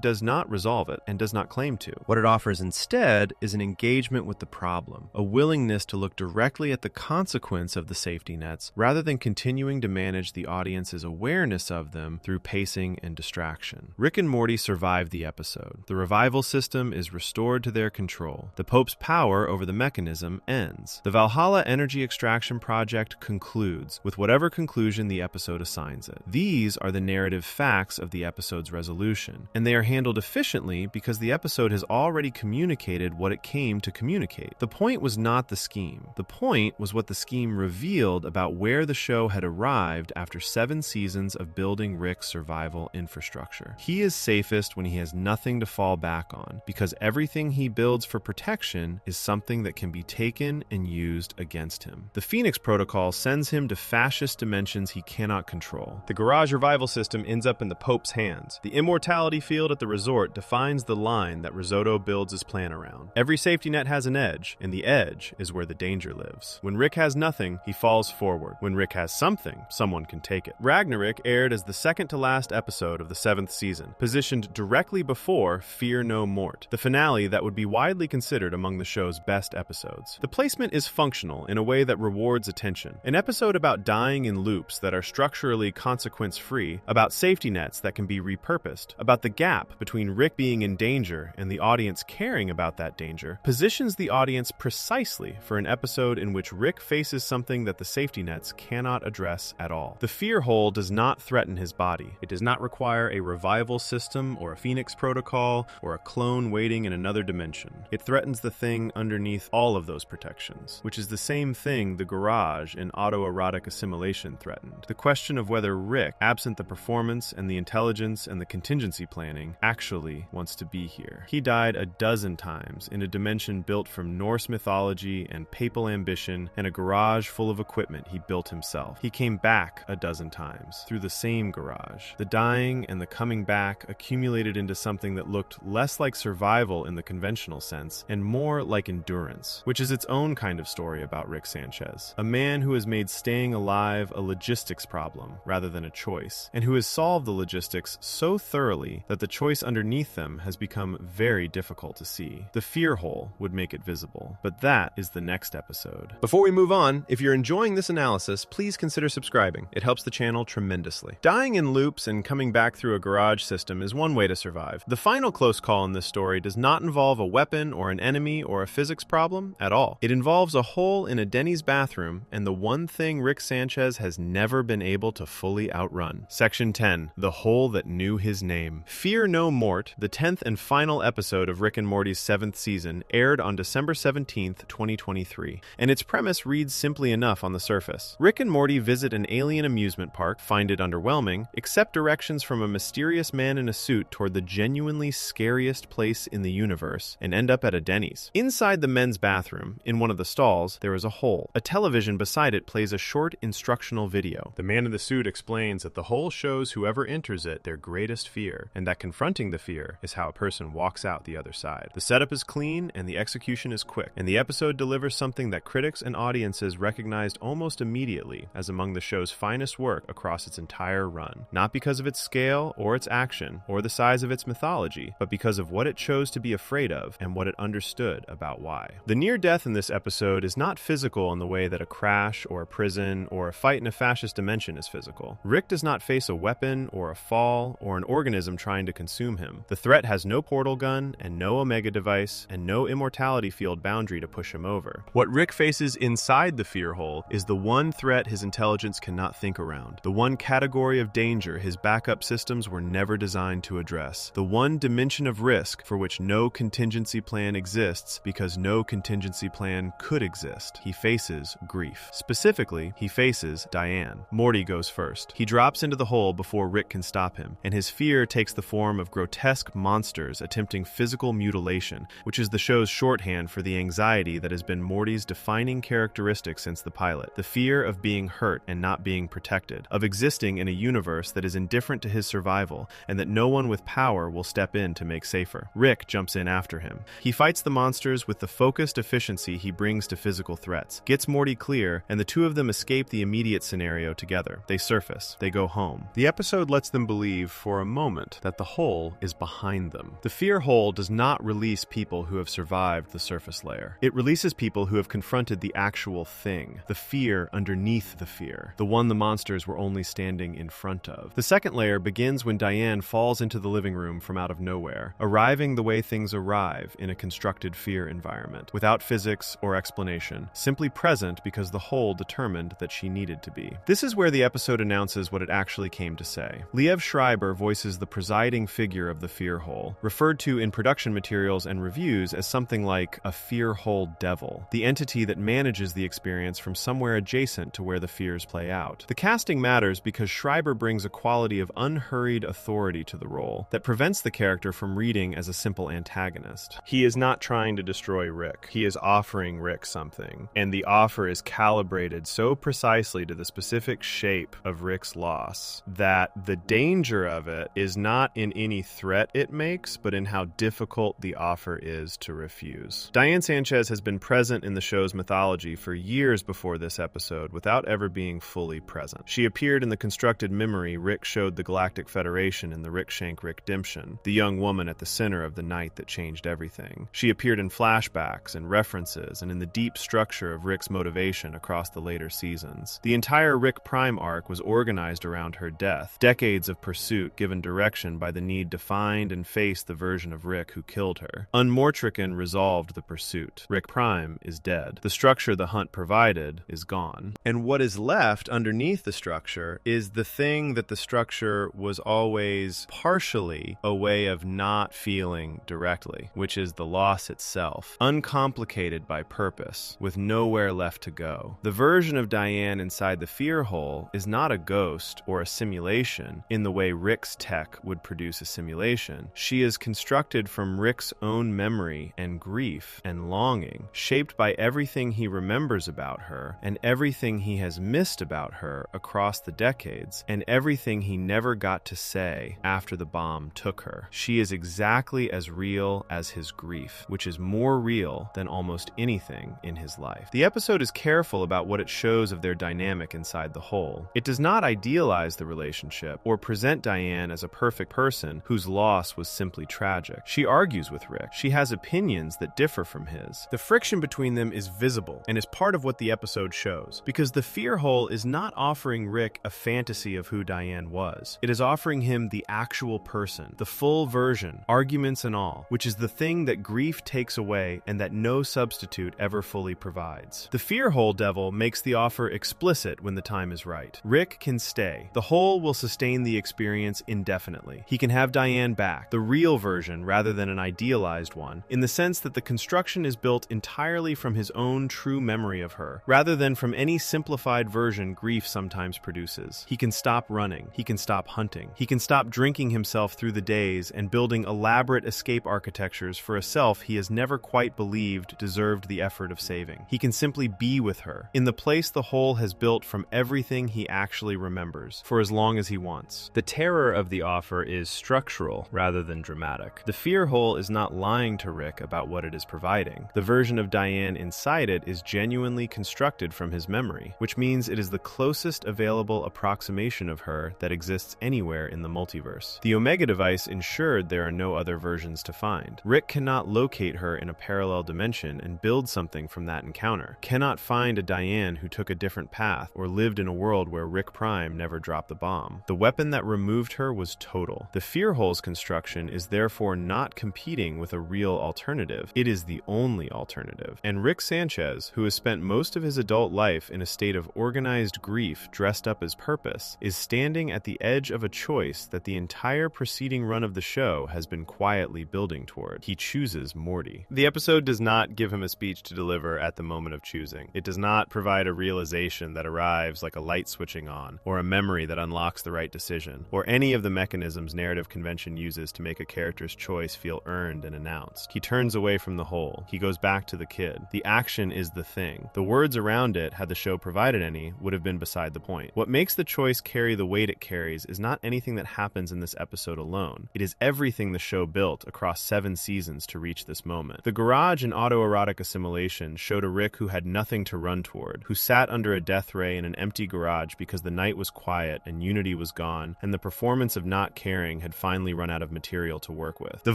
does not resolve it and does not claim to. What it offers instead is an engagement with the problem, a willingness to look directly at the consequence of the safety nets rather than continuing to manage the audience's awareness of them through pacing and distraction. Rick and Morty survive the episode. The revival system is restored to their control. The Pope's power over the mechanism ends. The Valhalla Energy Extraction Project concludes, with whatever conclusion the episode assigns it. These are the narrative facts of the episode's resolution, and they are handled efficiently because the episode has already communicated what it came to communicate. The point was not the scheme. The point was what the scheme revealed about where the show had arrived after 7 seasons of building Rick's survival infrastructure. He is safest when he has nothing to fall back on, because everything he builds for protection is something that can be taken and used against him. The Phoenix Protocol sends him to fascist dimensions he cannot control. The garage revival system ends up in the Pope's hands. The immortality field at the resort defines the line that Risotto builds his plan around. Every safety net has an edge, and the edge is where the danger lives. When Rick has nothing, he falls forward. When Rick has something, someone can take it. Ragnarok aired as the second to last episode of the 7th season, positioned directly before Fear No Mort, the finale that would be widely considered among the show's best episodes. The placement is functional in a way that rewards attention. An episode about dying in loops that are structurally consequence-free, about safety nets that can be repurposed, about the gap between Rick being in danger and the audience caring about that danger, positions the audience precisely for an episode in which Rick faces something that the safety nets cannot address at all. The fear hole does not threaten his body. It does not require a revival system or a Phoenix Protocol or a clone waiting in another dimension. It threatens the thing underneath all of those protections, which is the same thing the garage in autoerotic assimilation threatened. The question of whether Rick, absent the performance and the intelligence and the contingency planning, actually wants to be here. He died a dozen times in a dimension built from Norse mythology and papal ambition and a garage full of equipment he built himself. He came back a dozen times through the same garage. The dying and the coming back accumulated into something that looked less like survival in the conventional sense and more like endurance, which is its own kind of story about Rick Sanchez, a man who has made staying alive a logistics problem rather than a choice, and who has solved the logistics so thoroughly that the choice underneath them has become very difficult to see. The fear hole would make it visible, but that is the next episode. Before we move on, if you're enjoying this analysis, please consider subscribing. It helps the channel tremendously. Dying in loops and coming back through a garage system is one way to survive. The final close call in this story does not involve a weapon or an enemy or a physics problem at all. It involves a hole in a Denny's bathroom and the one thing Rick Sanchez has never been able to fully outrun. Section 10, The Hole That Knew His Name. Fear No Mort, the 10th and final episode of Rick and Morty's 7th season, aired on December 17th, 2023, and its premise reads simply enough on the surface. Rick and Morty visit an alien amusement park, find it underwhelming, accept directions from a mysterious man in a suit toward the genuinely scariest place in the universe, and end up at a Denny's. Inside the men's bathroom, in one of the stalls, there is a hole. A television beside it plays a short instructional video. The man in the suit explains that the hole shows whoever enters it their greatest fear, and that confronting the fear is how a person walks out the other side. The setup is clean and the execution is quick, and the episode delivers something that critics and audiences recognized almost immediately as among the show's finest work across its entire run. Not because of its scale or its action or the size of its mythology, but because of what it chose to be afraid of and what it understood about why. The near death in this episode is not physical in the way that a crash or a prison or a fight in a fascist dimension is physical. Rick does not face a weapon or a fall or an organism trying to consume him. The threat has no portal gun and no Omega device and no immortality field boundary to push him over. What Rick faces inside the fear hole is the one threat his intelligence cannot think around, the one category of danger his backup systems were never designed to address, the one dimension of risk for which no contingency plan exists because no contingency plan could exist. He faces grief. Specifically, he faces Diane. Morty goes first. He drops into the hole before Rick can stop him, and his fear takes the form of grotesque monsters attempting physical mutilation, which is the show's shorthand for the anxiety that has been Morty's defining characteristic since the pilot. The fear of being hurt and not being protected, of existing in a universe that is indifferent to his survival, and that no one with power will step in to make safer. Rick jumps in after him. He fights the monsters with the focused efficiency he brings to physical threats, gets Morty clear, and the two of them escape the immediate scenario together. They surface. They go home. The episode lets them believe for a moment that the hole is behind them. The fear hole does not release people who have survived the surface layer. It releases people who have confronted the actual thing, the fear underneath the fear, the one the monsters were only standing in front of. The second layer begins when Diane falls into the living room from out of nowhere, arriving the way things arrive in a constructed fear environment, without physics or explanation, simply present because the hole determined that she needed to be. This is where the episode announces what it actually came to say. Liev Schreiber voices the presiding figure of the fear hole, referred to in production materials and reviews as something like a fear hole devil, the entity that manages the experience from somewhere adjacent to where the fears play out. The casting matters because Schreiber brings a quality of unhurried authority to the role that prevents the character from reading as a simple antagonist. He is not trying to destroy Rick. He is offering Rick something, and the offer is calibrated so precisely to the specific shape of Rick's loss that the danger of it is not in any threat it makes, but in how difficult the offer is to refuse. Diane Sanchez has been present in the show's mythology for years before this episode without ever being fully present. She appeared in the constructed memory Rick showed the Galactic Federation in the Rick Shank Redemption, the young woman at the center of the night that changed everything. She appeared in flashbacks and references and in the deep structure of Rick's motivation across the later seasons. The entire Rick Prime arc was organized around her death, decades of pursuit given direction by the need to find and face the version of Rick who killed her. Unmortrican resolved the pursuit. Rick Prime is dead. The structure the hunt provided is gone. And what is left underneath the structure is the thing that the structure was always partially a way of not feeling directly, which is the loss itself, uncomplicated by purpose, with nowhere left to go. The version of Diane inside the fear hole is not a ghost or a simulation in the way Rick's tech would produce a simulation. She is constructed from Rick's own memory and grief and longing, shaped by everything he remembers about her and everything he has missed about her across the decades and everything he never got to say after the bomb took her. She is exactly as real as his grief, which is more real than almost anything in his life. The episode is careful about what it shows of their dynamic inside the hole. It does not idealize the relationship or present Diane as a perfect person whose loss was simply tragic. She argues with Rick. She has opinions that differ from his. The friction between them is visible and is part of what the episode shows, because the fear hole is not offering Rick a fantasy of who Diane was. It is offering him the actual person, the full version, arguments and all, which is the thing that grief takes away and that no substitute ever fully provides. The fear hole devil makes the offer explicit when the time is right. Rick can stay. The hole will sustain the experience indefinitely. He can have Diane back, the real version rather than an idealized one, in the sense that the construction is built entirely from his own true memory of her, rather than from any simplified version grief sometimes produces. He can stop running. He can stop hunting. He can stop drinking himself through the days and building elaborate escape architectures for a self he has never quite believed deserved the effort of saving. He can simply be with her, in the place the hole has built from everything he actually remembers, for as long as he wants. The terror of the offer is structural rather than dramatic. The fear hole is not lying to Rick about what it is providing. The version of Diane inside it is genuinely constructed from his memory, which means it is the closest available approximation of her that exists anywhere in the multiverse. The Omega device ensured there are no other versions to find. Rick cannot locate her in a parallel dimension and build something from that encounter, cannot find a Diane who took a different path or lived in a world where Rick Prime never dropped the bomb. The weapon that removed her was total. The fear hole's construction is therefore not competing with a real alternative. It is the only alternative. And Rick Sanchez, who has spent most of his adult life in a state of organized grief dressed up as purpose, is standing at the edge of a choice that the entire preceding run of the show has been quietly building toward. He chooses Morty. The episode does not give him a speech to deliver at the moment of choosing. It does not provide a realization that arrives like a light switching on, or a memory that unlocks the right decision, or any of the mechanisms narrative convention uses to make a character's choice feel earned and announced. He turns away from the whole. He goes back to the kid. The action is the thing. The words around it, had the show provided any, would have been beside the point. What makes the choice carry the weight it carries is not anything that happens in this episode alone. It is everything the show built across 7 seasons to reach this moment. The garage in autoerotic assimilation showed a Rick who had nothing to run toward, who sat under a death ray in an empty garage because the night was quiet and unity was gone, and the performance of not caring had finally run out of material to work with. The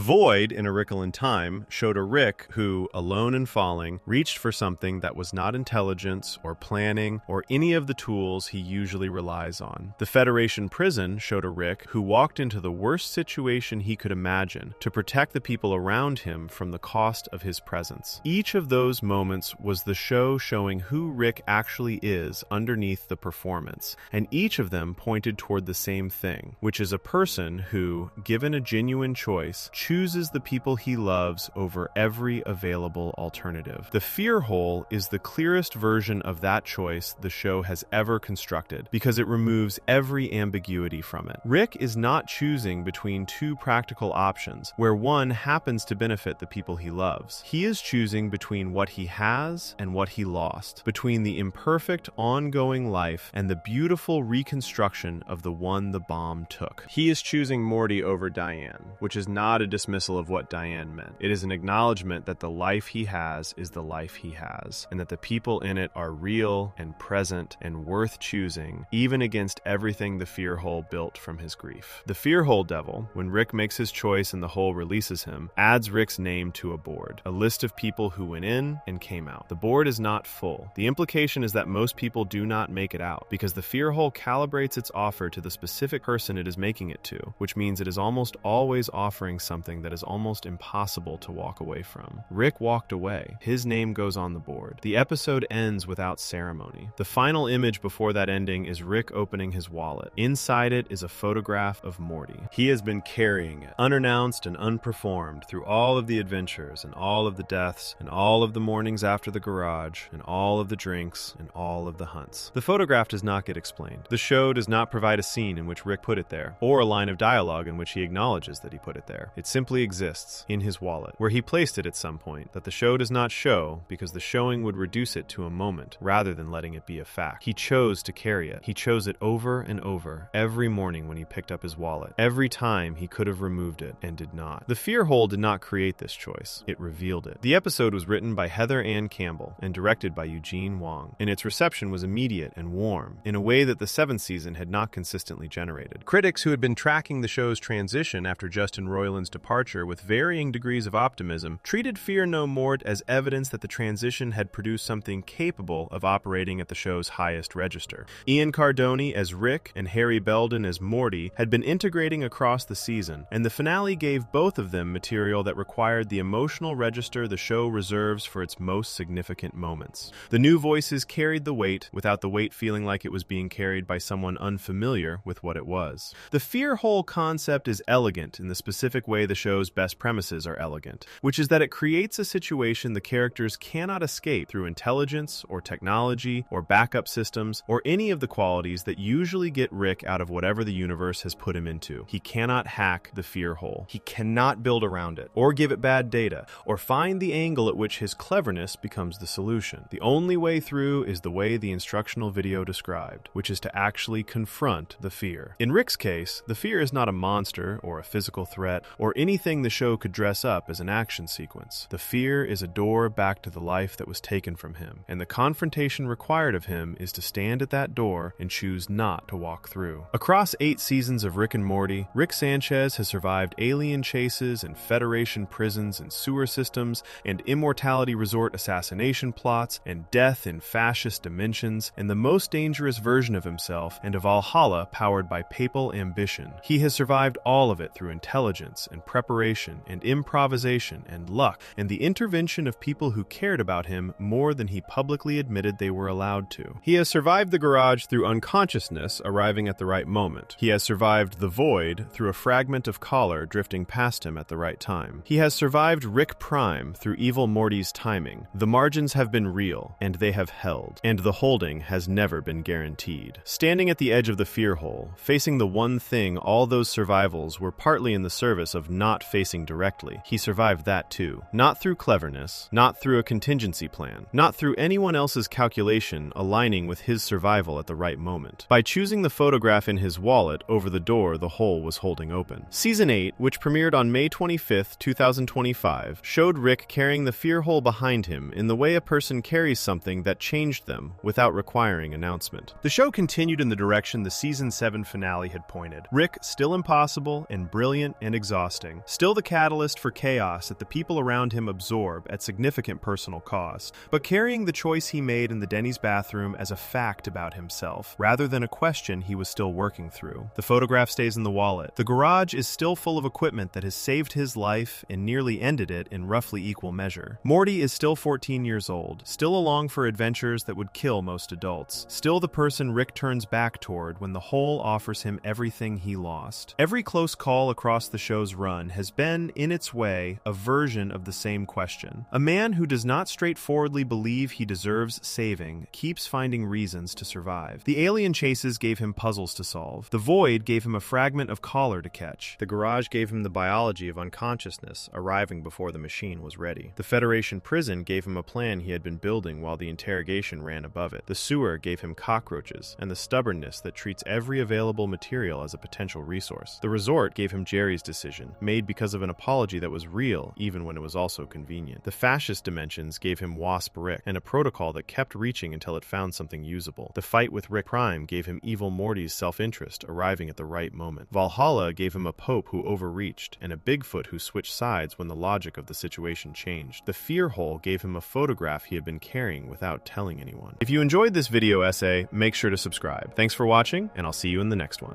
void in A Wrinkle in Time showed a Rick who, alone and falling, reached for something that was not intelligence or planning or any of the tools he usually relies on. The Federation prison showed a Rick who walked into the worst situation he could imagine to protect the people around him from the cost of his presence. Each of those moments was the show showing who Rick actually is underneath the performance, and each of them pointed toward the same thing, which is a person who, given a genuine choice, chooses the people he loves over every available alternative. The fear hole is the clearest version of that choice the show has ever constructed, because it removes every ambiguity from it. Rick is not choosing between two practical options, where one happens to benefit the people he loves. He is choosing between what he has and what he lost, between the imperfect, ongoing life and the beautiful reconstruction of the one the bomb took. He is choosing Morty over Diane, which is not a dismissal of what Diane meant. It is an acknowledgement that the life he has is the life he has, and that the people in it are real and present and worth choosing, even against everything the fear hole built from his grief. The fear hole devil, when Rick makes his choice and the hole releases him, adds Rick's name to a board, a list of people who went in and came out. The board is not full. The implication is that most people do not make it out, because the fear hole calibrates its offer to the specific person it is making it to, which means it is almost always offering something that is almost impossible to walk away from. Rick walked away. His name goes on the board. The episode ends without ceremony. The final image before that ending is Rick opening his wallet. Inside it is a photograph of Morty. He has been carrying it, unannounced and unperformed, through all of the adventures and all of the deaths and all of the mornings after the garage and all of the drinks and all of the hunts. The photograph does not get explained. The show does not provide a scene in which Rick put it there, or a line of dialogue in which he acknowledges that he put it there. It simply exists in his wallet, where he placed it at some point, that the show does not show because the showing would reduce it to a moment rather than letting it be a fact. He chose to carry it. He chose it over and over every morning when he picked up his wallet. Every time he could have removed it and did not. The fear hole did not create this choice. It revealed it. The episode was written by Heather Ann Campbell and directed by Eugene Wong, and its reception was immediate and warm, in a way that the 7th season had not consistently generated. Critics who had been tracking the show's transition after Justin Roiland's departure with varying degrees of optimism treated Fear No More as evidence that the transition had produced something capable of operating at the show's highest register. Ian Cardoni as Rick and Harry Belden as Morty had been integrating across the season, and the finale gave both of them material that required the emotional register the show reserves for its most significant moments. The new voices carried the weight, without the weight feeling like it was being carried by someone unfamiliar with what it was. The fear hole concept is elegant in the specific way the show's best premises are elegant, which is that it creates a situation the characters cannot escape through intelligence or technology or backup systems or any of the qualities that usually get Rick out of whatever the universe has put him into. He cannot hack the fear hole. He cannot build around it, or give it bad data, or find the angle at which his cleverness becomes the solution. The only way through is the way the instructional video described, which is to actually confront the fear. In Rick's case, the fear is not a monster or a physical threat or anything the show could dress up as an action sequence. The fear is a door back to the life that was taken from him, and the confrontation required of him is to stand at that door and choose not to walk through. Across 8 seasons of Rick and Morty, Rick Sanchez has survived alien chases and Federation prisons and sewer systems and Immortality Resort assassination plots and death in fascist dimensions and the most dangerous version of himself and a Valhalla powered by papal ambition. He has survived all of it through intelligence and preparation and improvisation and luck and the intervention of people who cared about him more than he publicly admitted they were allowed to. He has survived the garage through unconsciousness arriving at the right moment. He has survived the void through a fragment of collar drifting past him at the right time. He has survived Rick Prime through evil Morty's timing. The margins have been real, and they have held, and the holding has never been guaranteed. Standing at the edge of the fear hole, facing the one thing all those survivals were partly in the service of not facing directly, he survived that too. Not through cleverness, not through a contingency plan, not through anyone else's calculation aligning with his survival at the right moment. By choosing the photograph in his wallet over the door the hole was holding open. Season 8, which premiered on May 25th, 2025, showed Rick carrying the fear hole behind him in the way a person carries something that changed them without requiring announcement. The show continued in the direction the Season 7 finale had pointed. Rick, still impossible and brilliant and exhausting, still the catalyst for chaos that the people around him absorb at significant personal cost, but carrying the choice he made in the Denny's bathroom as a fact about himself, rather than a question he was still working through. The photograph stays in the wallet. The garage is still full of equipment that has saved his life and nearly ended it in roughly equal measure. Morty is still 14 years old, still along for adventures that would kill most adults, still the person Rick turns back toward when the hole offers him everything he lost. Every close call across the show's run has been, in its way, a version of the same question. A man who does not straightforwardly believe he deserves saving keeps finding reasons to survive. The alien chases gave him puzzles to solve. The void gave him a fragment of collar to catch. The garage gave him the biology of unconsciousness, arriving before the machine was ready. The Federation prison gave him a plan he had been building while the interrogation ran above it. The sewer gave him cockroaches and the stubbornness that treats every available material as a potential resource. The resort gave him Jerry's decision, made because of an apology that was real even when it was also convenient. The fascist dimensions gave him Wasp Rick and a protocol that kept reaching until it found something usable. The fight with Rick Prime gave him evil Morty's self-interest, arriving at the right moment. Valhalla gave him a pope who overreached and a Bigfoot who switched sides when the logic of the situation changed. The fear hole gave him a photograph he had been carrying without telling anyone. If you enjoyed this video essay, make sure to subscribe. Thanks for watching, and I'll see you in the next one.